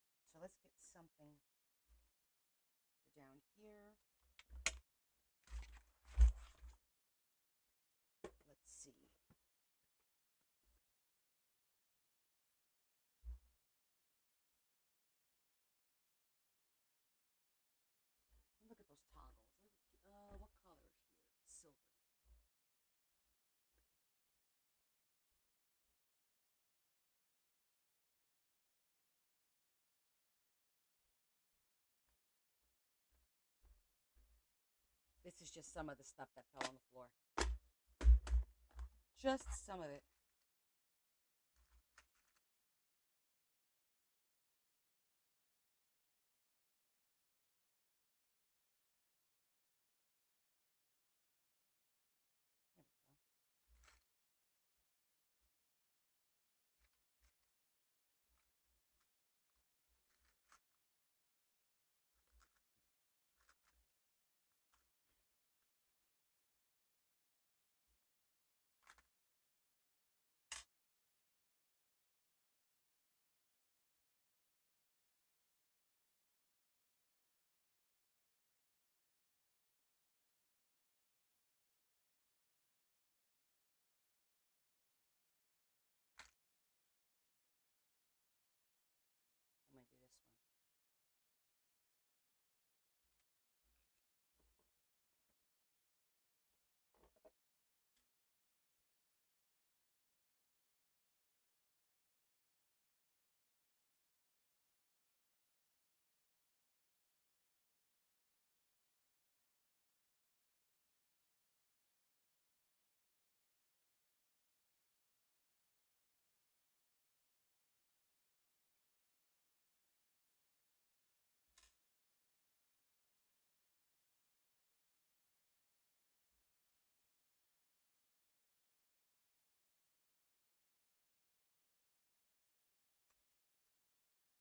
Okay, so let's get something for down here. Let's see. Look at those toggles. What color here? Silver. This is just some of the stuff that fell on the floor. Just some of it. There we go. I'm going to do this one.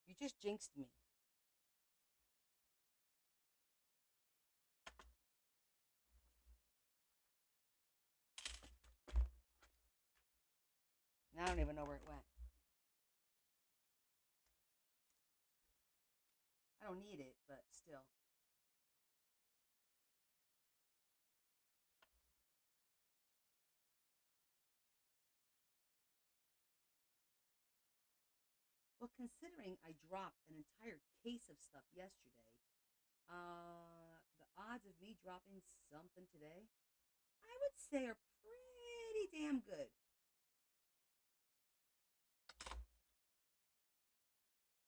You just jinxed me. Now I don't even know where it went. I don't need it, but still. Well, considering I dropped an entire case of stuff yesterday, the odds of me dropping something today, I would say are pretty damn good.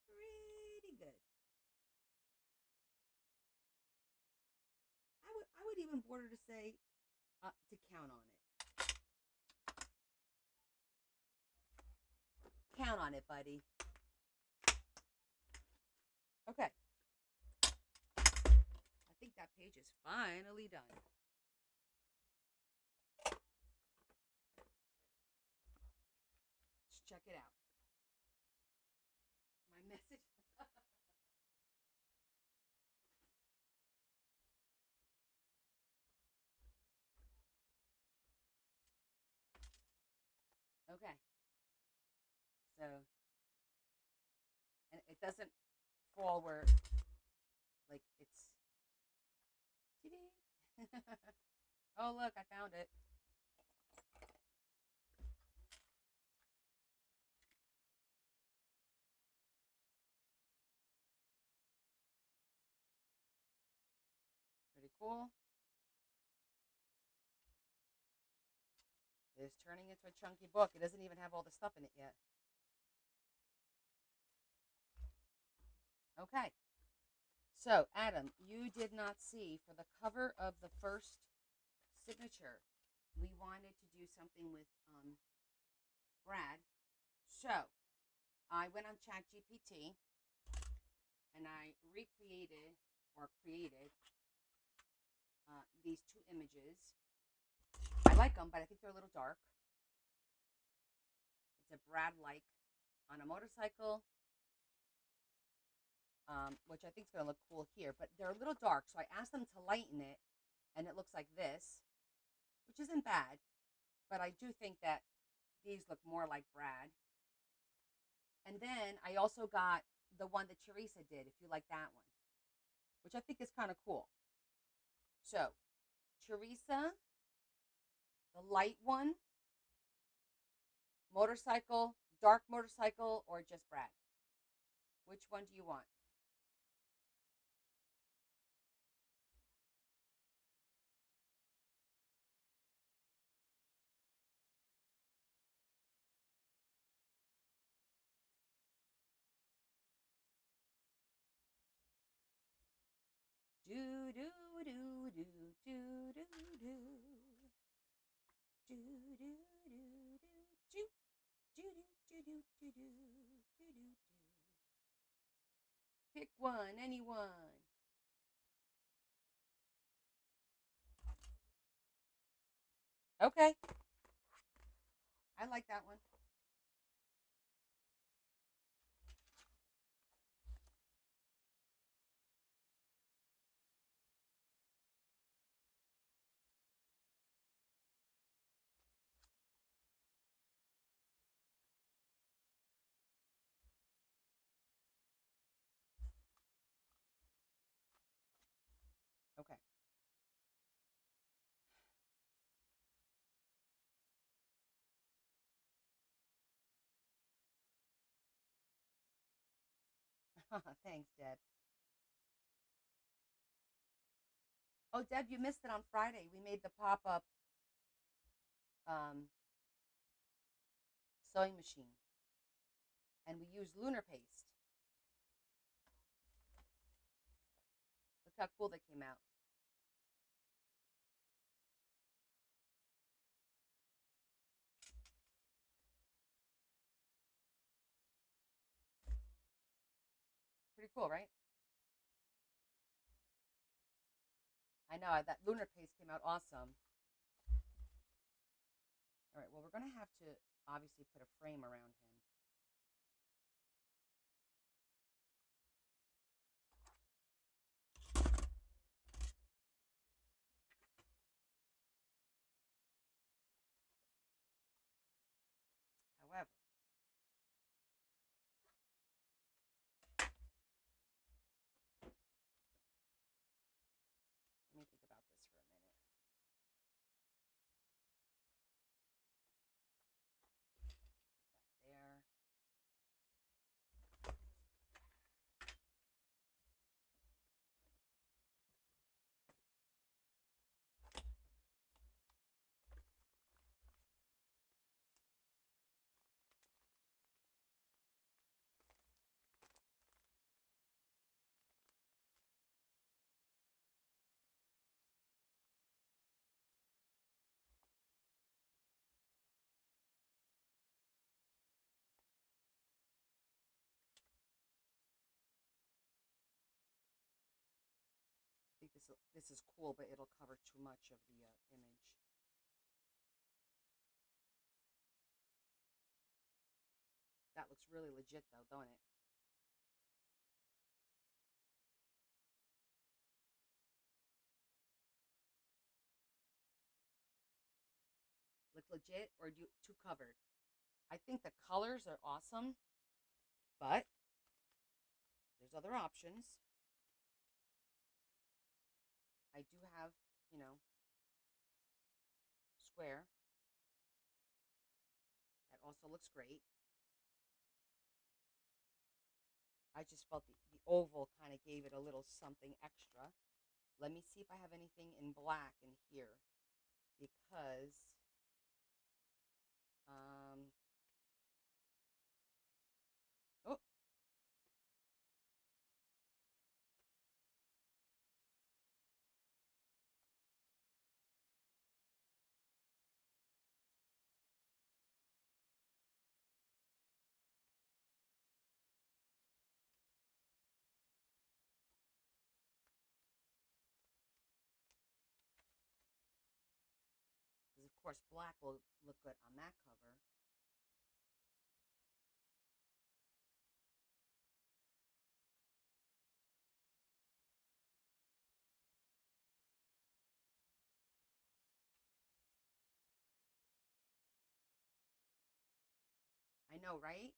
Pretty good. I would even border to say to count on it. Count on it, buddy. Okay. I think that page is finally done. Let's check it out. My message. Okay. So, and it doesn't fall where, like, it's. Oh, look, I found it. Pretty cool. It is turning into a chunky book. It doesn't even have all the stuff in it yet. Okay. So, Adam, you did not see for the cover of the first signature. we wanted to do something with Brad. So I went on ChatGPT and I recreated or created these two images. I like them, but I think they're a little dark. It's a Brad like on a motorcycle, which I think is going to look cool here, but they're a little dark. So I asked them to lighten it, and it looks like this, which isn't bad, but I do think that these look more like Brad. And then I also got the one that Teresa did, if you like that one, which I think is kind of cool. So, Teresa, the light one, motorcycle, dark motorcycle, or just Brad? Which one do you want? Do do do do do do do do do do do do do do do do. Pick one, anyone. Okay, I like that one. Okay. Thanks, Deb. Oh, Deb, you missed it on Friday. We made the pop up um, sewing machine, and we used lunar paste. Look how cool that came out. Pretty cool, right? I know that lunar paste came out awesome. All right, well, we're going to have to obviously put a frame around him. However, let me think about this for a minute. There. I think this is cool, but it'll cover too much of the image. That looks really legit, though, don't it? Look legit or too covered? I think the colors are awesome, but there's other options. I do have, you know, square. That also looks great. I just felt the oval kind of gave it a little something extra. Let me see if I have anything in black in here because um, oh, course, black will look good on that cover. I know, right?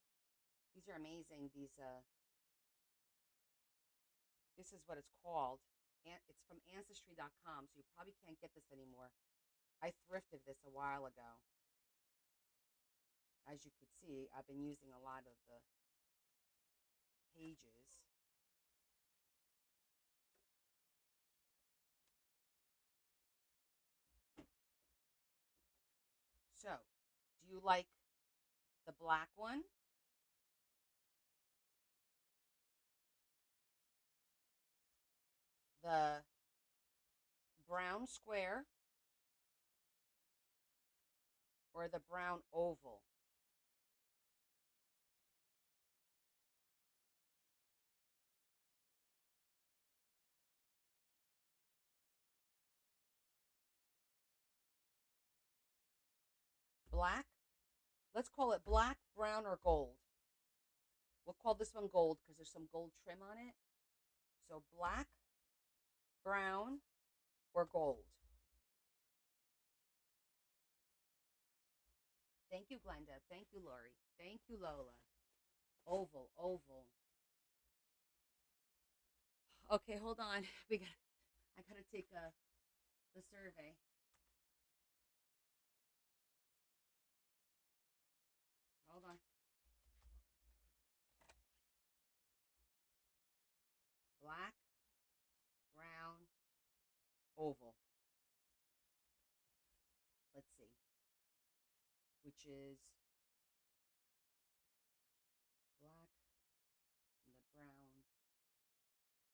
These are amazing. This is what it's called. And it's from ancestry.com, so you probably can't get this anymore. I thrifted this a while ago. As you can see, I've been using a lot of the pages. So, do you like the black one? The brown square or the brown oval? Black? Let's call it black, brown, or gold. We'll call this one gold because there's some gold trim on it. So black, brown, or gold. Thank you, Glenda. Thank you, Lori. Thank you, Lola. Oval, oval. Okay, hold on. I gotta take the survey. Hold on. Black, brown, oval. Let's see. Which is black and the brown.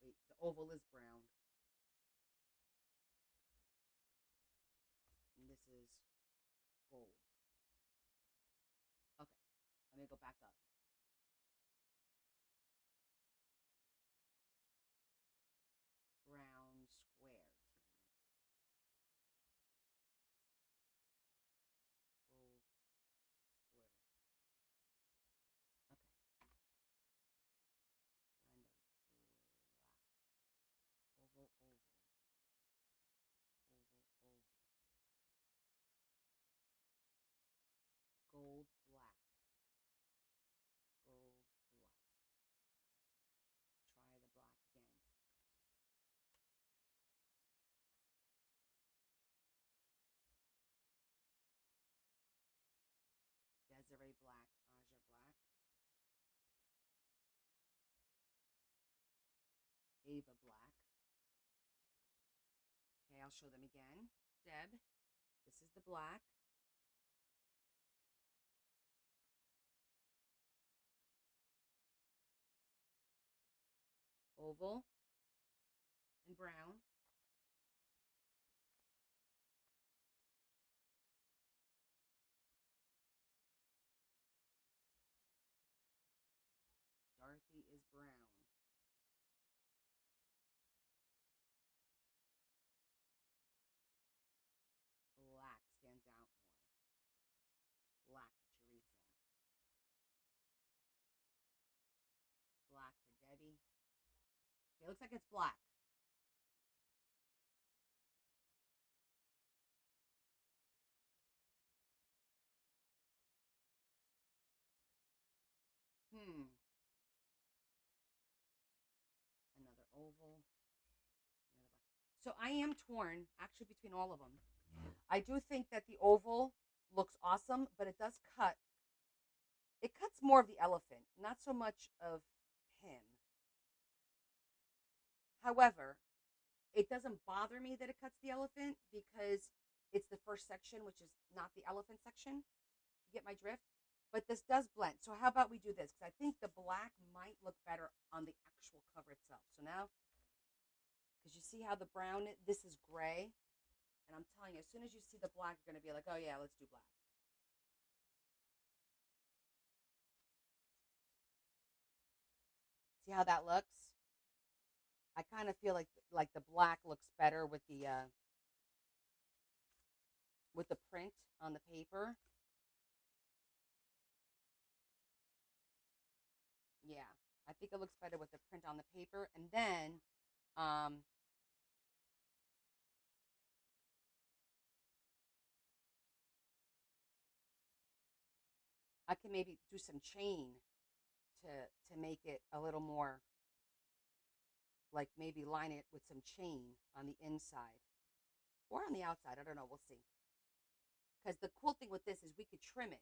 Wait, the oval is brown. And this is gold. Okay, let me go back up. Brown square. Gold square. Okay. Blend of black. Oval, oval. Oval, oval. Gold, black. Gold, black. Try the black again. Desiree black. Aja black. Ava black. Okay, I'll show them again. Deb, this is the black. Oval and brown. Dorothy is brown. Black stands out more. Black for Teresa. Black for Debbie. Okay, looks like it's black. Hmm. Another oval. Another black. So I am torn actually between all of them. I do think that the oval looks awesome, but it does cut. It cuts more of the elephant, not so much of him. However, it doesn't bother me that it cuts the elephant because it's the first section, which is not the elephant section. You get my drift? But this does blend. So how about we do this? Because I think the black might look better on the actual cover itself. So now, because you see how the brown, this is gray. And I'm telling you, as soon as you see the black, you're going to be like, oh yeah, let's do black. See how that looks? I kind of feel like the black looks better with with the print on the paper. Yeah, I think it looks better with the print on the paper. And then I can maybe do some chain to make it a little more, like maybe line it with some chain on the inside or on the outside. I don't know. We'll see. Because the cool thing with this is we could trim it.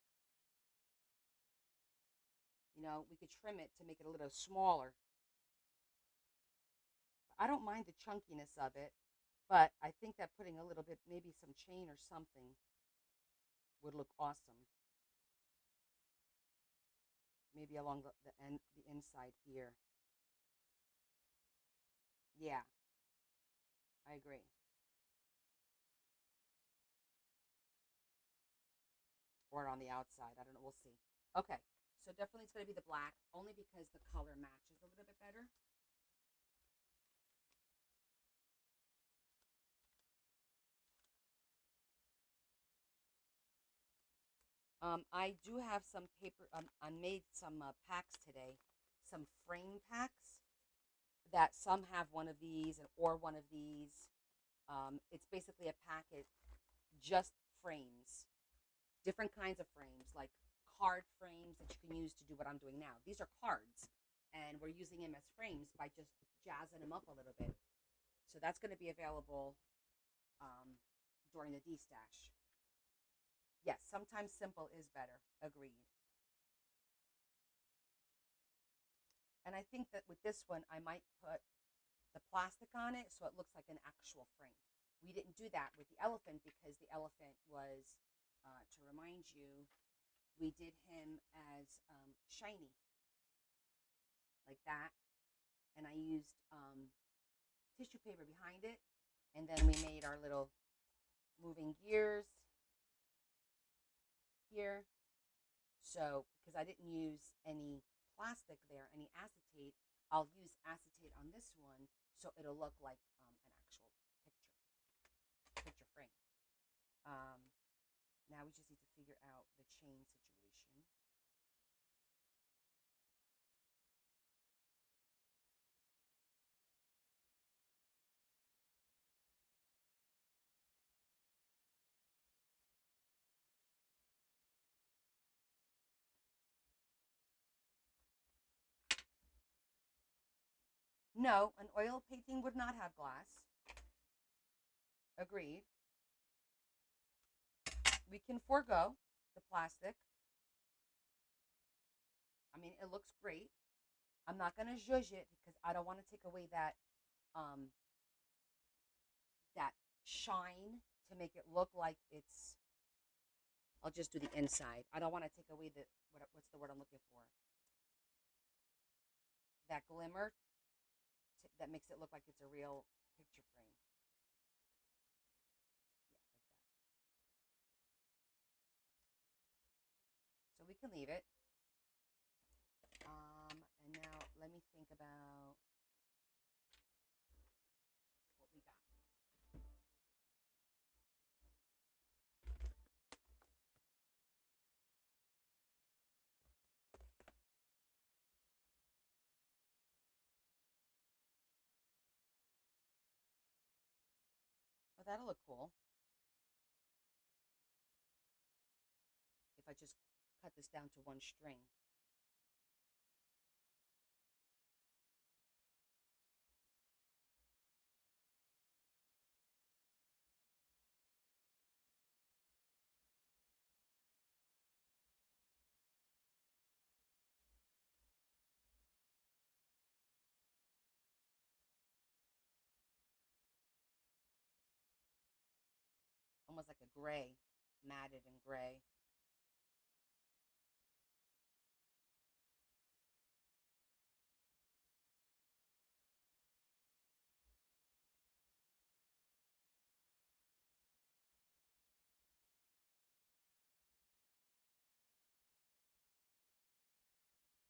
You know, we could trim it to make it a little smaller. I don't mind the chunkiness of it, but I think that putting a little bit, maybe some chain or something, would look awesome. Maybe along the end, the inside here. Yeah, I agree. Or on the outside. I don't know. We'll see. Okay, so definitely it's going to be the black, only because the color matches a little bit better. I do have some paper. I made some packs today, some frame packs that some have one of these or one of these. It's basically a packet, just frames, different kinds of frames, like card frames that you can use to do what I'm doing now. These are cards, and we're using them as frames by just jazzing them up a little bit. So that's going to be available um, during the D stash. Yes, sometimes simple is better. Agreed. And I think that with this one, I might put the plastic on it so it looks like an actual frame. We didn't do that with the elephant because the elephant was, to remind you, we did him as shiny, like that. And I used tissue paper behind it. And then we made our little moving gears here. So, because I didn't use any plastic there, any acetate, I'll use acetate on this one so it'll look like an actual picture frame. Um, Now we just need to figure out the chain situation. No, an oil painting would not have glass. Agreed. We can forego the plastic. I mean, it looks great. I'm not going to zhuzh it because I don't want to take away um, that shine to make it look like it's. I'll just do the inside. I don't want to take away what's the word I'm looking for? That glimmer that makes it look like it's a real picture frame. Yeah, like that. So we can leave it. And now let me think about what we got. Oh, that'll look cool if I just cut this down to one string. Almost like a gray, matted and gray.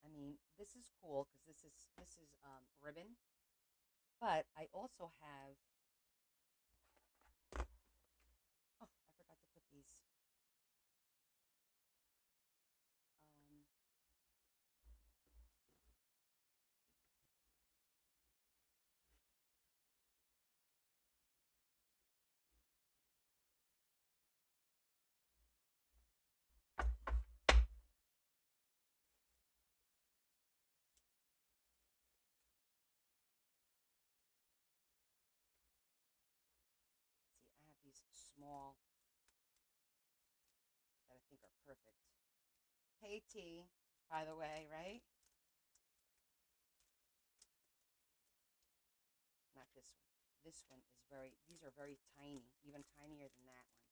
I mean, this is cool because this is ribbon, but I also have. Oh, I forgot to put the small that I think are perfect. Hey T, by the way, right? Not this one. This one is these are very tiny, even tinier than that one.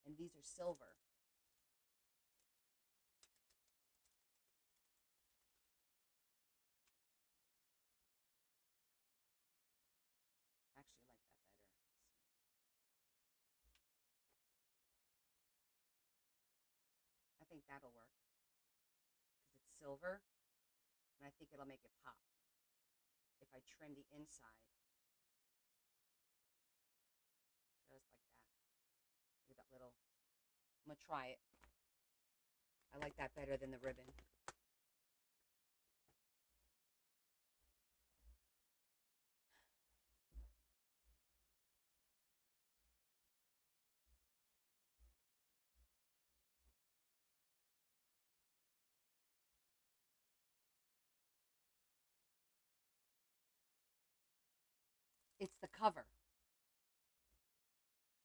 And these are silver. Actually, I like that better. I think that'll work because it's silver, and I think it'll make it pop if I trim the inside just like that. Look at that little. I'm gonna try it. I like that better than the ribbon. It's the cover,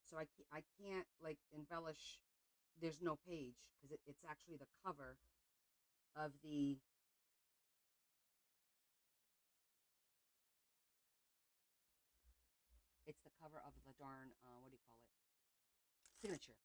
so I can't like embellish. There's no page because it's actually the cover of the. It's the cover of the darn. What do you call it? Signature.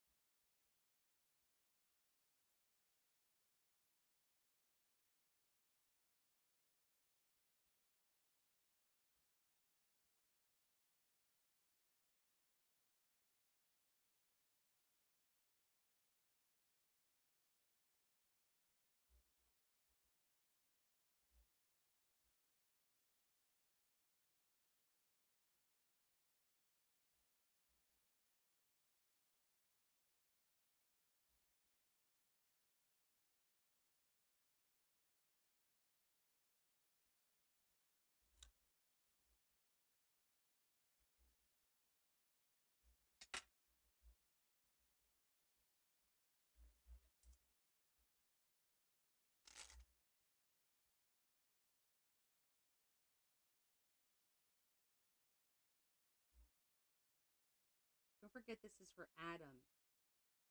Don't forget this is for Adam.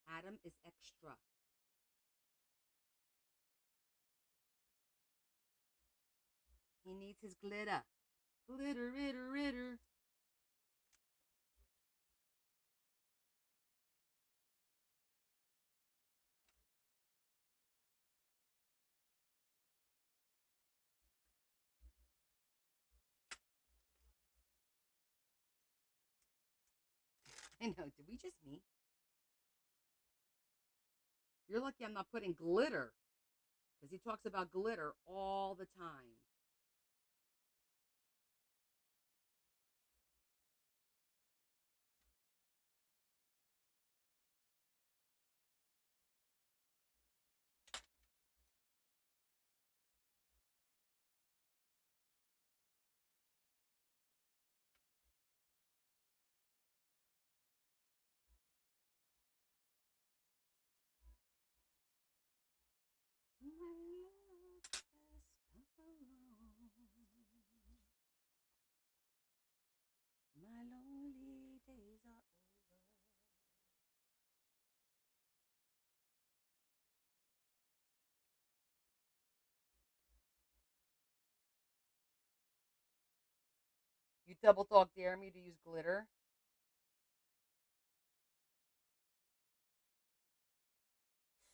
Adam is extra. He needs his glitter. Glitter, ritter, ritter. I know. Did we just meet? You're lucky I'm not putting glitter because he talks about glitter all the time. My love has come along. My lonely days are over. You double dog dare me to use glitter?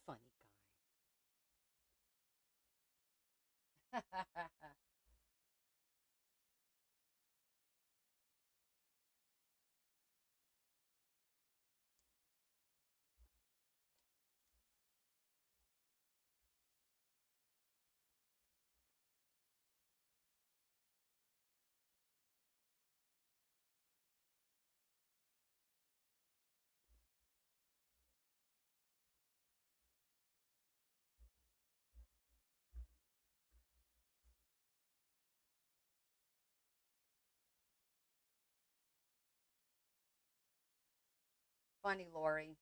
Funny guy. Funny, Lori.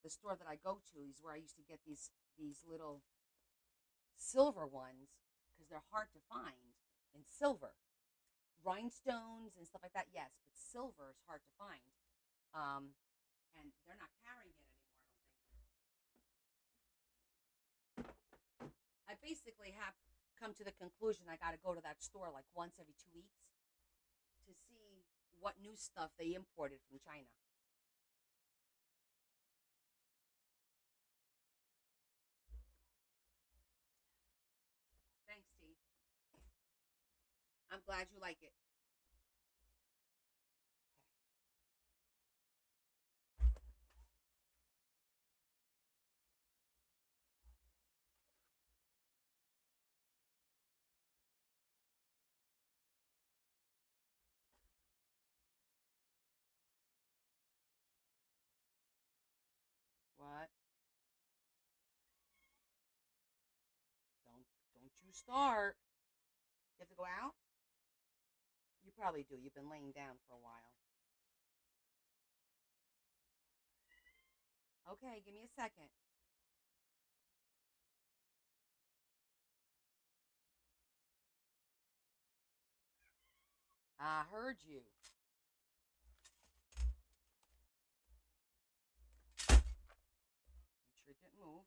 the store that I go to is where I used to get these little silver ones because they're hard to find in silver. Rhinestones and stuff like that, yes, but silver is hard to find. Um, and they're not carrying it anymore, I don't think. I basically have come to the conclusion I got to go to that store like once every 2 weeks to see what new stuff they imported from China. Thanks, T. I'm glad you like it. What? Don't don't you start. You have to go out? You probably do. You've been laying down for a while. Okay, give me a second. I heard you. Make sure it didn't move.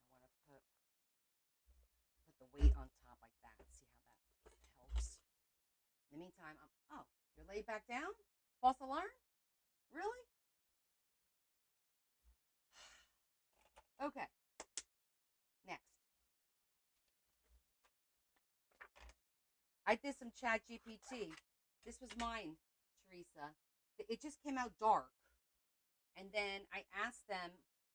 And I want to put the weight on top like that. See how that helps. In the meantime, oh, you're laid back down? False alarm? Really? Okay, next. I did some chat GPT. This was mine, Teresa. It just came out dark. And then I asked them,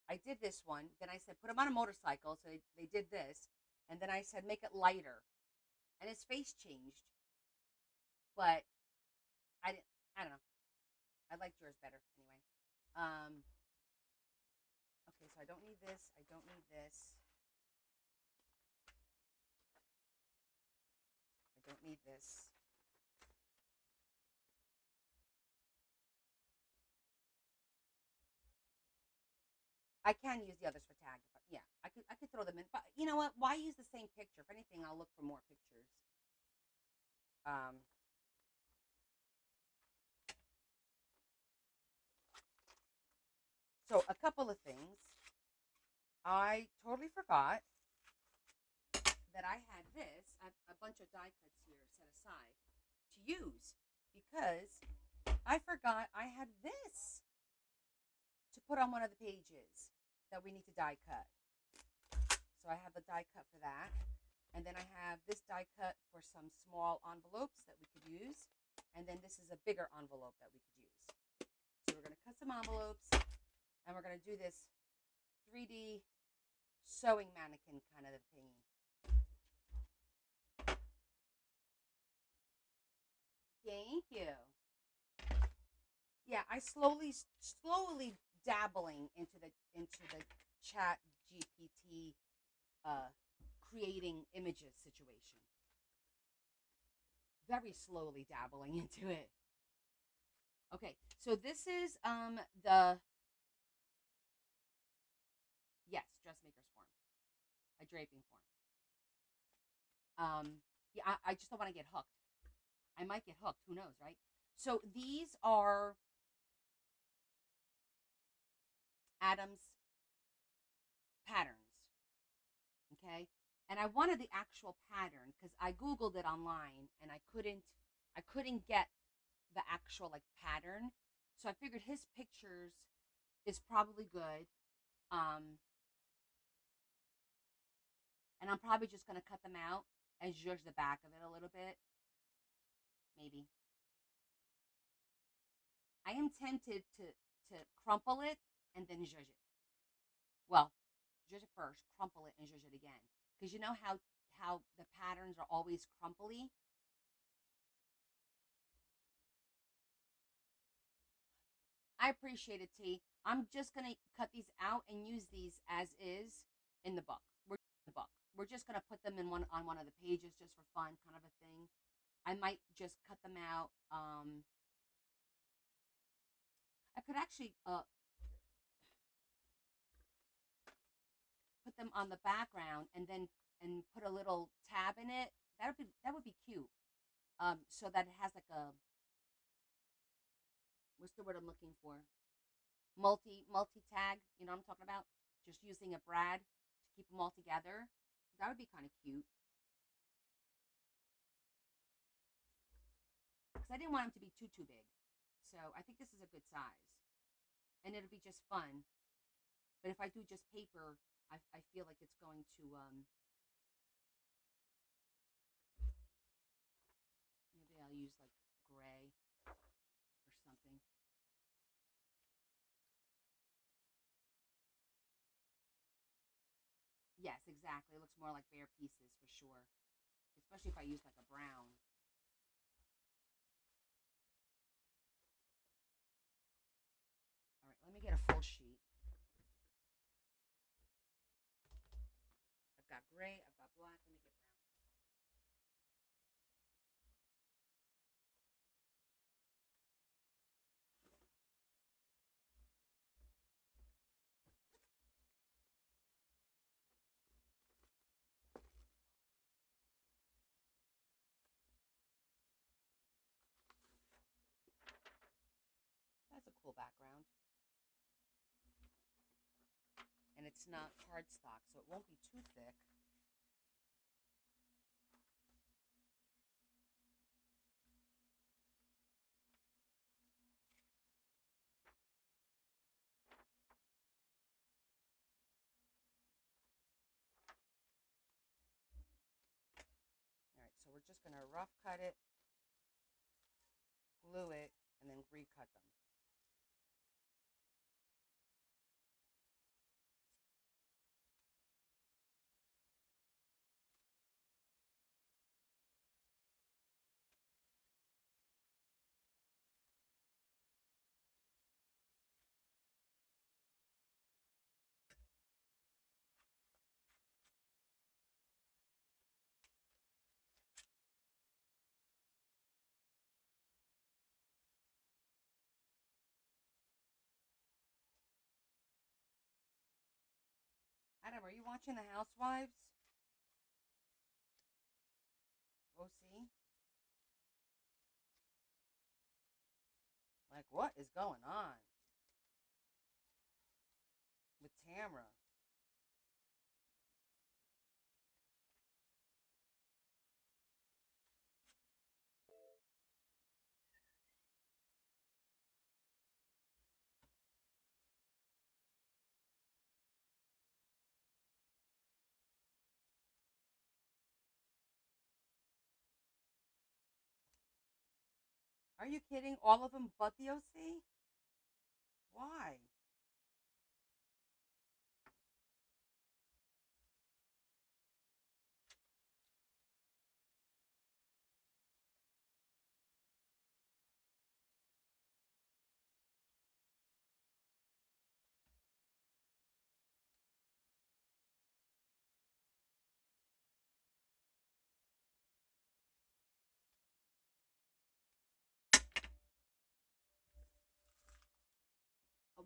I did this one. Then I said, put him on a motorcycle. So they did this. And then I said, make it lighter. And his face changed. But I didn't, I don't know. I liked yours better anyway. Okay, so I don't need this. I don't need this. I don't need this. I can use the others for tag. But yeah, I could throw them in. But you know what? Why use the same picture? If anything, I'll look for more pictures. Um, so a couple of things. I totally forgot that I had this, a bunch of die cuts here set aside to use because I forgot I had this to put on one of the pages that we need to die cut. So I have the die cut for that. And then I have this die cut for some small envelopes that we could use. And then this is a bigger envelope that we could use. So we're going to cut some envelopes and we're going to do this 3D sewing mannequin kind of thingy. Thank you. Yeah, I slowly dabbling into the chat GPT uh, creating images situation. Very slowly dabbling into it. Okay, so this is the yes dressmaker's form, a draping form. Yeah, I just don't want to get hooked. I might get hooked. Who knows, right? So these are Adam's patterns. Okay, and I wanted the actual pattern because I googled it online and I couldn't get the actual like pattern. So I figured his pictures is probably good. Um, and I'm probably just gonna cut them out and zhuzh the back of it a little bit, maybe. I am tempted to crumple it and then zhuzh it. Well, zhuzh it first, crumple it, and zhuzh it again. Because you know how the patterns are always crumply. I appreciate it, T. I'm just gonna cut these out and use these as is. in the book. We're just gonna put them in one of the pages just for fun, kind of a thing. I might just cut them out. I could actually put them on the background and put a little tab in it. That would be cute. So that it has like a, what's the word I'm looking for? Multi tag. You know what I'm talking about? Just using a brad to keep them all together. That would be kind of cute. Because I didn't want them to be too big. So I think this is a good size, and it'll be just fun. But if I do just paper, I feel like it's going to maybe I'll use like gray or something. Yes, exactly. It looks more like bare pieces for sure, especially if I use like a brown. All right, let me get a full sheet. I've got gray, I've got black. Let me get brown. That's a cool background. And it's not cardstock, so it won't be too thick. All right, so we're just going to rough cut it, glue it, and then recut them. Adam, are you watching The Housewives? OC? Like, what is going on with Tamra? Are you kidding? All of them but the OC? Why?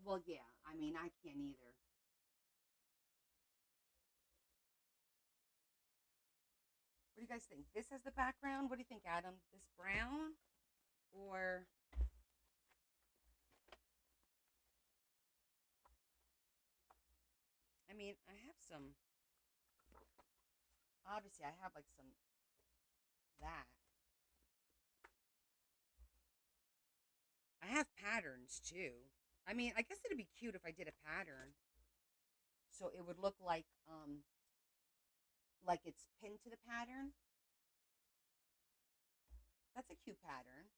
Well, yeah. I mean, I can't either. What do you guys think? This has the background. What do you think, Adam? This brown? Or, I mean, I have some, obviously, I have like some that. I have patterns too. I mean, I guess it'd be cute if I did a pattern. So it would look like it's pinned to the pattern. That's a cute pattern.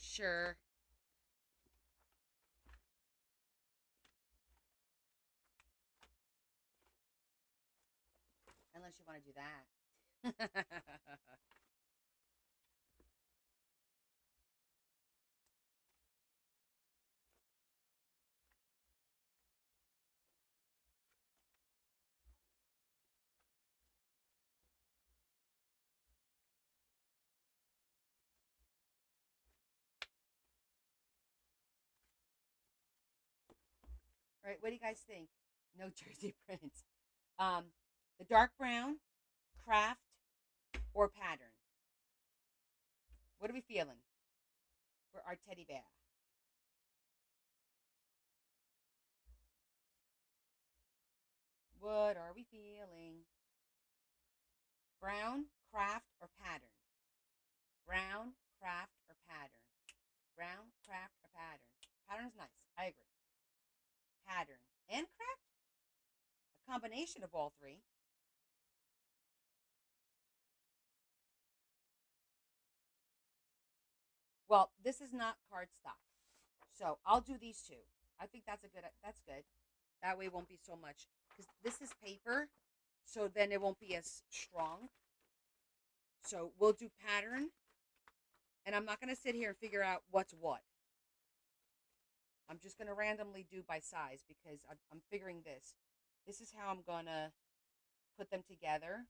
Sure. Unless you want to do that. All right, what do you guys think? No jersey prints. Um, the dark brown, craft, or pattern? What are we feeling for our teddy bear? What are we feeling? Brown, craft, or pattern? Brown, craft, or pattern? Brown, craft, or pattern? Pattern's nice. I agree. Pattern and craft? A combination of all three. Well, this is not cardstock. So I'll do these two. I think that's good. That way it won't be so much. Because this is paper, so then it won't be as strong. So we'll do pattern. And I'm not going to sit here and figure out what's what. I'm just going to randomly do by size because I'm figuring this. This is how I'm going to put them together.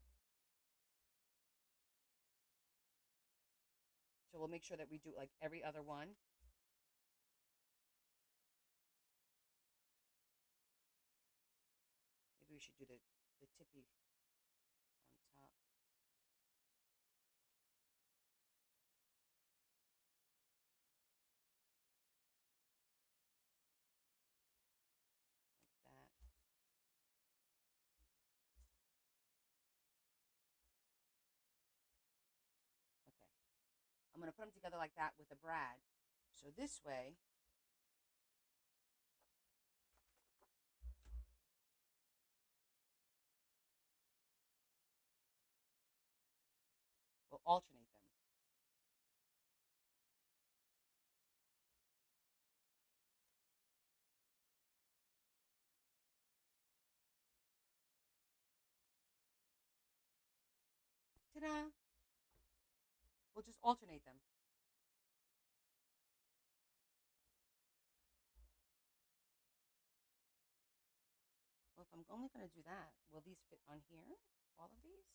So we'll make sure that we do like every other one. Maybe we should do the tippy on top. Like that. Okay. I'm going to put them together like that with a brad. So this way, we'll alternate them. Ta-da! We'll just alternate them. Well, if I'm only going to do that, will these fit on here? All of these?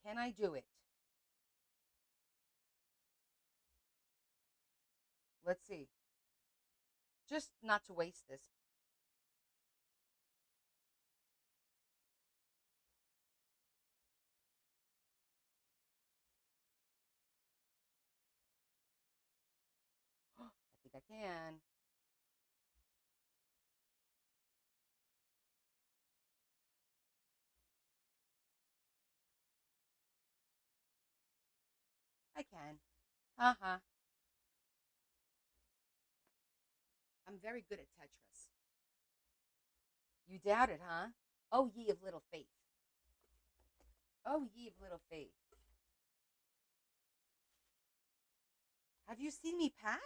Can I do it? Let's see. Just not to waste this. I think I can. I can. Uh-huh. I'm very good at Tetris. You doubt it, huh? Oh, ye of little faith. Oh, ye of little faith. Have you seen me pack?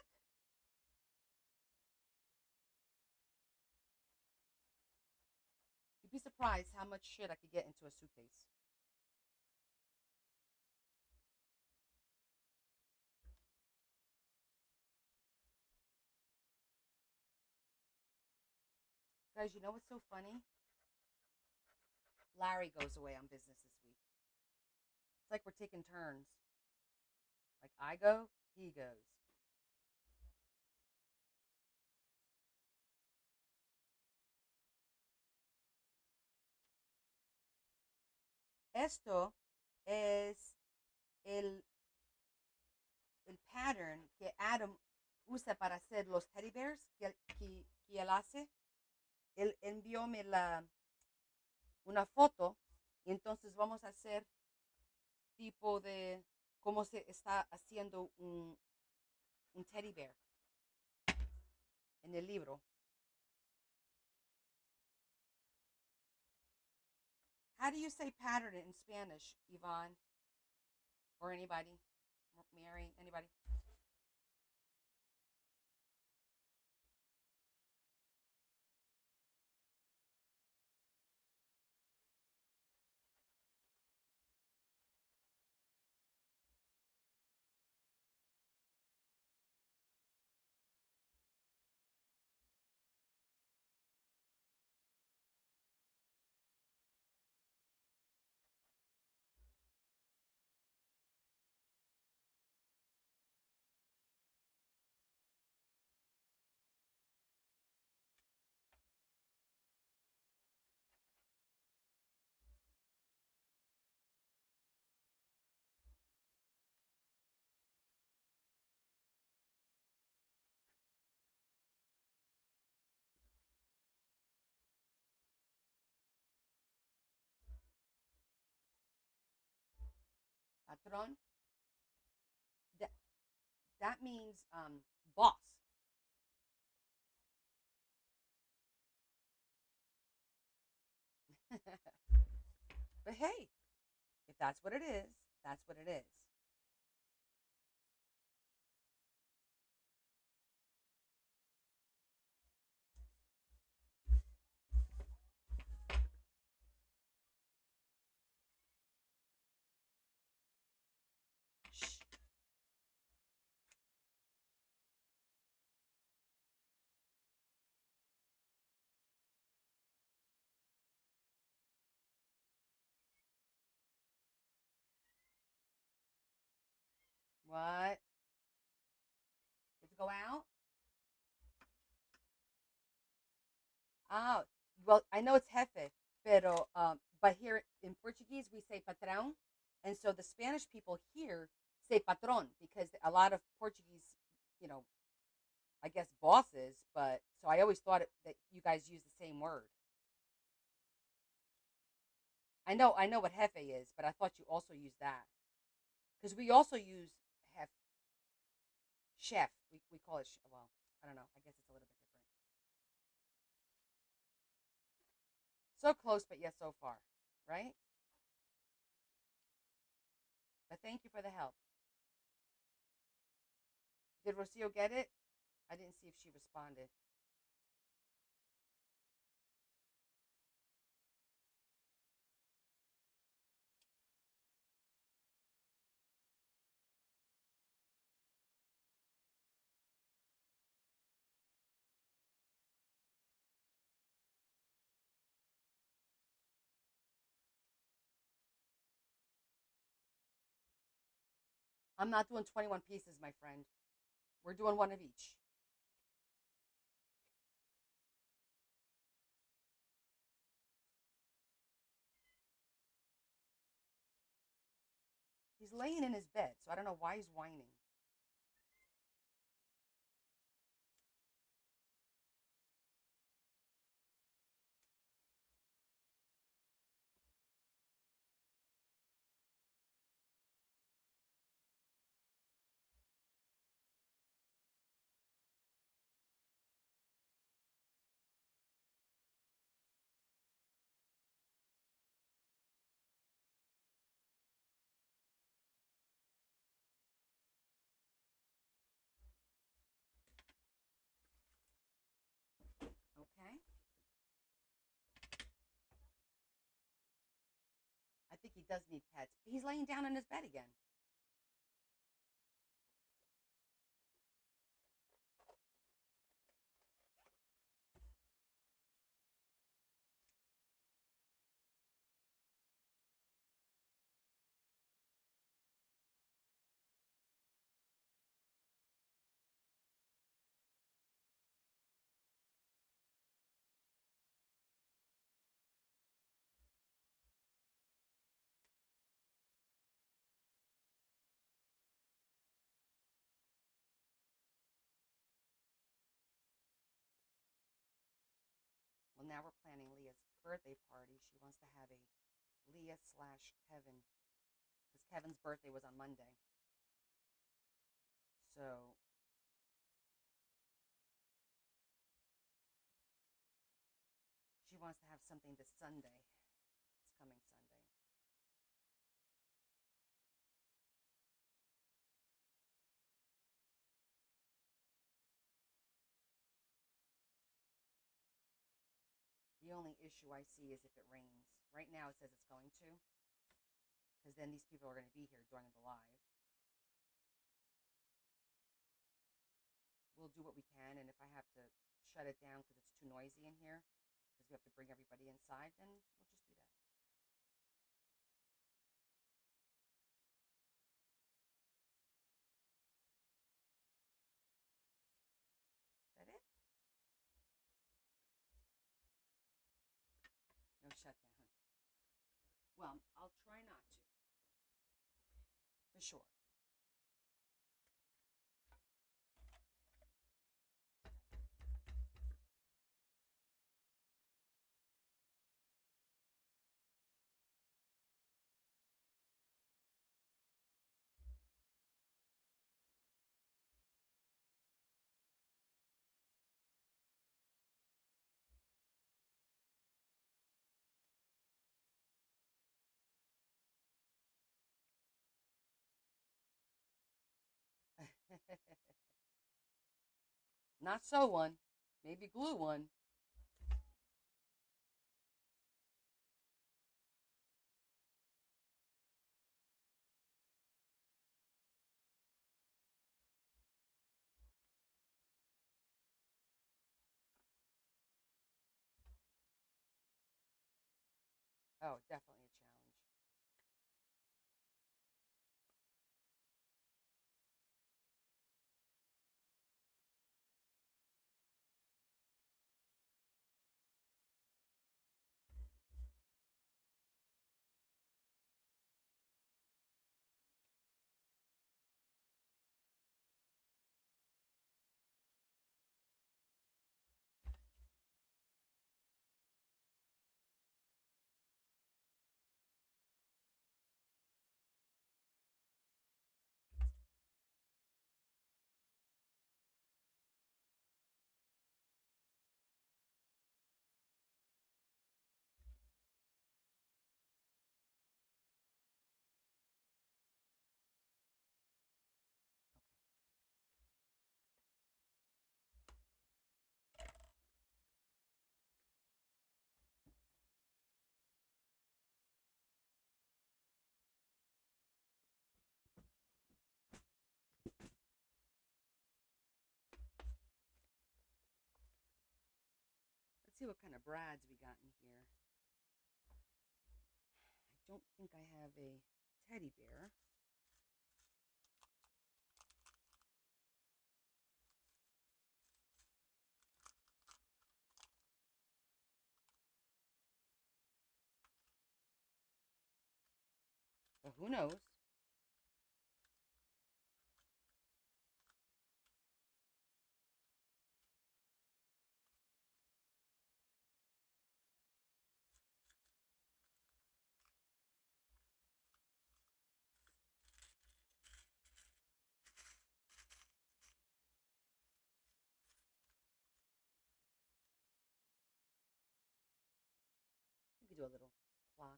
You'd be surprised how much shit I could get into a suitcase. Guys, you know what's so funny? Larry goes away on business this week. It's like we're taking turns. Like I go, he goes. Esto es el, el pattern que Adam usa para hacer los teddy bears que él hace. Él envióme una foto y entonces vamos a hacer tipo de cómo se está haciendo un teddy bear en el libro. How do you say pattern in Spanish, Yvonne? Or anybody? Mary? Anybody? Patron. That that means boss. But hey, if that's what it is, that's what it is. Shh. What? Did it go out? Oh, well, I know it's jefe, pero but here in Portuguese we say patrão, and so the Spanish people here say patron because a lot of Portuguese, you know, I guess bosses, but so I always thought that you guys use the same word. I know what jefe is, but I thought you also use that because we also use hef, chef. We call it well, I don't know. I guess it's a little bit different. So close, but yet so far, right? But thank you for the help. Did Rocio get it? I didn't see if she responded. I'm not doing 21 pieces, my friend. We're doing one of each. He's laying in his bed, so I don't know why he's whining. Okay? I think he does need pets. He's laying down in his bed again. Well, now we're planning Leah's birthday party. She wants to have a Leah slash Kevin because Kevin's birthday was on Monday. So she wants to have something this Sunday, this coming Sunday. The only issue I see is if it rains. Right now it says it's going to, because then these people are going to be here during the live. We'll do what we can, and if I have to shut it down because it's too noisy in here, because we have to bring everybody inside, then we'll just do that. Is that it? No shutdown. Well, I'll try not to, for sure. Not sew one. Maybe glue one. Oh, definitely a challenge. Let's see what kind of brads we got in here. I don't think I have a teddy bear. But who knows? We could do a little clock.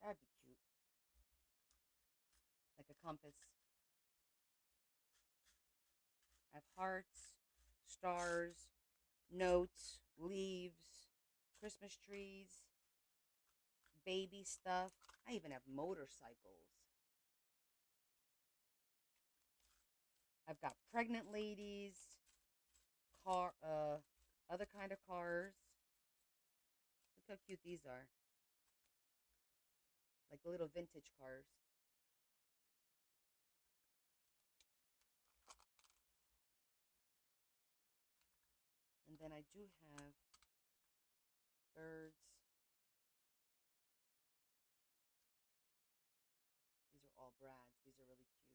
That'd be cute. Like a compass. I have hearts, stars, notes, leaves, Christmas trees, baby stuff. I even have motorcycles. I've got pregnant ladies, car, other kind of cars. Look how cute these are. Like the little vintage cars. And then I do have birds. These are all brads. These are really cute.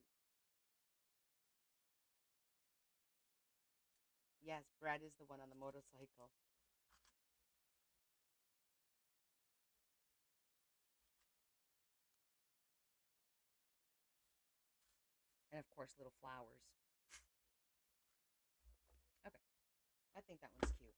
Yes, Brad is the one on the motorcycle. And of course, little flowers. Okay, I think that one's cute.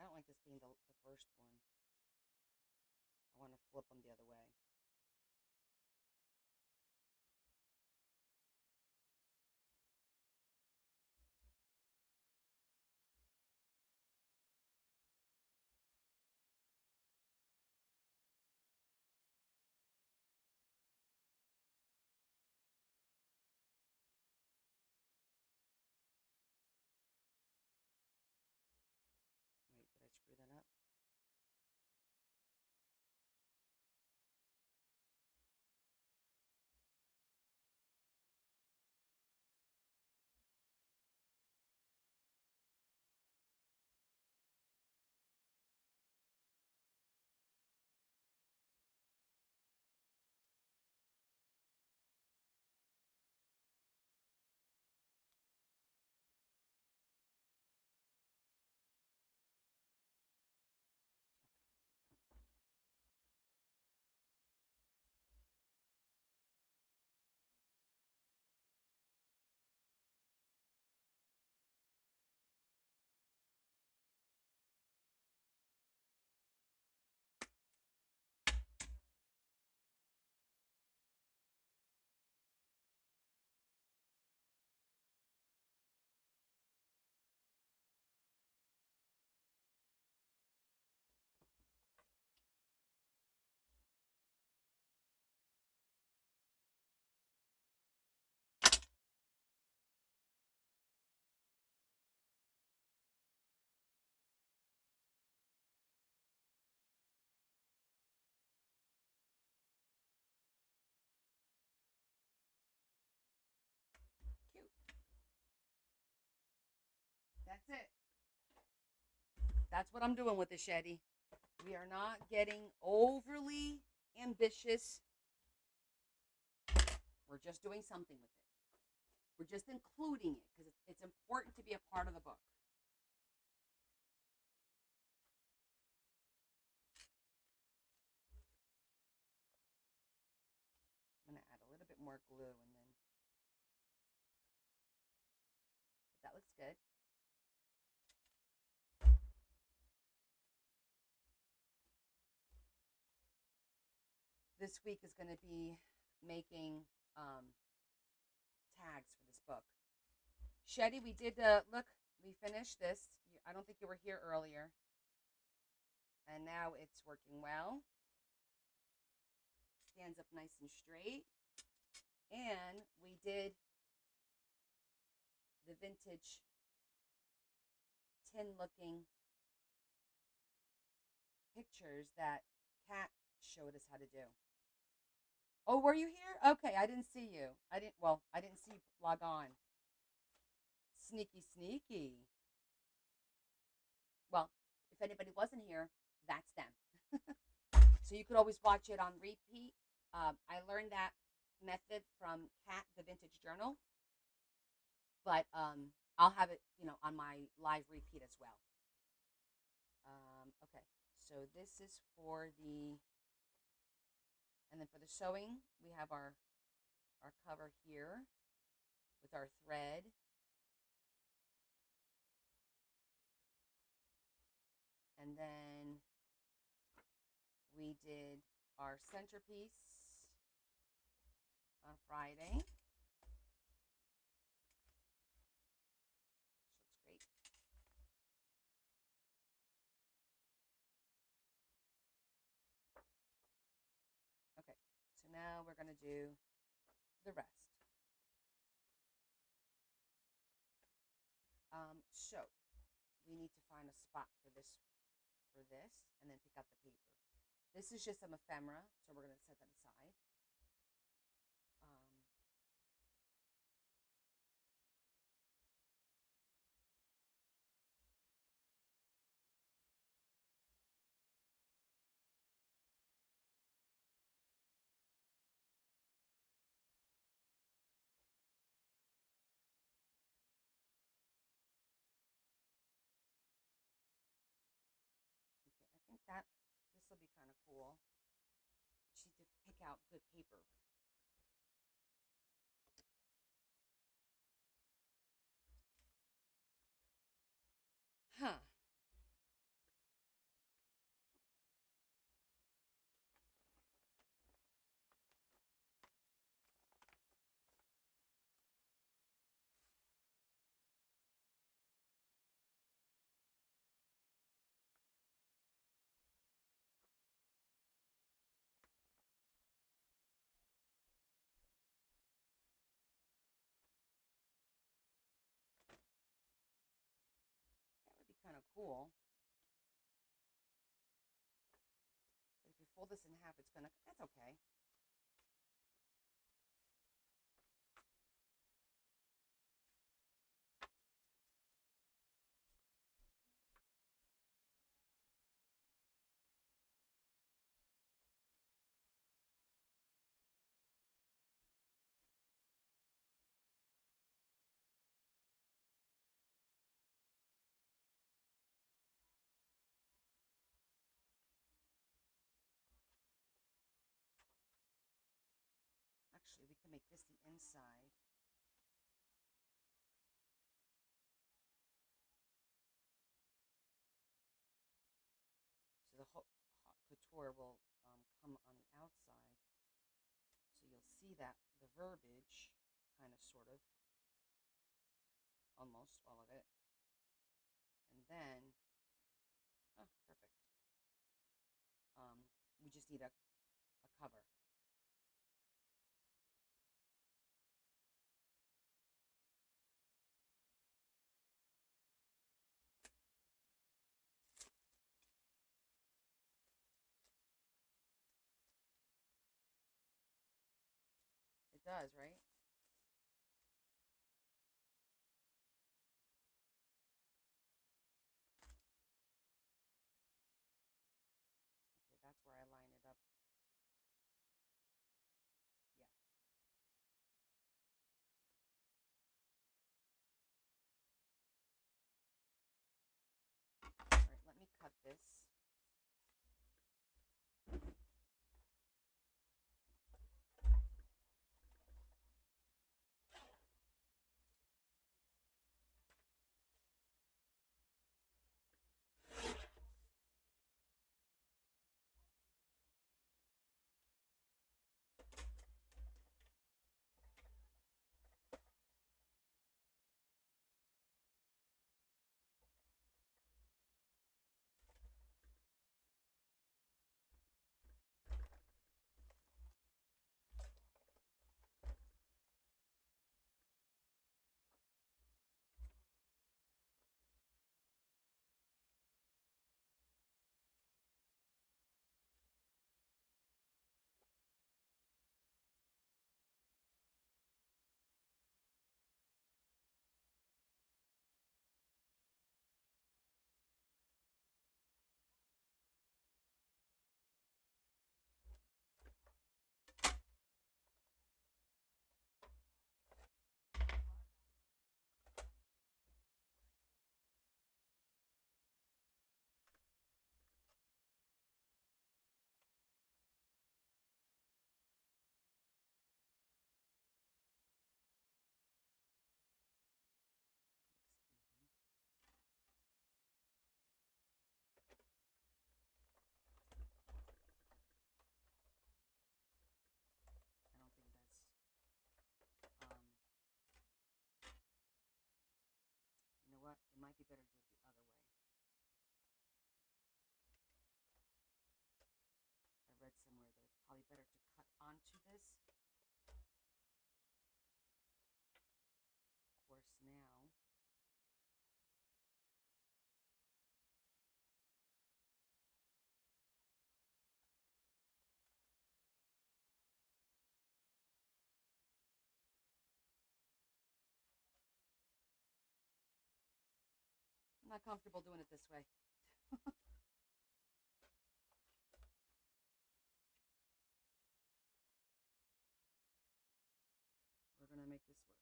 I don't like this being the first one. I want to flip them the other way. That's what I'm doing with the Shetty. We are not getting overly ambitious. We're just doing something with it. We're just including it because it's important to be a part of the book. I'm going to add a little bit more glue and then that looks good. This week is going to be making tags for this book. Shetty, we did, look, we finished this. I don't think you were here earlier. And now it's working well. Stands up nice and straight. And we did the vintage tin looking pictures that Kat showed us how to do. Oh, were you here? Okay, I didn't see you. I didn't see you log on. Sneaky, sneaky. Well, if anybody wasn't here, that's them. So you could always watch it on repeat. I learned that method from Kat, the Vintage Journal. But I'll have it, on my live repeat as well. Okay, so this is for and then for the sewing, we have our cover here with our thread. And then we did our centerpiece on Friday. Which looks great. Okay, so now we're going to do the rest. So we need to find a spot for this, and then pick out the paper. This is just some ephemera, so we're going to set that aside. Okay, I think this will be kind of cool. You just need to pick out good paper. Huh. That would be kind of cool. But if you fold this in half, that's okay. Actually, we can make this the inside. So the haute couture will come on the outside. So you'll see that the verbiage, kind of, sort of, almost all of it. And then, oh, perfect. We just need a cover. It does, right? might be better to do it the other way. I read somewhere that it's probably better to cut onto this. Of course, now I'm not comfortable doing it this way. We're going to make this work.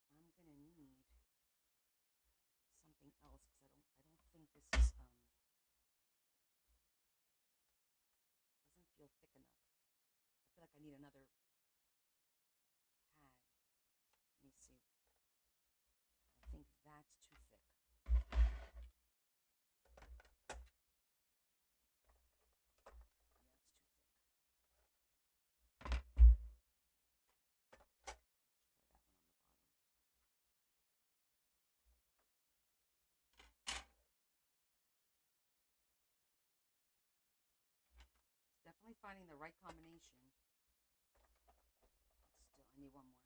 I'm going to need something else because I don't think this is doesn't feel thick enough. I feel like I need another pad. Let me see. I think that's too thick. Definitely finding the right combination. Still, I need one more.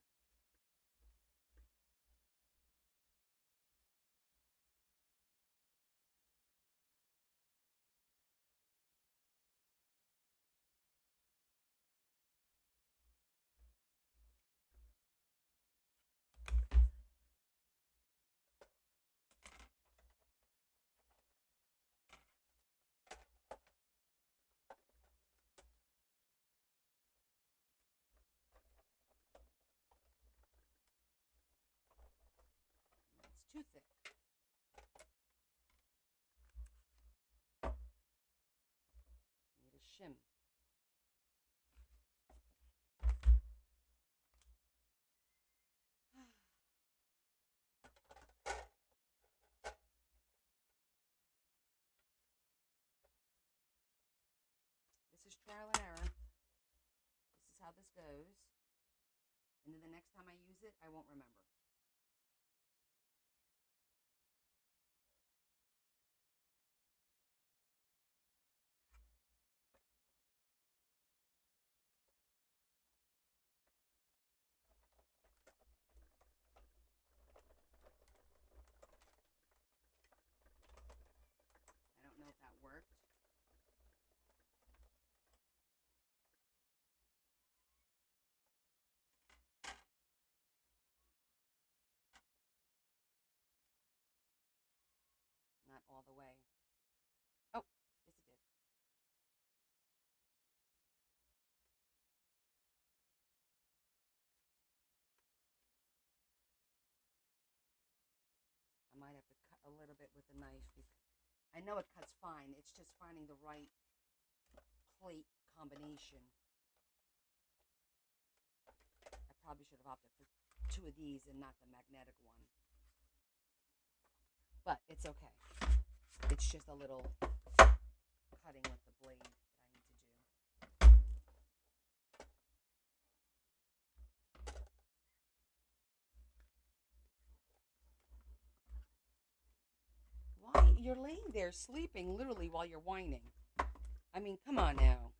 That's too thick. Need a shim. This is trial and error. This is how this goes. And then the next time I use it, I won't remember. I don't know if that worked. Not all the way. Oh, yes it did. I might have to cut a little bit with the knife. I know it cuts fine. It's just finding the right plate combination. I probably should have opted for 2 of these and not the magnetic one. But it's okay. It's just a little cutting with the blade that I need to do. Why? You're laying there sleeping literally while you're whining. I mean, come on now.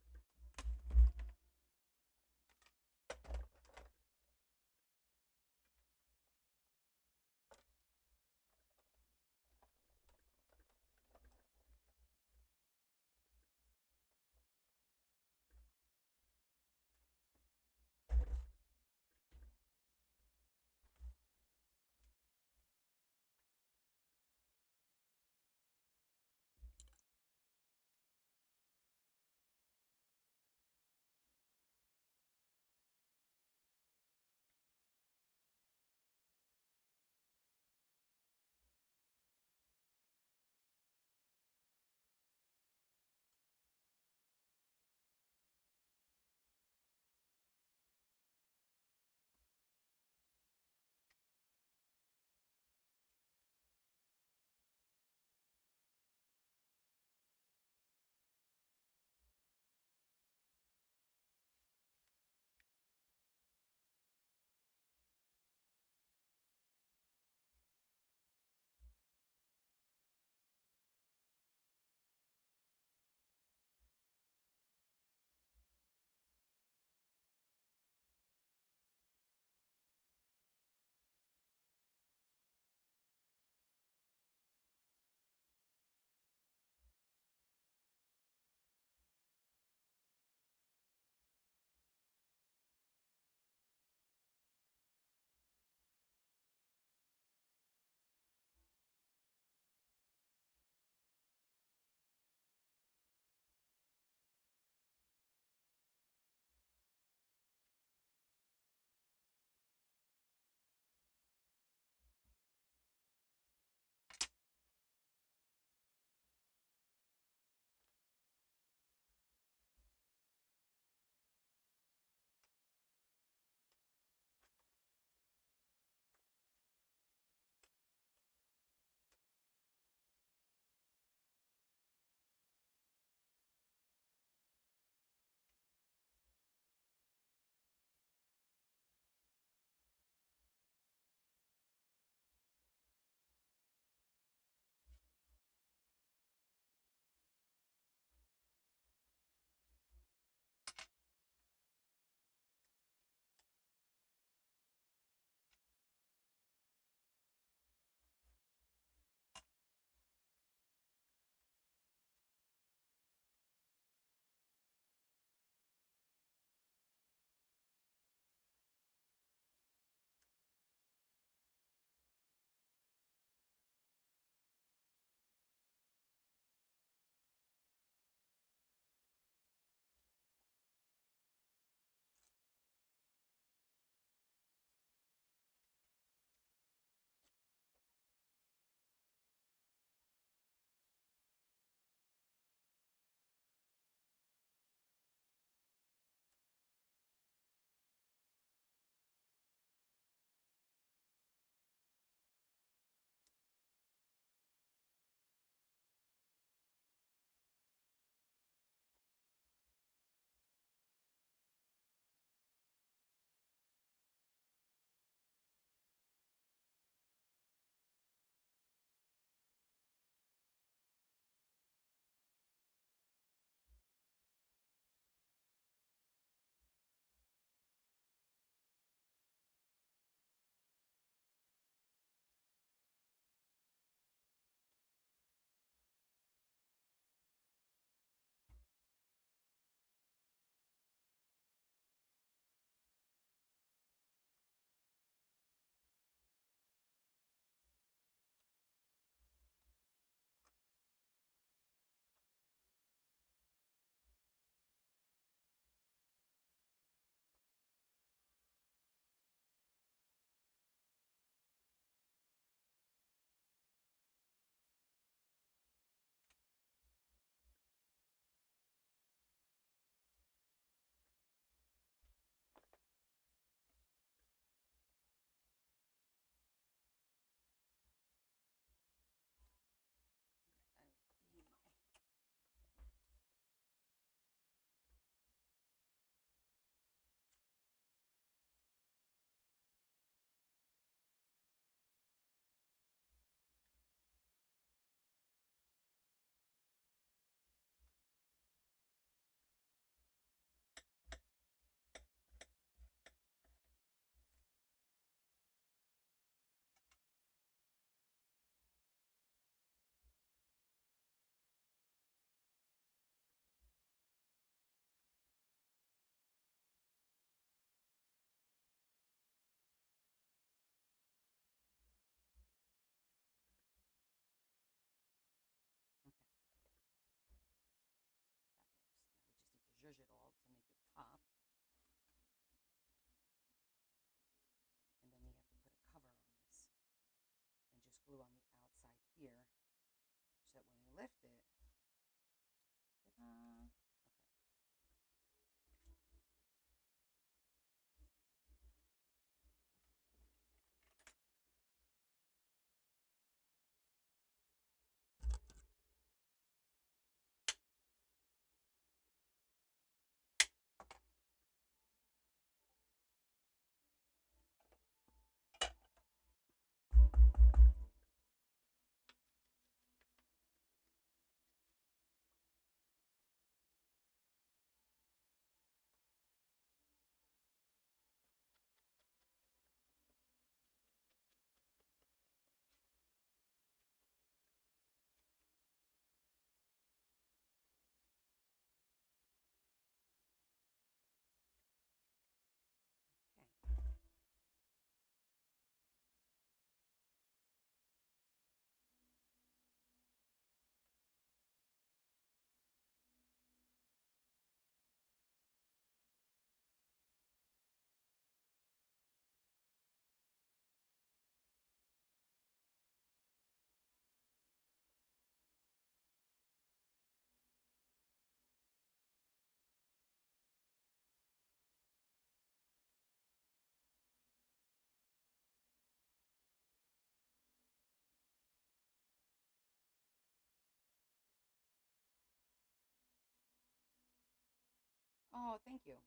Oh, thank you.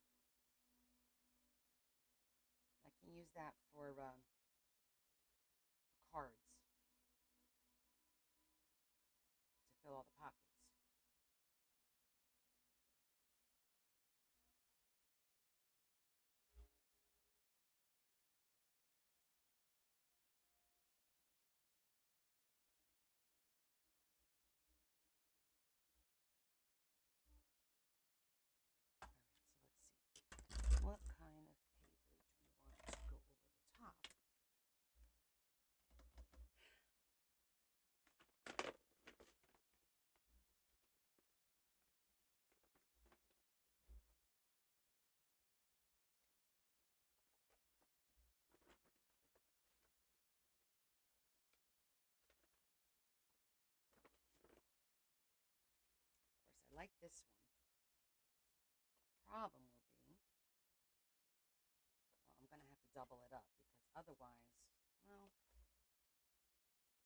I can use that for cards to fill all the pockets. All right, so let's see. What kind of paper do we want to go over the top? Of course, I like this one. Problem will be, well, I'm gonna have to double it up because otherwise, well,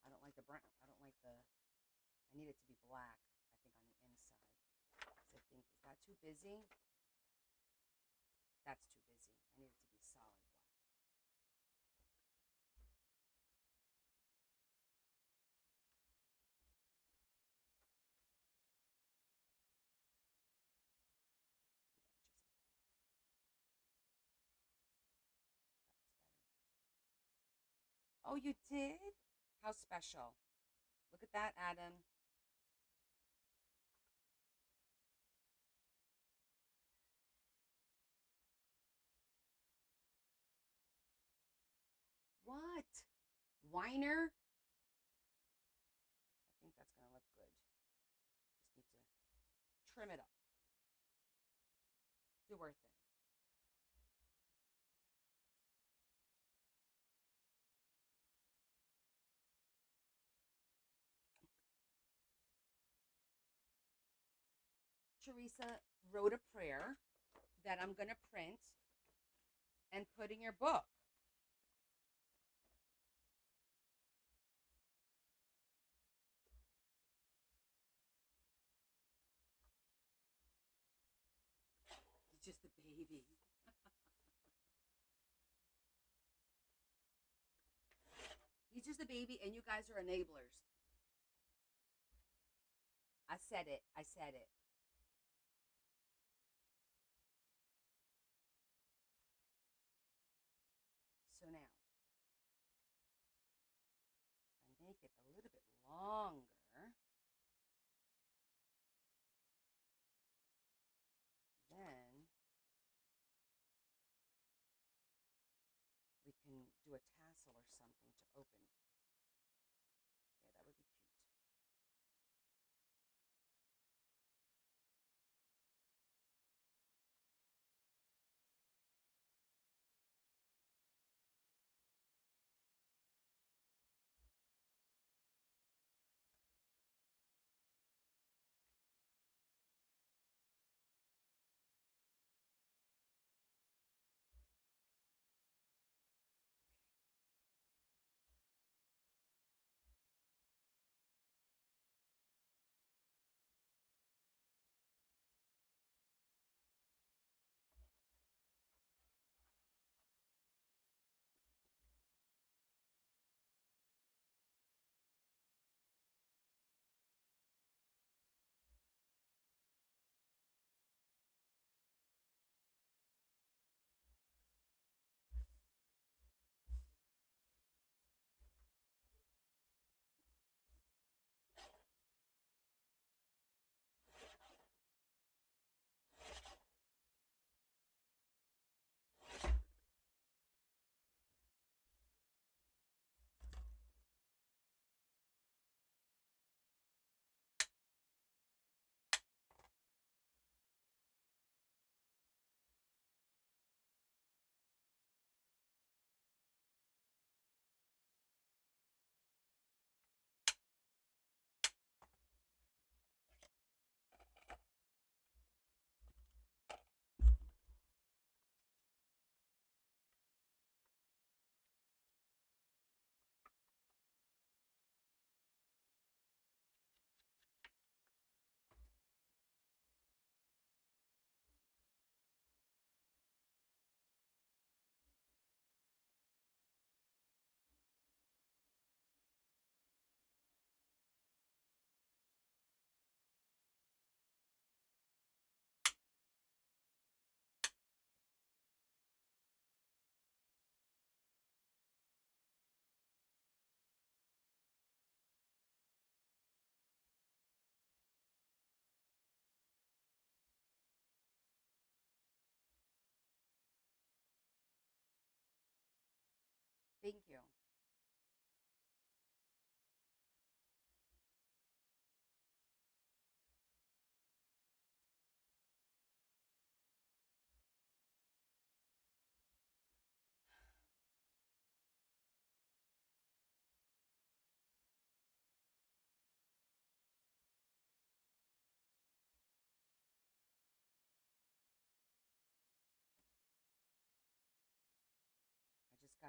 I don't like the brown. I don't like the. I need it to be black. I think on the inside. So I think, is that too busy? That's too busy. I need it to be solid black. Yeah, just like that. That looks better. Oh, you did? How special. Look at that, Adam. What? Weiner? I think that's going to look good. Just need to trim it up. Do our thing. Teresa wrote a prayer that I'm going to print and put in your book. He's just a baby. He's just a baby, and you guys are enablers. I said it. I said it. So now, if I make it a little bit longer, then we can do a tassel or something to open. Yeah, that would be cute.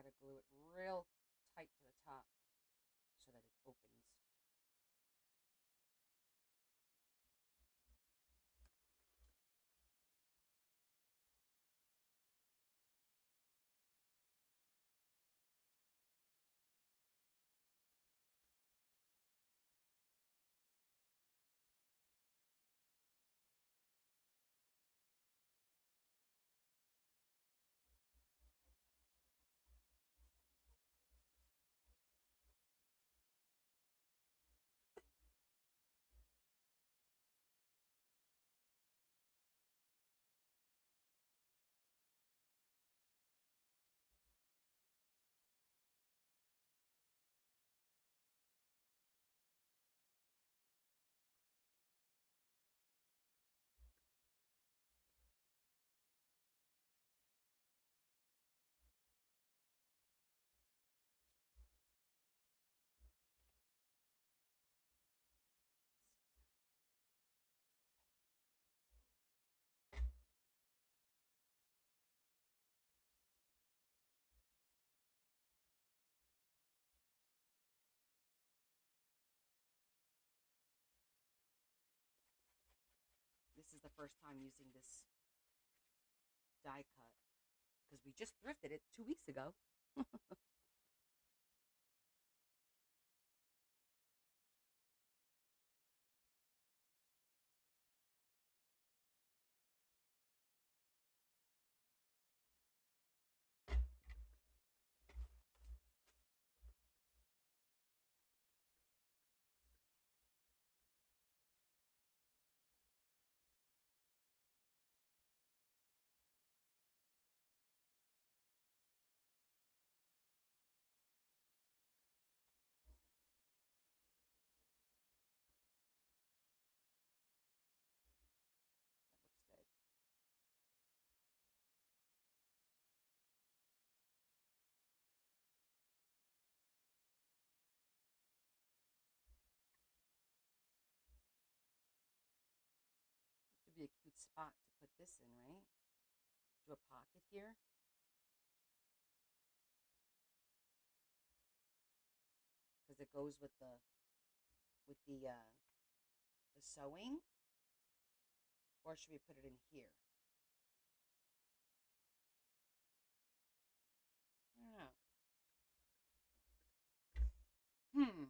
got to glue it real tight to the top so that it opens. This is the first time using this die cut because we just thrifted it 2 weeks ago. That works good. Would be a cute spot to put this in, right? Do a pocket here. Because it goes with the sewing, or should we put it in here? I don't know. Hmm.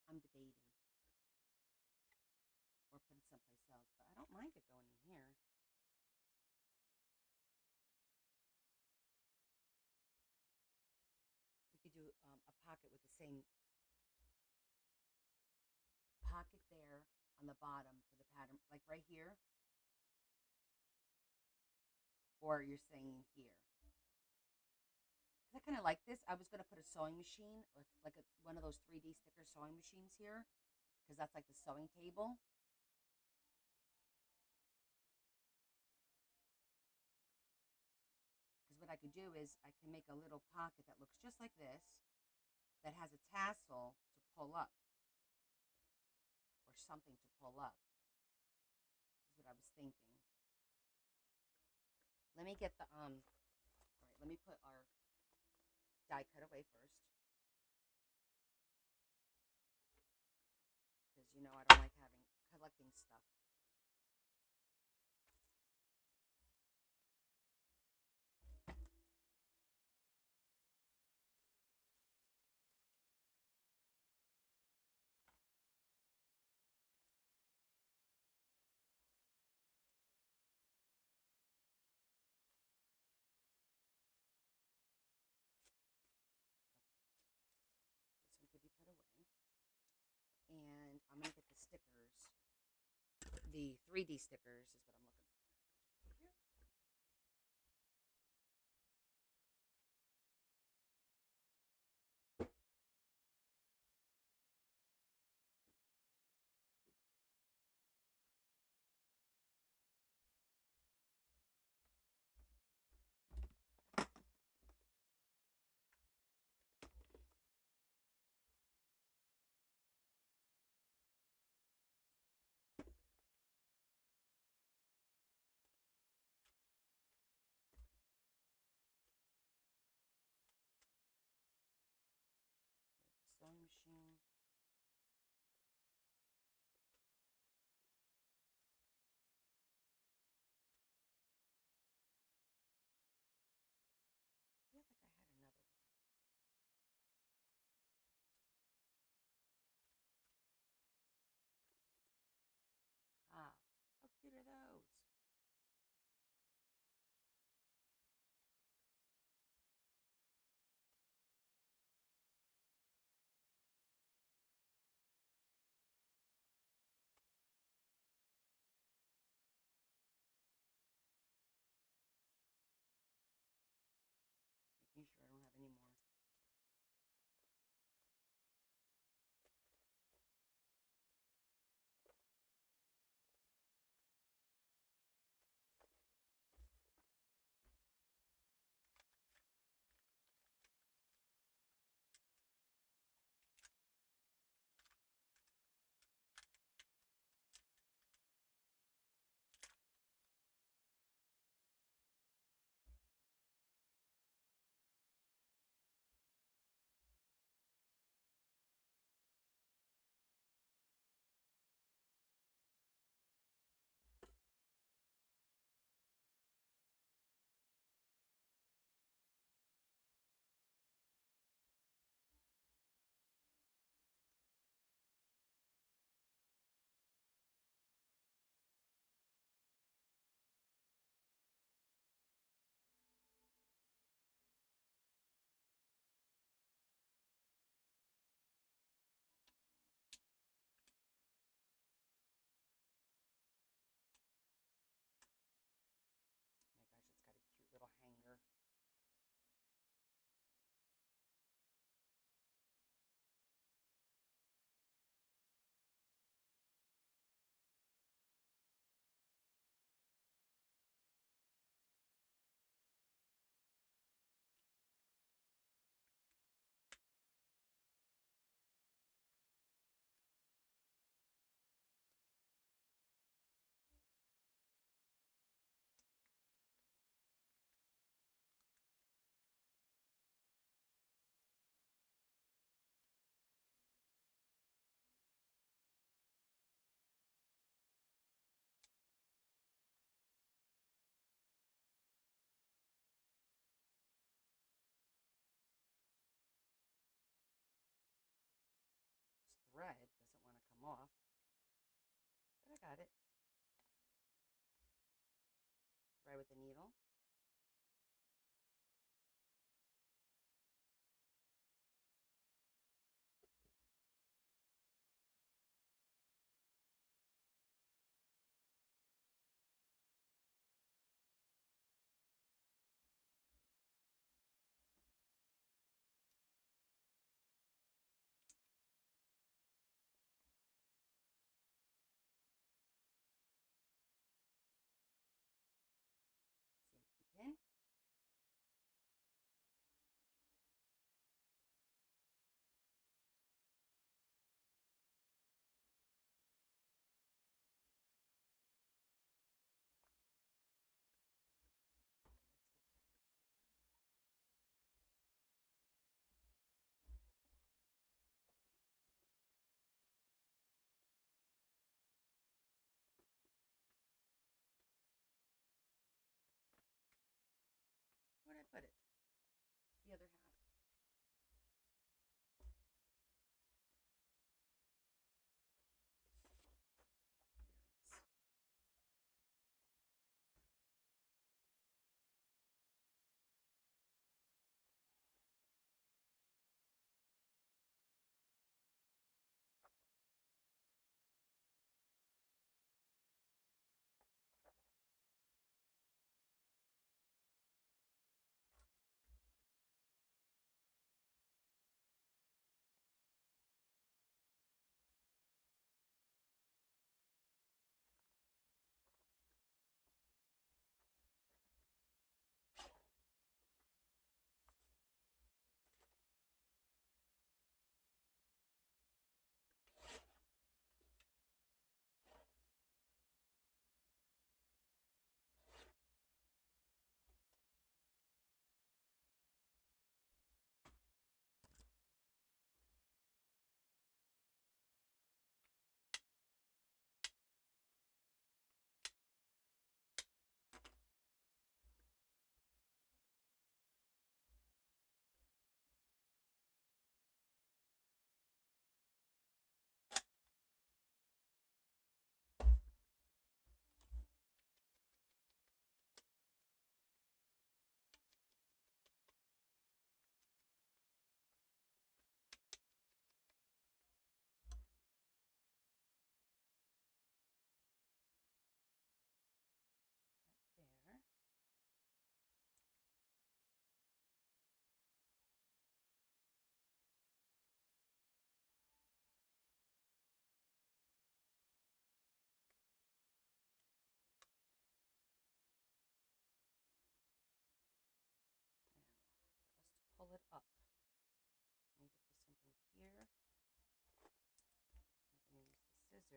I'm debating, or put it someplace else, but I don't mind it going in here. We could do a pocket with the same pocket there on the bottom for the pattern, like right here, or you're saying here. Because I kind of like this. I was going to put a sewing machine, like one of those 3D sticker sewing machines here, because that's like the sewing table. Because what I could do is I can make a little pocket that looks just like this, that has a tassel to pull up, or something to pull up, is what I was thinking. Let me get all right, let me put our die cut away first, because you know I don't like collecting stuff. This one could be put away. And I'm going to get the stickers. The 3D stickers is what I'm looking for. Here.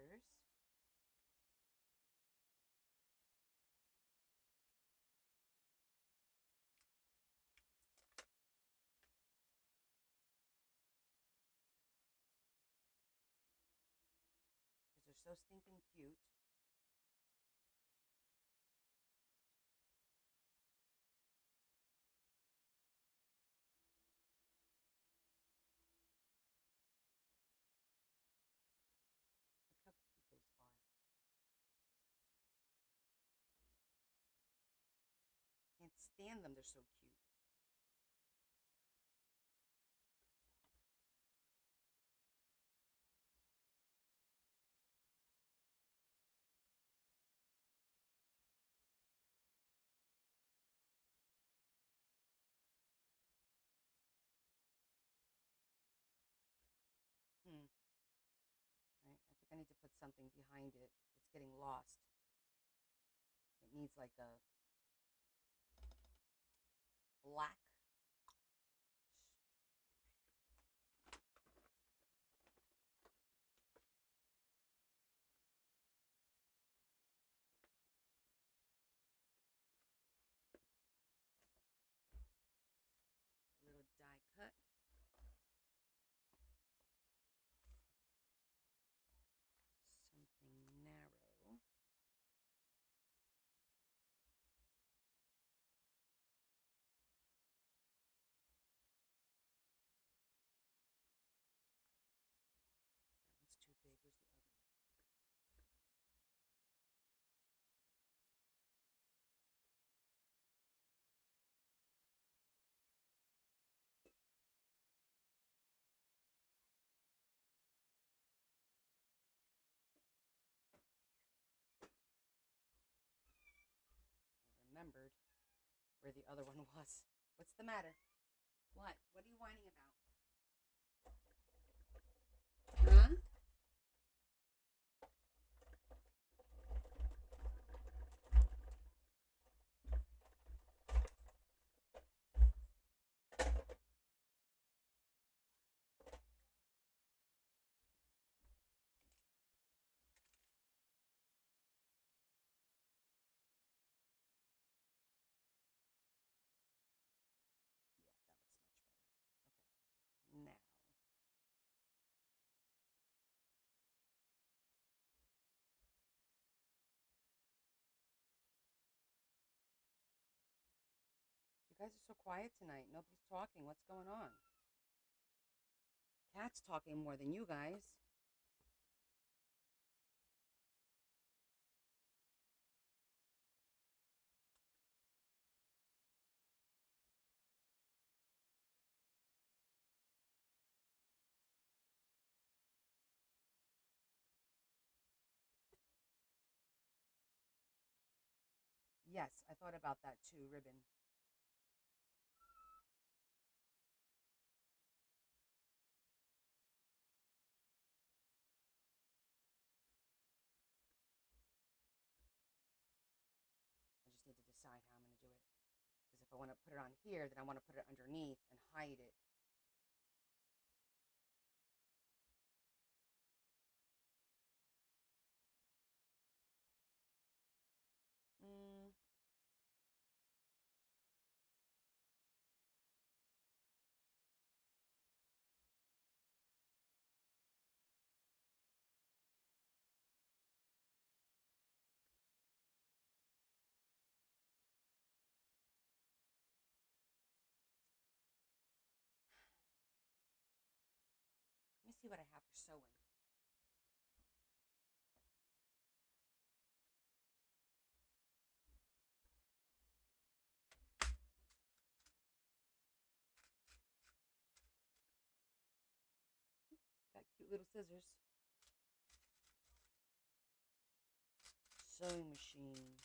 scissors. Because they're so stinking cute. Look how cute those are. Can't stand them. They're so cute. Hmm. Right. I think I need to put something behind it. It's getting lost. It needs like a black. Little die cut. Something narrow. That one's too big. Where's the other one? I remembered where the other one was. What's the matter? What? What are you whining about? Huh? Yeah, that looks much better. Okay. Now, you guys are so quiet tonight. Nobody's talking. What's going on? Cat's talking more than you guys. Yes, I thought about that too, ribbon. I just need to decide how I'm going to do it. Because if I want to put it on here, then I want to put it underneath and hide it. Mm, let me see what I have for sewing. Got cute little scissors. Sewing machine.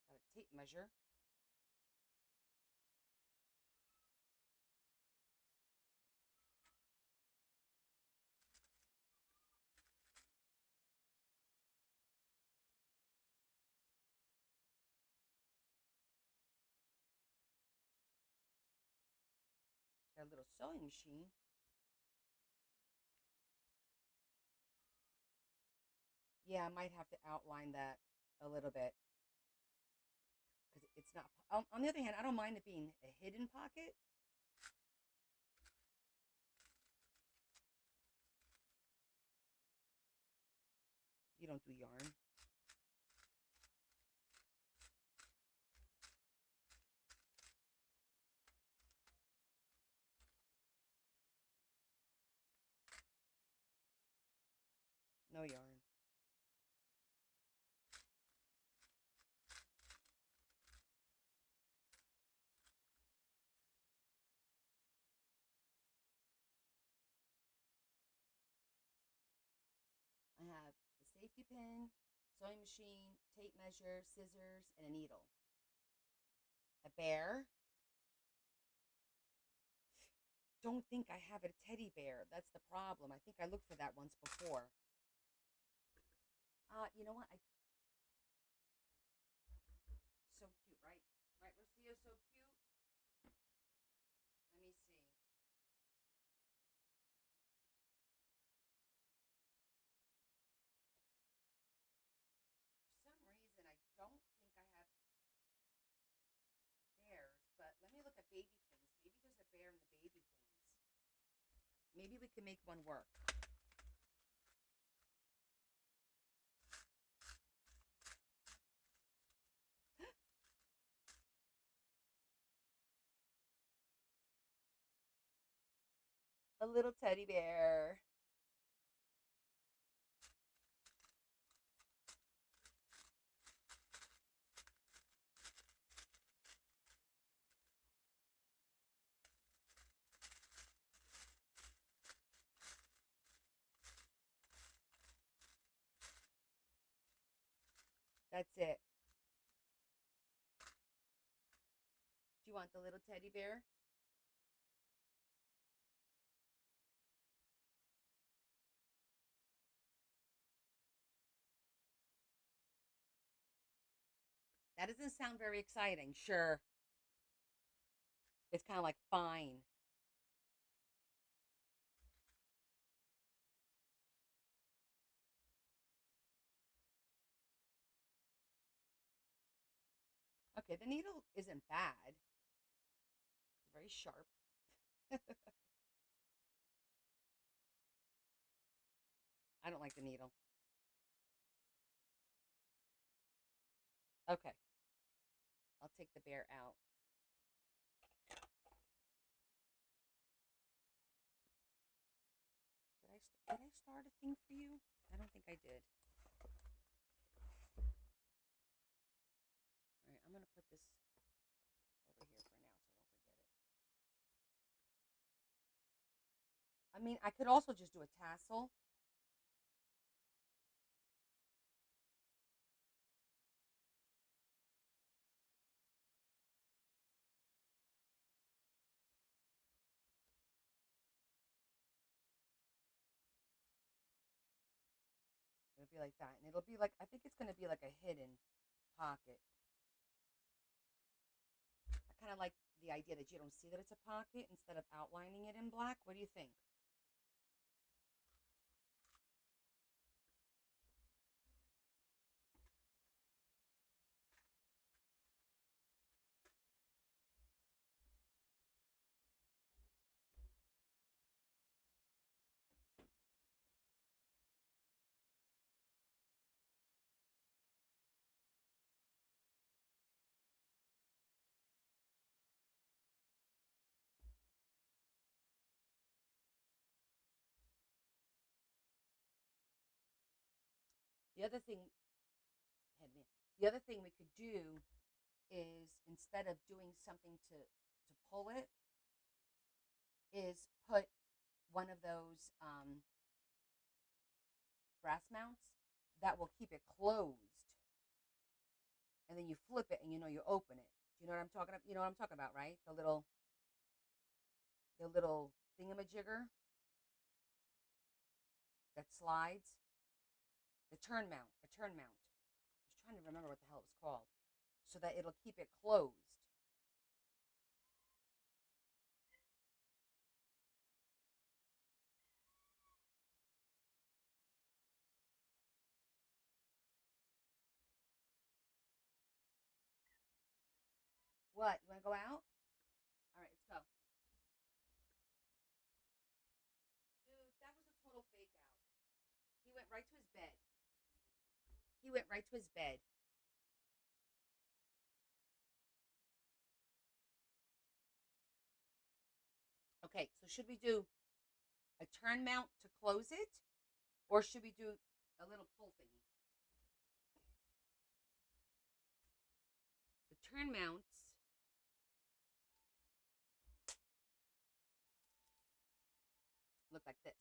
Got a tape measure. Got a little sewing machine. Yeah, I might have to outline that a little bit because it's not. On the other hand, I don't mind it being a hidden pocket. You don't do yarn. No yarn. I have a safety pin, sewing machine, tape measure, scissors, and a needle. A bear. Don't think I have a teddy bear. That's the problem. I think I looked for that once before. You know what? So cute, right? Right, Rocio, so cute. Let me see. For some reason, I don't think I have bears, but let me look at baby things. Maybe there's a bear in the baby things. Maybe we can make one work. A little teddy bear. That's it. Do you want the little teddy bear? That doesn't sound very exciting. Sure. It's kind of like fine. Okay, the needle isn't bad. It's very sharp. I don't like the needle. Okay, I'll take the bear out. Did I start a thing for you? I don't think I did. All right, I'm gonna put this over here for now so I don't forget it. I mean, I could also just do a tassel. It'll be like that, and it'll be like I think it's gonna be like a hidden pocket. I kind of like the idea that you don't see that it's a pocket instead of outlining it in black. What do you think? The other thing, the other thing we could do is instead of doing something to pull it, is put one of those brass mounts that will keep it closed, and then you flip it and you open it. Do you know what I'm talking about? You know what I'm talking about, right? The little thingamajigger that slides. The turn mount, a turn mount. I was trying to remember what the hell it was called, so that it'll keep it closed. What? You want to go out? All right, let's go. Dude, that was a total fake out. He went right to his bed. He went right to his bed. Okay, so should we do a turn mount to close it? Or should we do a little pull thingy? The turn mounts look like this.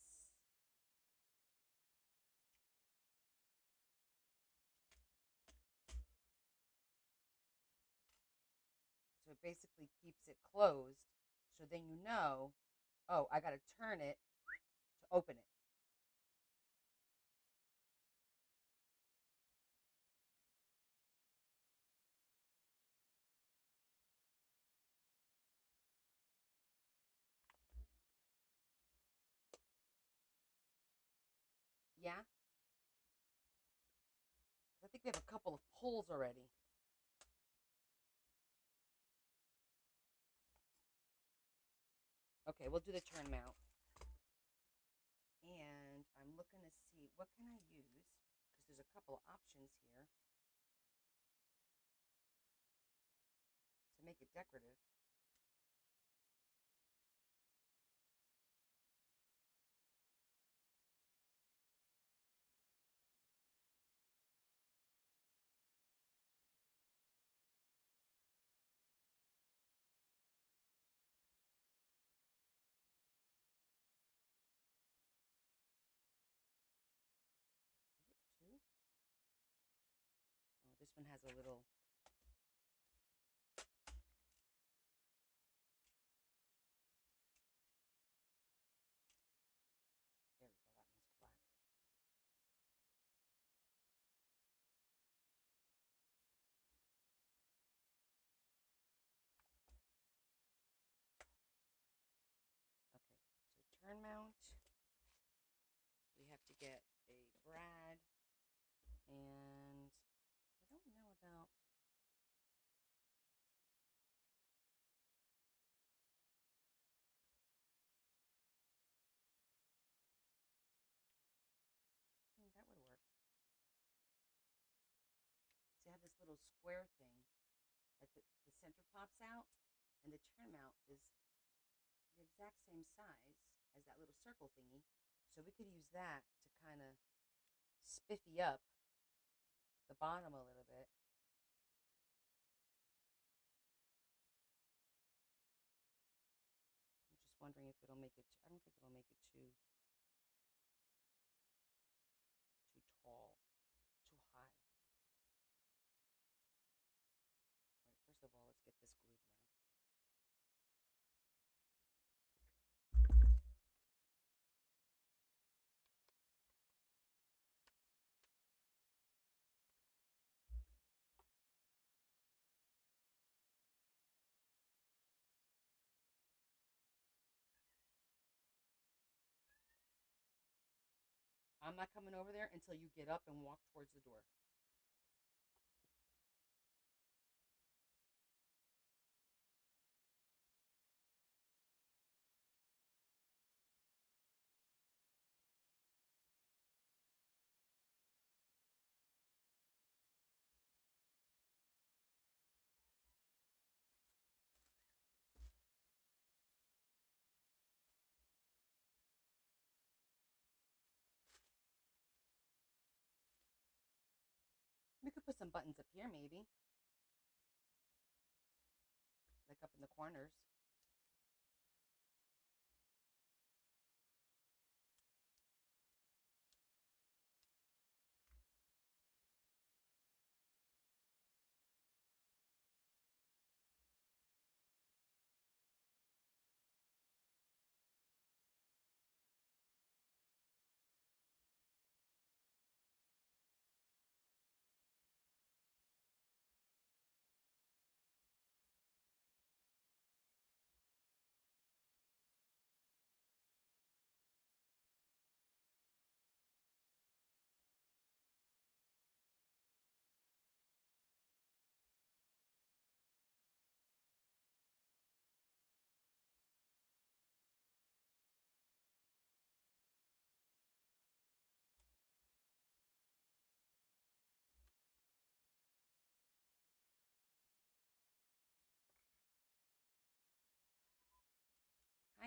So it basically keeps it closed. So then you know, oh, I got to turn it to open it. Yeah? I think we have a couple of pulls already. Okay, we'll do the turn mount. And I'm looking to see what can I use because there's a couple of options here to make it decorative. Is it two? Oh, this one has a little. There we go. That one's flat. Okay, so turn mount. We have to get a brad, and I don't know about. That would work. See, I have this little square thing that the center pops out, and the turn mount is the exact same size as that little circle thingy. So we could use that to kind of spiffy up the bottom a little bit. I'm just wondering if it'll make it. I don't think it'll make it too tall, too high. All right. First of all, let's get this glued now. I'm not coming over there until you get up and walk towards the door. We could put some buttons up here, maybe, like up in the corners.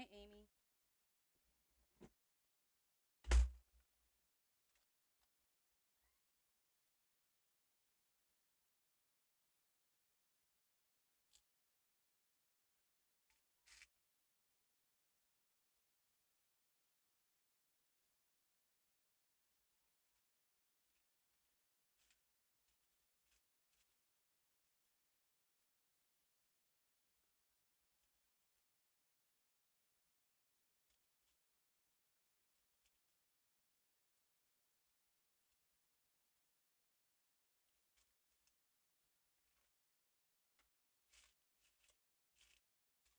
Hi, Amy.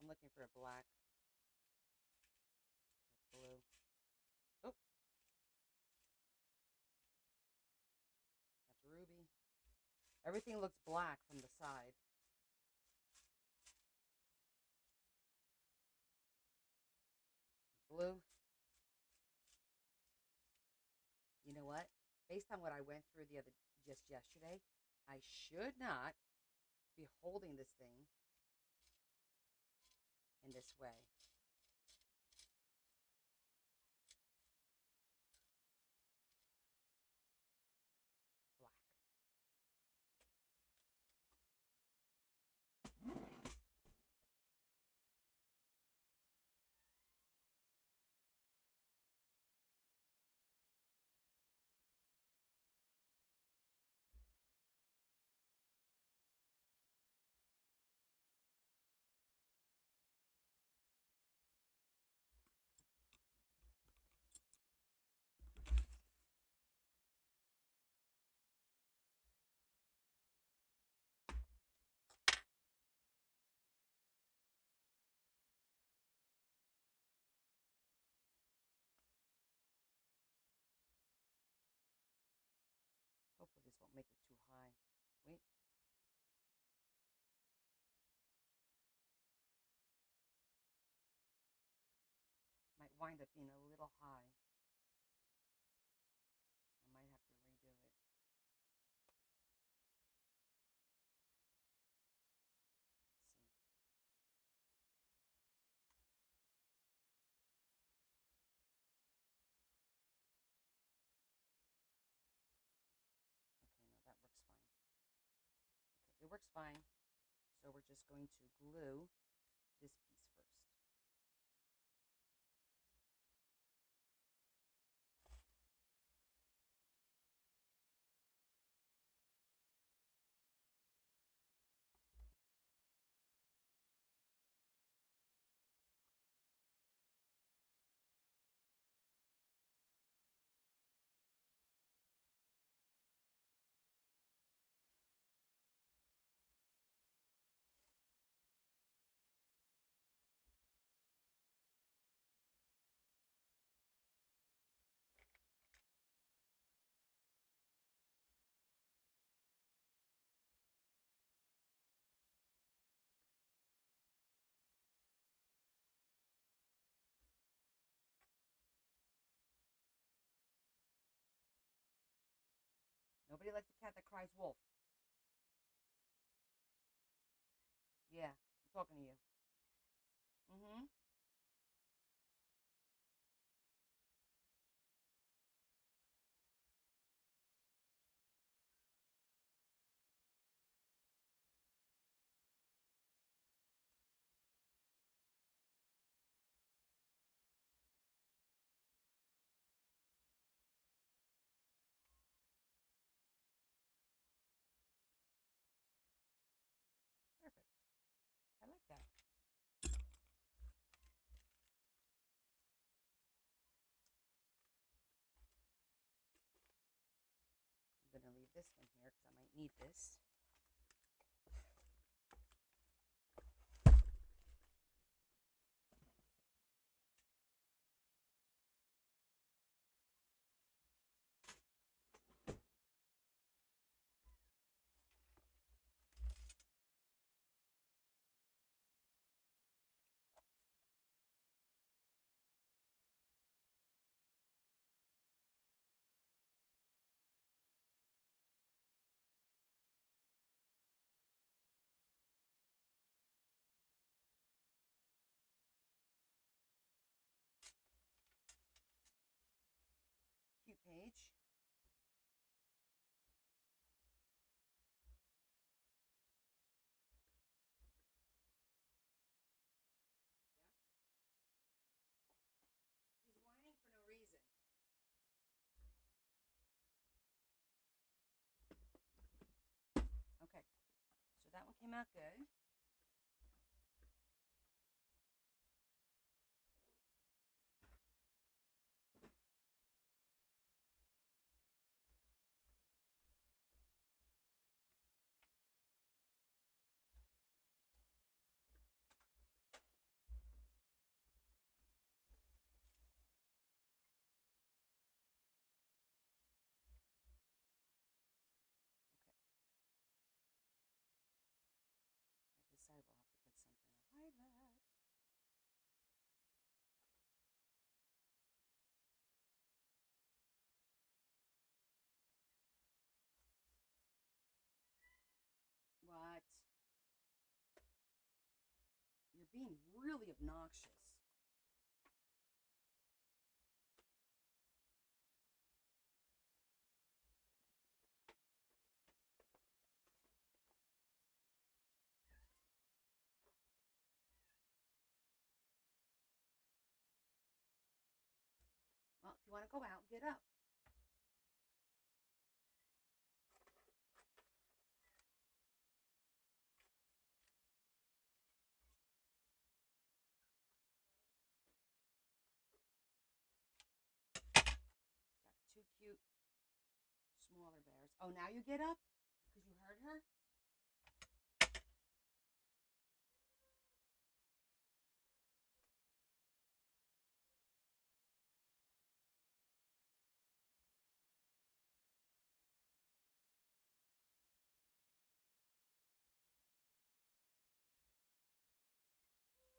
I'm looking for a black. That's blue. Oh, that's ruby. Everything looks black from the side. Blue. You know what? Based on what I went through just yesterday, I should not be holding this thing in this way. Black. Hopefully this won't make it too high. Wait. Might wind up being a little high. I might have to redo it. Let's see. Okay, no, that works fine. Okay, it works fine. So we're just going to glue this piece first. Nobody likes a cat that cries wolf. Yeah, I'm talking to you. Mm-hmm. Perfect. I like that. I'm going to leave this one here because I might need this. page. He's whining for no reason. Okay, so that one came out good. This side will have to put something to hide that. What? You're being really obnoxious. Well, if you want to go out, get up. Got two cute smaller bears. Oh, now you get up? Because you heard her?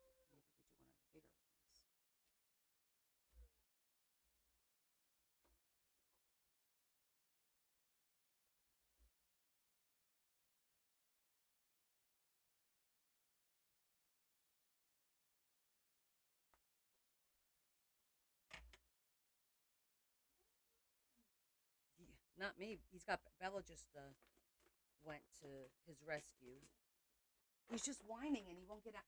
Maybe we do one of the bigger ones. Not me. He's got Bella just went to his rescue. He's just whining and he won't get out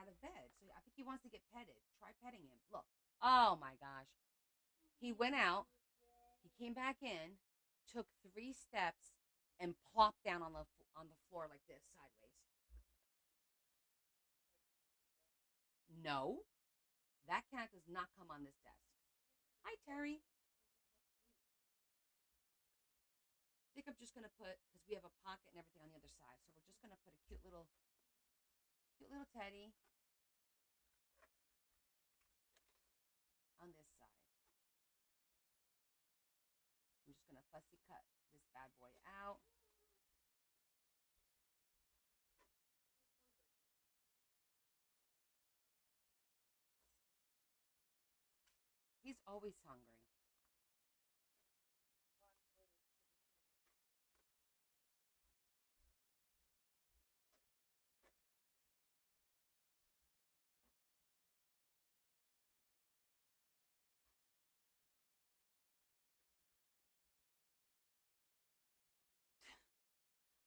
of bed. So I think he wants to get petted. Try petting him. Look. Oh my gosh. He went out. He came back in, took 3 steps, and plopped down on the floor like this sideways. No, that cat does not come on this desk. Hi, Terry. I think I'm just gonna put because we have a pocket and everything on the other side, so we're just gonna put a cute little teddy on this side. I'm just gonna fussy cut this bad boy out. He's always hungry.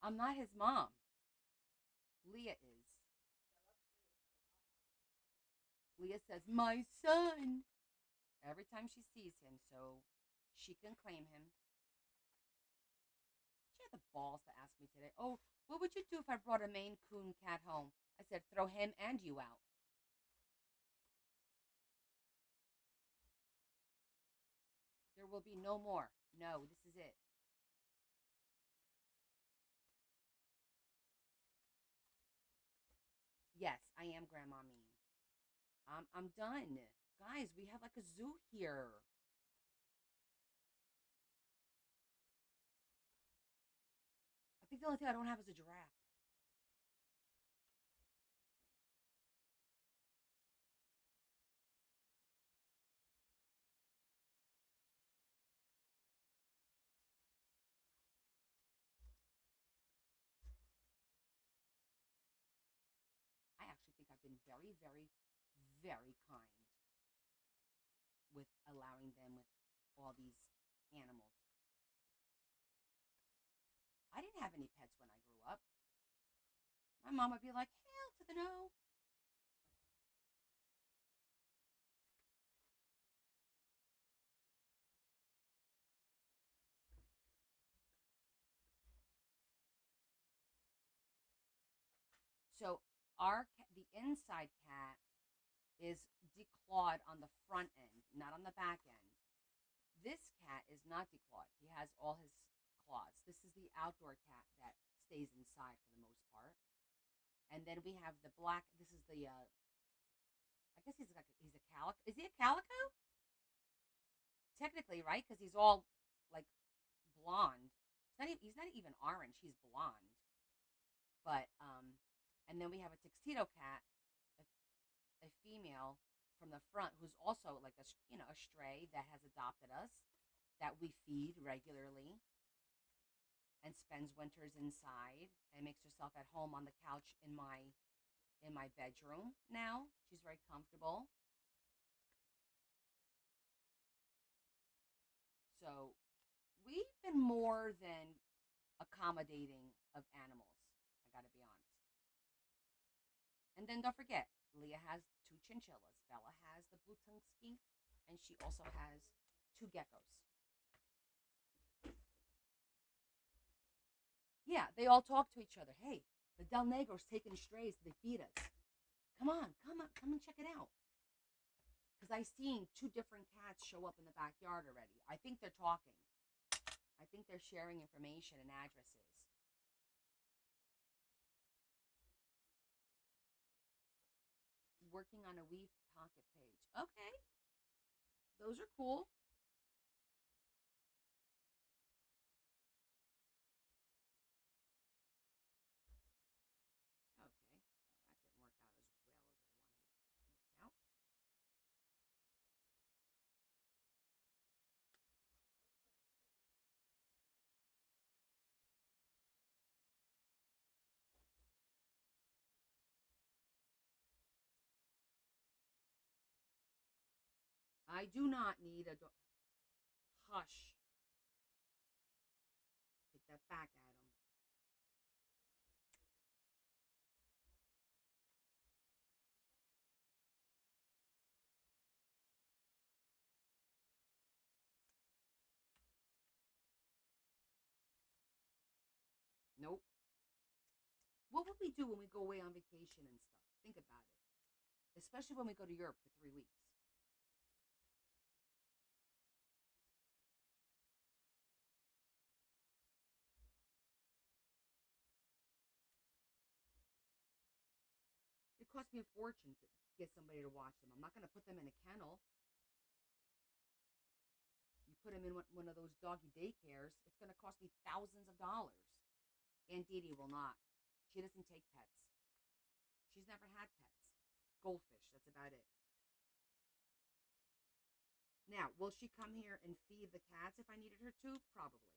I'm not his mom. Leah is. Leah says, "My son," every time she sees him, so she can claim him. She had the balls to ask me today, "Oh, what would you do if I brought a Maine Coon cat home?" I said, "Throw him and you out." There will be no more. No, this is it. Yes, I am Grandma Mean. I'm done. Guys, we have like a zoo here. I think the only thing I don't have is a giraffe. I actually think I've been very, very, very kind with allowing them with all these animals. I didn't have any pets when I grew up. My mom would be like, hell to the no. So the inside cat is declawed on the front end, not on the back end. This cat is not declawed. He has all his claws. This is the outdoor cat that stays inside for the most part. And then we have the black. This is the. I guess he's a calico. Is he a calico? Technically, right? Because he's all like blonde. He's not even orange. He's blonde. But and then we have a tuxedo cat, a female from the front who's also like a stray that has adopted us, that we feed regularly and spends winters inside and makes herself at home on the couch in my bedroom now. She's very comfortable. So we've been more than accommodating of animals. I got to be honest. And then don't forget, Leah has two chinchillas. Bella has the blue tongue skink, and she also has two geckos. Yeah, they all talk to each other. Hey, the Del Negro's taking strays. They feed us. Come on, come on, come and check it out. Because I seen two different cats show up in the backyard already. I think they're talking. I think they're sharing information and addresses. Working on a Weave Pocket page. Okay, those are cool. Okay, well, that didn't work out as well as I wanted it to work out. I do not need a hush. Take that back, Adam. Nope. What would we do when we go away on vacation and stuff? Think about it. Especially when we go to Europe for 3 weeks. It cost me a fortune to get somebody to watch them. I'm not going to put them in a kennel. You put them in one of those doggy daycares, it's going to cost me thousands of dollars. Aunt Didi will not. She doesn't take pets. She's never had pets. Goldfish, that's about it. Now, will she come here and feed the cats if I needed her to? Probably.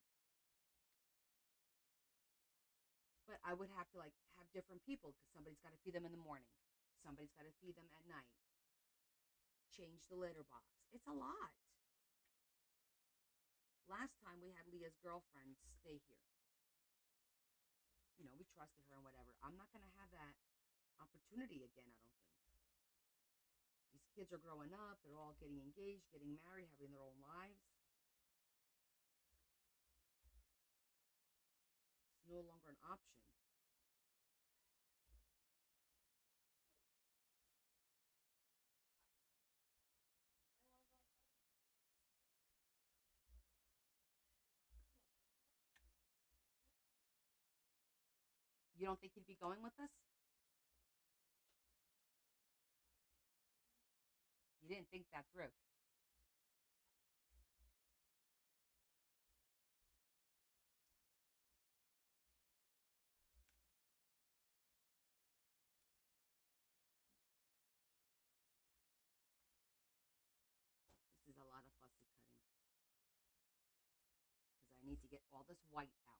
But I would have to like have different people because somebody's got to feed them in the morning. Somebody's got to feed them at night. Change the litter box. It's a lot. Last time we had Leah's girlfriend stay here. We trusted her and whatever. I'm not going to have that opportunity again, I don't think. These kids are growing up. They're all getting engaged, getting married, having their own lives. It's no longer an option. You don't think he'd be going with us? You didn't think that through. This is a lot of fussy cutting because I need to get all this white out.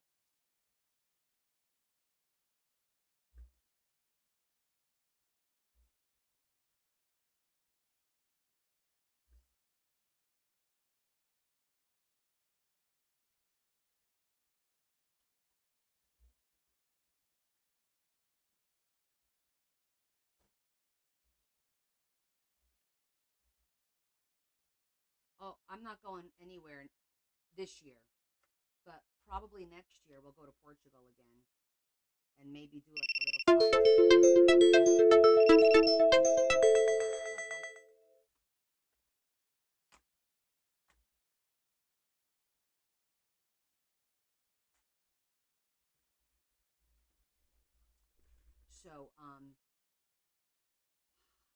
Oh, I'm not going anywhere this year, but probably next year we'll go to Portugal again and maybe do like a little side So,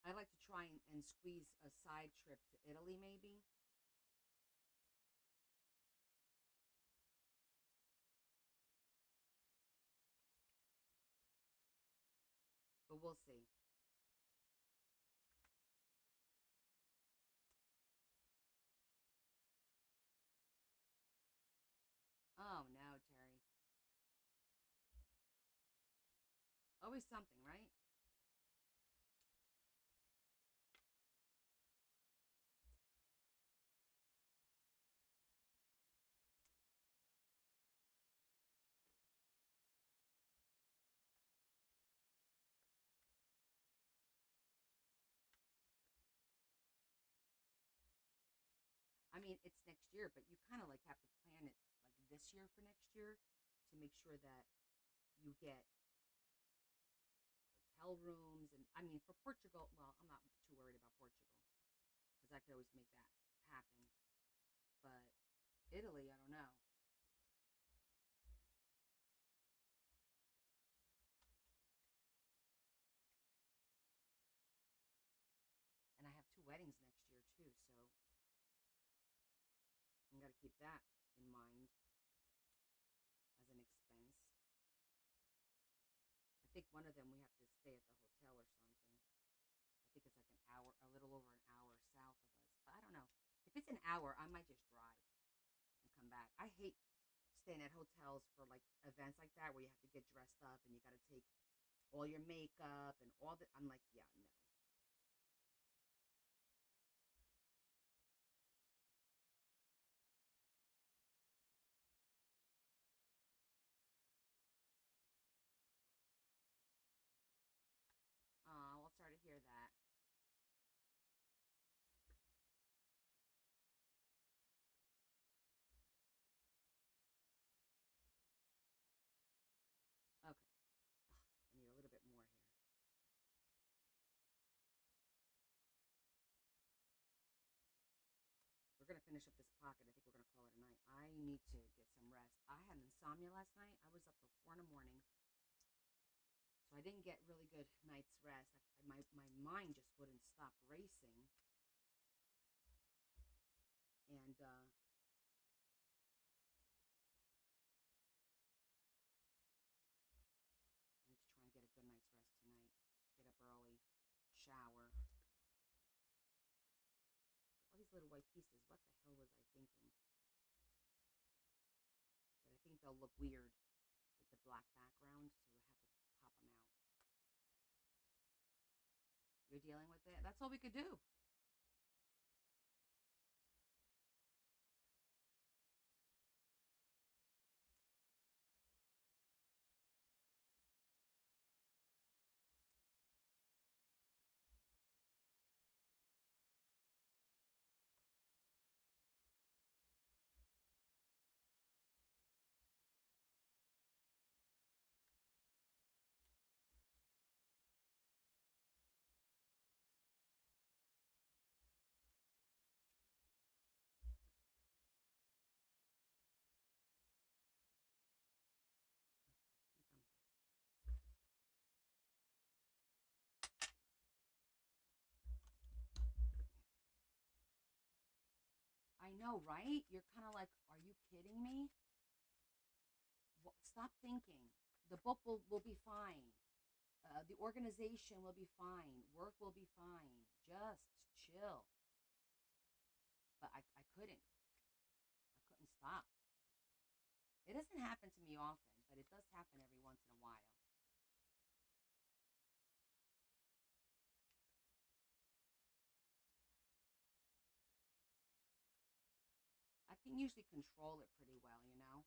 I like to try and squeeze a side trip to Italy, maybe. But we'll see. Oh no, Terry. Always something, right? I mean, it's next year, but you kind of like have to plan it like this year for next year to make sure that you get hotel rooms. And I mean, for Portugal, well, I'm not too worried about Portugal because I could always make that happen. But Italy, I don't know. And I have two weddings next year too, so I got to keep that in mind as an expense. I think one of them we have to stay at the hotel or something. I think it's like an hour, a little over an hour south of us. But I don't know. If it's an hour, I might just drive and come back. I hate staying at hotels for like events like that where you have to get dressed up and you got to take all your makeup and all that. I'm like, yeah, no. Oh, well, sorry to hear that. Okay. I need a little bit more here. We're gonna finish up this pocket. I think we're gonna call it a night. I need to get some rest. I had insomnia last night. I was up till 4 in the morning, so I didn't get really good night's rest. My mind just wouldn't stop racing, and I need to try and get a good night's rest tonight. Get up early, shower. All these little white pieces. What the hell was I thinking? But I think they'll look weird with the black background, so I have to pop them out. You're dealing with it. That's all we could do. I know, right? You're kind of like, are you kidding me? Stop thinking. The book will be fine. The organization will be fine. Work will be fine. Just chill. But I couldn't. I couldn't stop. It doesn't happen to me often, but it does happen every once in a while. I can usually control it pretty well, you know?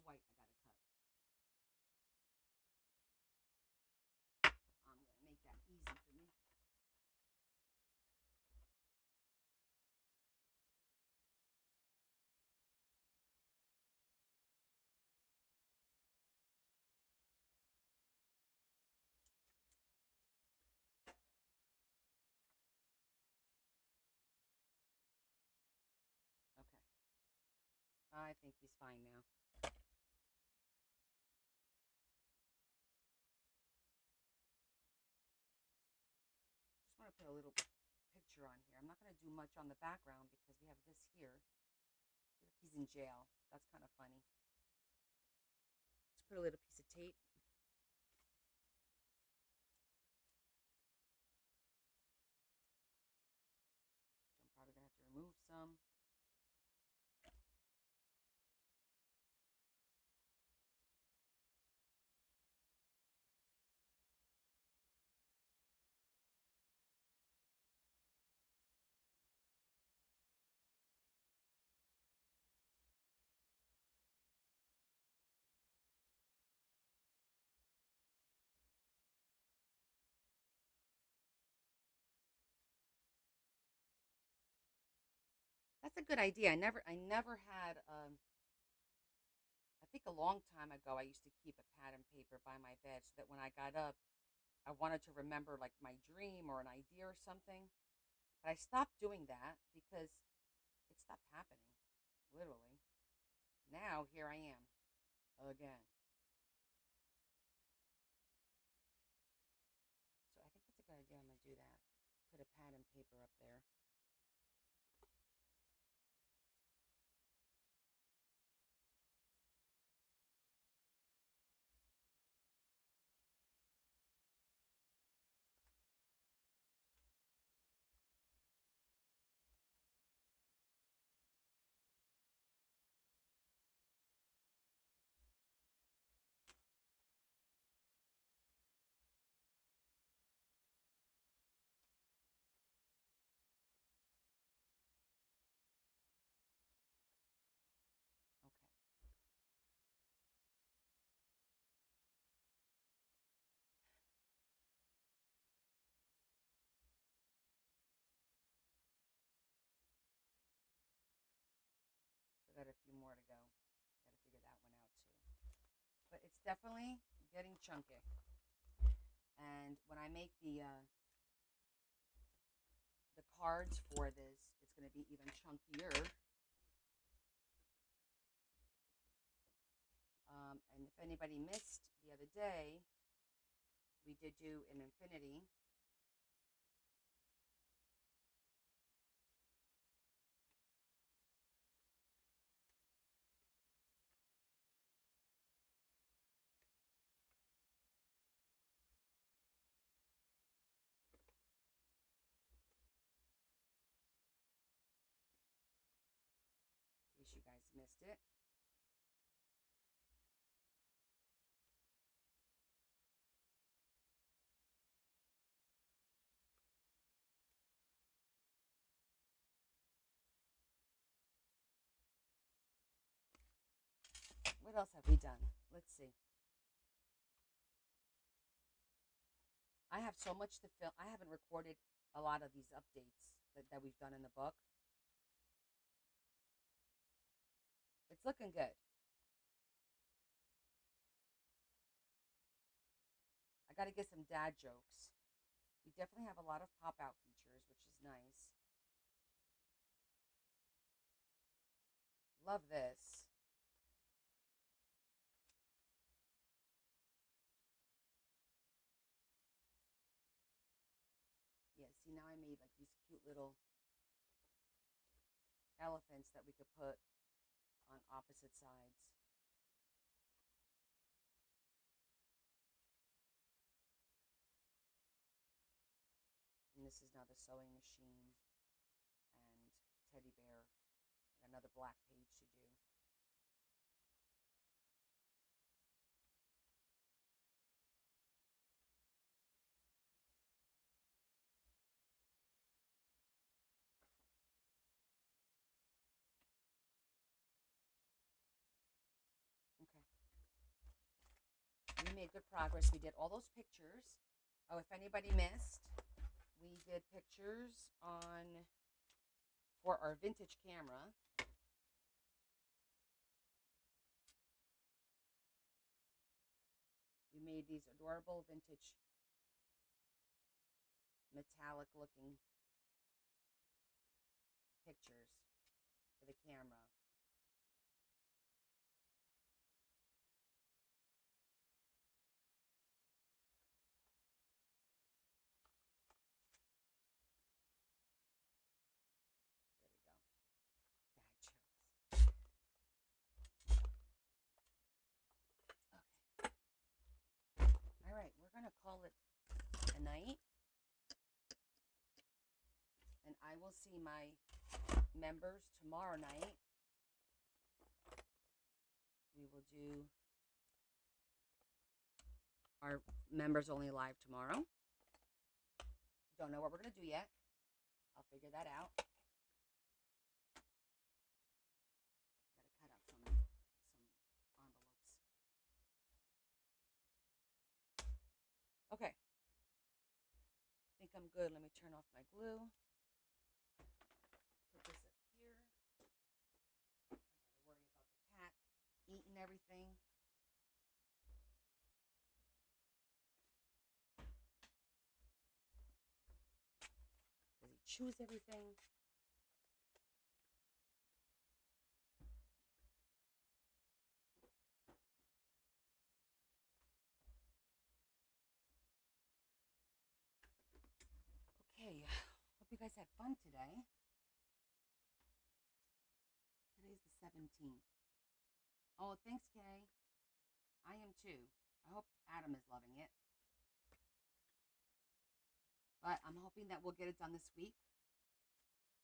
white I gotta cut. I'm gonna make that easy for me. Okay. I think he's fine now. Just want to put a little picture on here. I'm not going to do much on the background because we have this here. Look, he's in jail. That's kind of funny. Let's put a little piece of tape. Which I'm probably going to have to remove some. That's a good idea. I never had. I think a long time ago, I used to keep a pad and paper by my bed so that when I got up, I wanted to remember like my dream or an idea or something. But I stopped doing that because it stopped happening, literally. Now here I am again. So I think that's a good idea. I'm gonna do that. Put a pad and paper up there. Okay. So I got a few more to go. Got to figure that one out too. But it's definitely getting chunky. And when I make the cards for this, it's going to be even chunkier. And if anybody missed the other day, we did do an infinity. In case you guys missed it. What else have we done? Let's see. I have so much to film. I haven't recorded a lot of these updates that we've done in the book. It's looking good. I got to get some dad jokes. We definitely have a lot of pop out features, which is nice. Love this. Yeah, see, now I made like these cute little elephants that we could put on opposite sides. And this is now the sewing machine and teddy bear and another black page to do. Okay. We made good progress. We did all those pictures. Oh, if anybody missed, we did pictures on for our vintage camera. We made these adorable vintage metallic looking pictures for the camera. All right, we're going to call it a night. And I will see my members tomorrow night. We will do our members only live tomorrow. Don't know what we're going to do yet. I'll figure that out. Got to cut out some envelopes. Okay. I think I'm good. Let me turn off my glue. Put this up here. I gotta worry about the cat eating everything. Because he chews everything. Okay, hope you guys had fun today. Today's the 17th. Oh, thanks, Kay. I am too. I hope Adam is loving it. But I'm hoping that we'll get it done this week.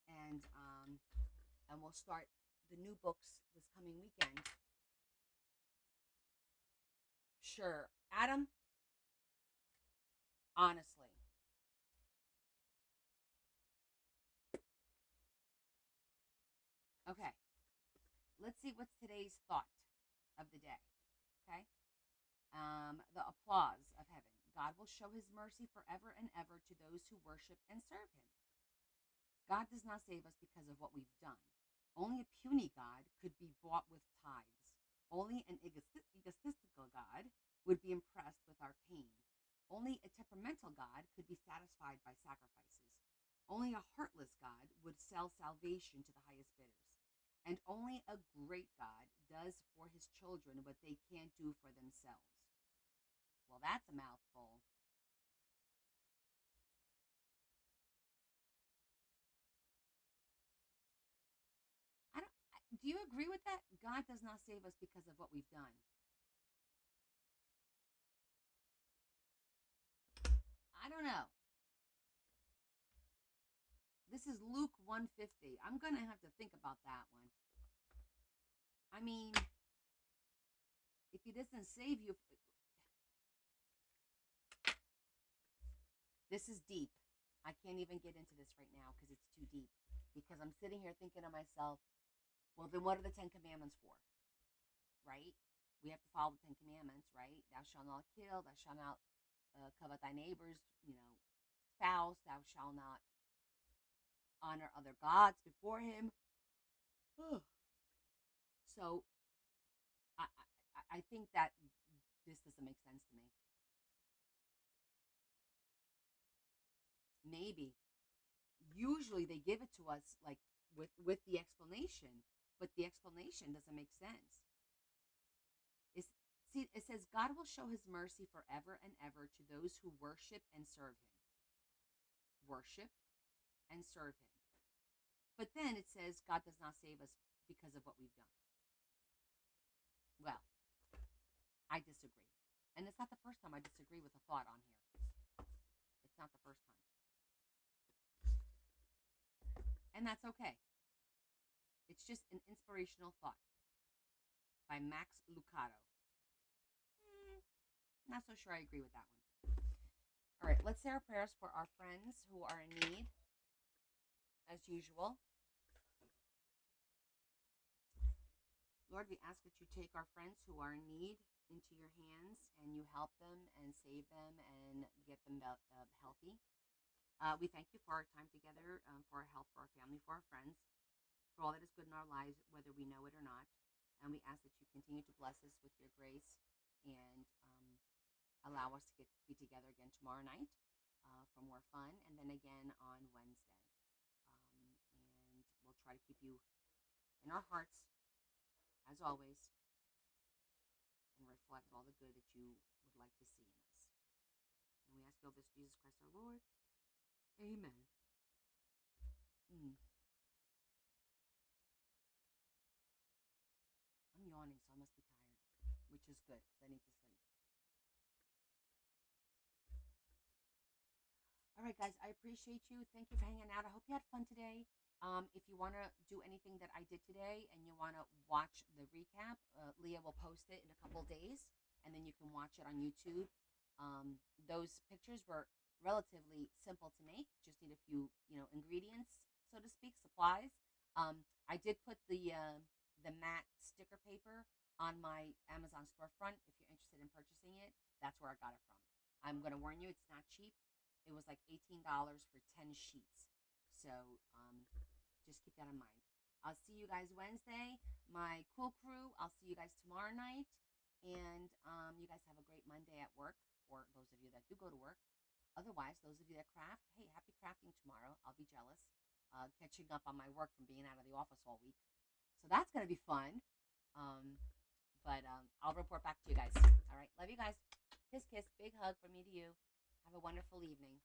And we'll start the new books this coming weekend. Sure. Adam, honestly. Okay. Let's see what's today's thought of the day. Okay. The applause of heaven. God will show his mercy forever and ever to those who worship and serve him. God does not save us because of what we've done. Only a puny God could be bought with tithes. Only an egotistical God would be impressed with our pain. Only a temperamental God could be satisfied by sacrifices. Only a heartless God would sell salvation to the highest bidders. And only a great God does for his children what they can't do for themselves. Well, that's a mouthful. Do you agree with that? God does not save us because of what we've done. I don't know. This is Luke 150. I'm going to have to think about that one. I mean, if he doesn't save you, this is deep. I can't even get into this right now because it's too deep. Because I'm sitting here thinking to myself, well, then what are the 10 Commandments for? Right? We have to follow the 10 Commandments, right? Thou shalt not kill, thou shalt not covet thy neighbor's, spouse, thou shalt not honor other gods before him. So I think that this doesn't make sense to me. Maybe. Usually they give it to us like with the explanation, but the explanation doesn't make sense. It says God will show his mercy forever and ever to those who worship and serve him. Worship and serve him. But then it says God does not save us because of what we've done. Well, I disagree. And it's not the first time I disagree with a thought on here. It's not the first time. And that's okay. It's just an inspirational thought by Max Lucado. Not so sure I agree with that one. All right, let's say our prayers for our friends who are in need, as usual. Lord, we ask that you take our friends who are in need into your hands and you help them and save them and get them healthy. We thank you for our time together, for our health, for our family, for our friends, for all that is good in our lives, whether we know it or not. And we ask that you continue to bless us with your grace and allow us to get to be together again tomorrow night for more fun, and then again on Wednesday. And we'll try to keep you in our hearts, as always, and reflect all the good that you would like to see in us. And we ask all this, Jesus Christ our Lord. Amen. Mm, I'm yawning, so I must be tired, which is good because I need to sleep. All right, guys, I appreciate you. Thank you for hanging out. I hope you had fun today. If you want to do anything that I did today and you want to watch the recap, Leah will post it in a couple days, and then you can watch it on YouTube. Those pictures were relatively simple to make. Just need a few, ingredients, so to speak, supplies. I did put the matte sticker paper on my Amazon storefront. If you're interested in purchasing it, that's where I got it from. I'm going to warn you, it's not cheap. It was like $18 for 10 sheets. So just keep that in mind. I'll see you guys Wednesday. My cool crew, I'll see you guys tomorrow night. And you guys have a great Monday at work, or those of you that do go to work. Otherwise, those of you that craft, hey, happy crafting tomorrow. I'll be jealous. Catching up on my work from being out of the office all week. So that's going to be fun. But I'll report back to you guys. All right. Love you guys. Kiss, kiss. Big hug from me to you. Have a wonderful evening.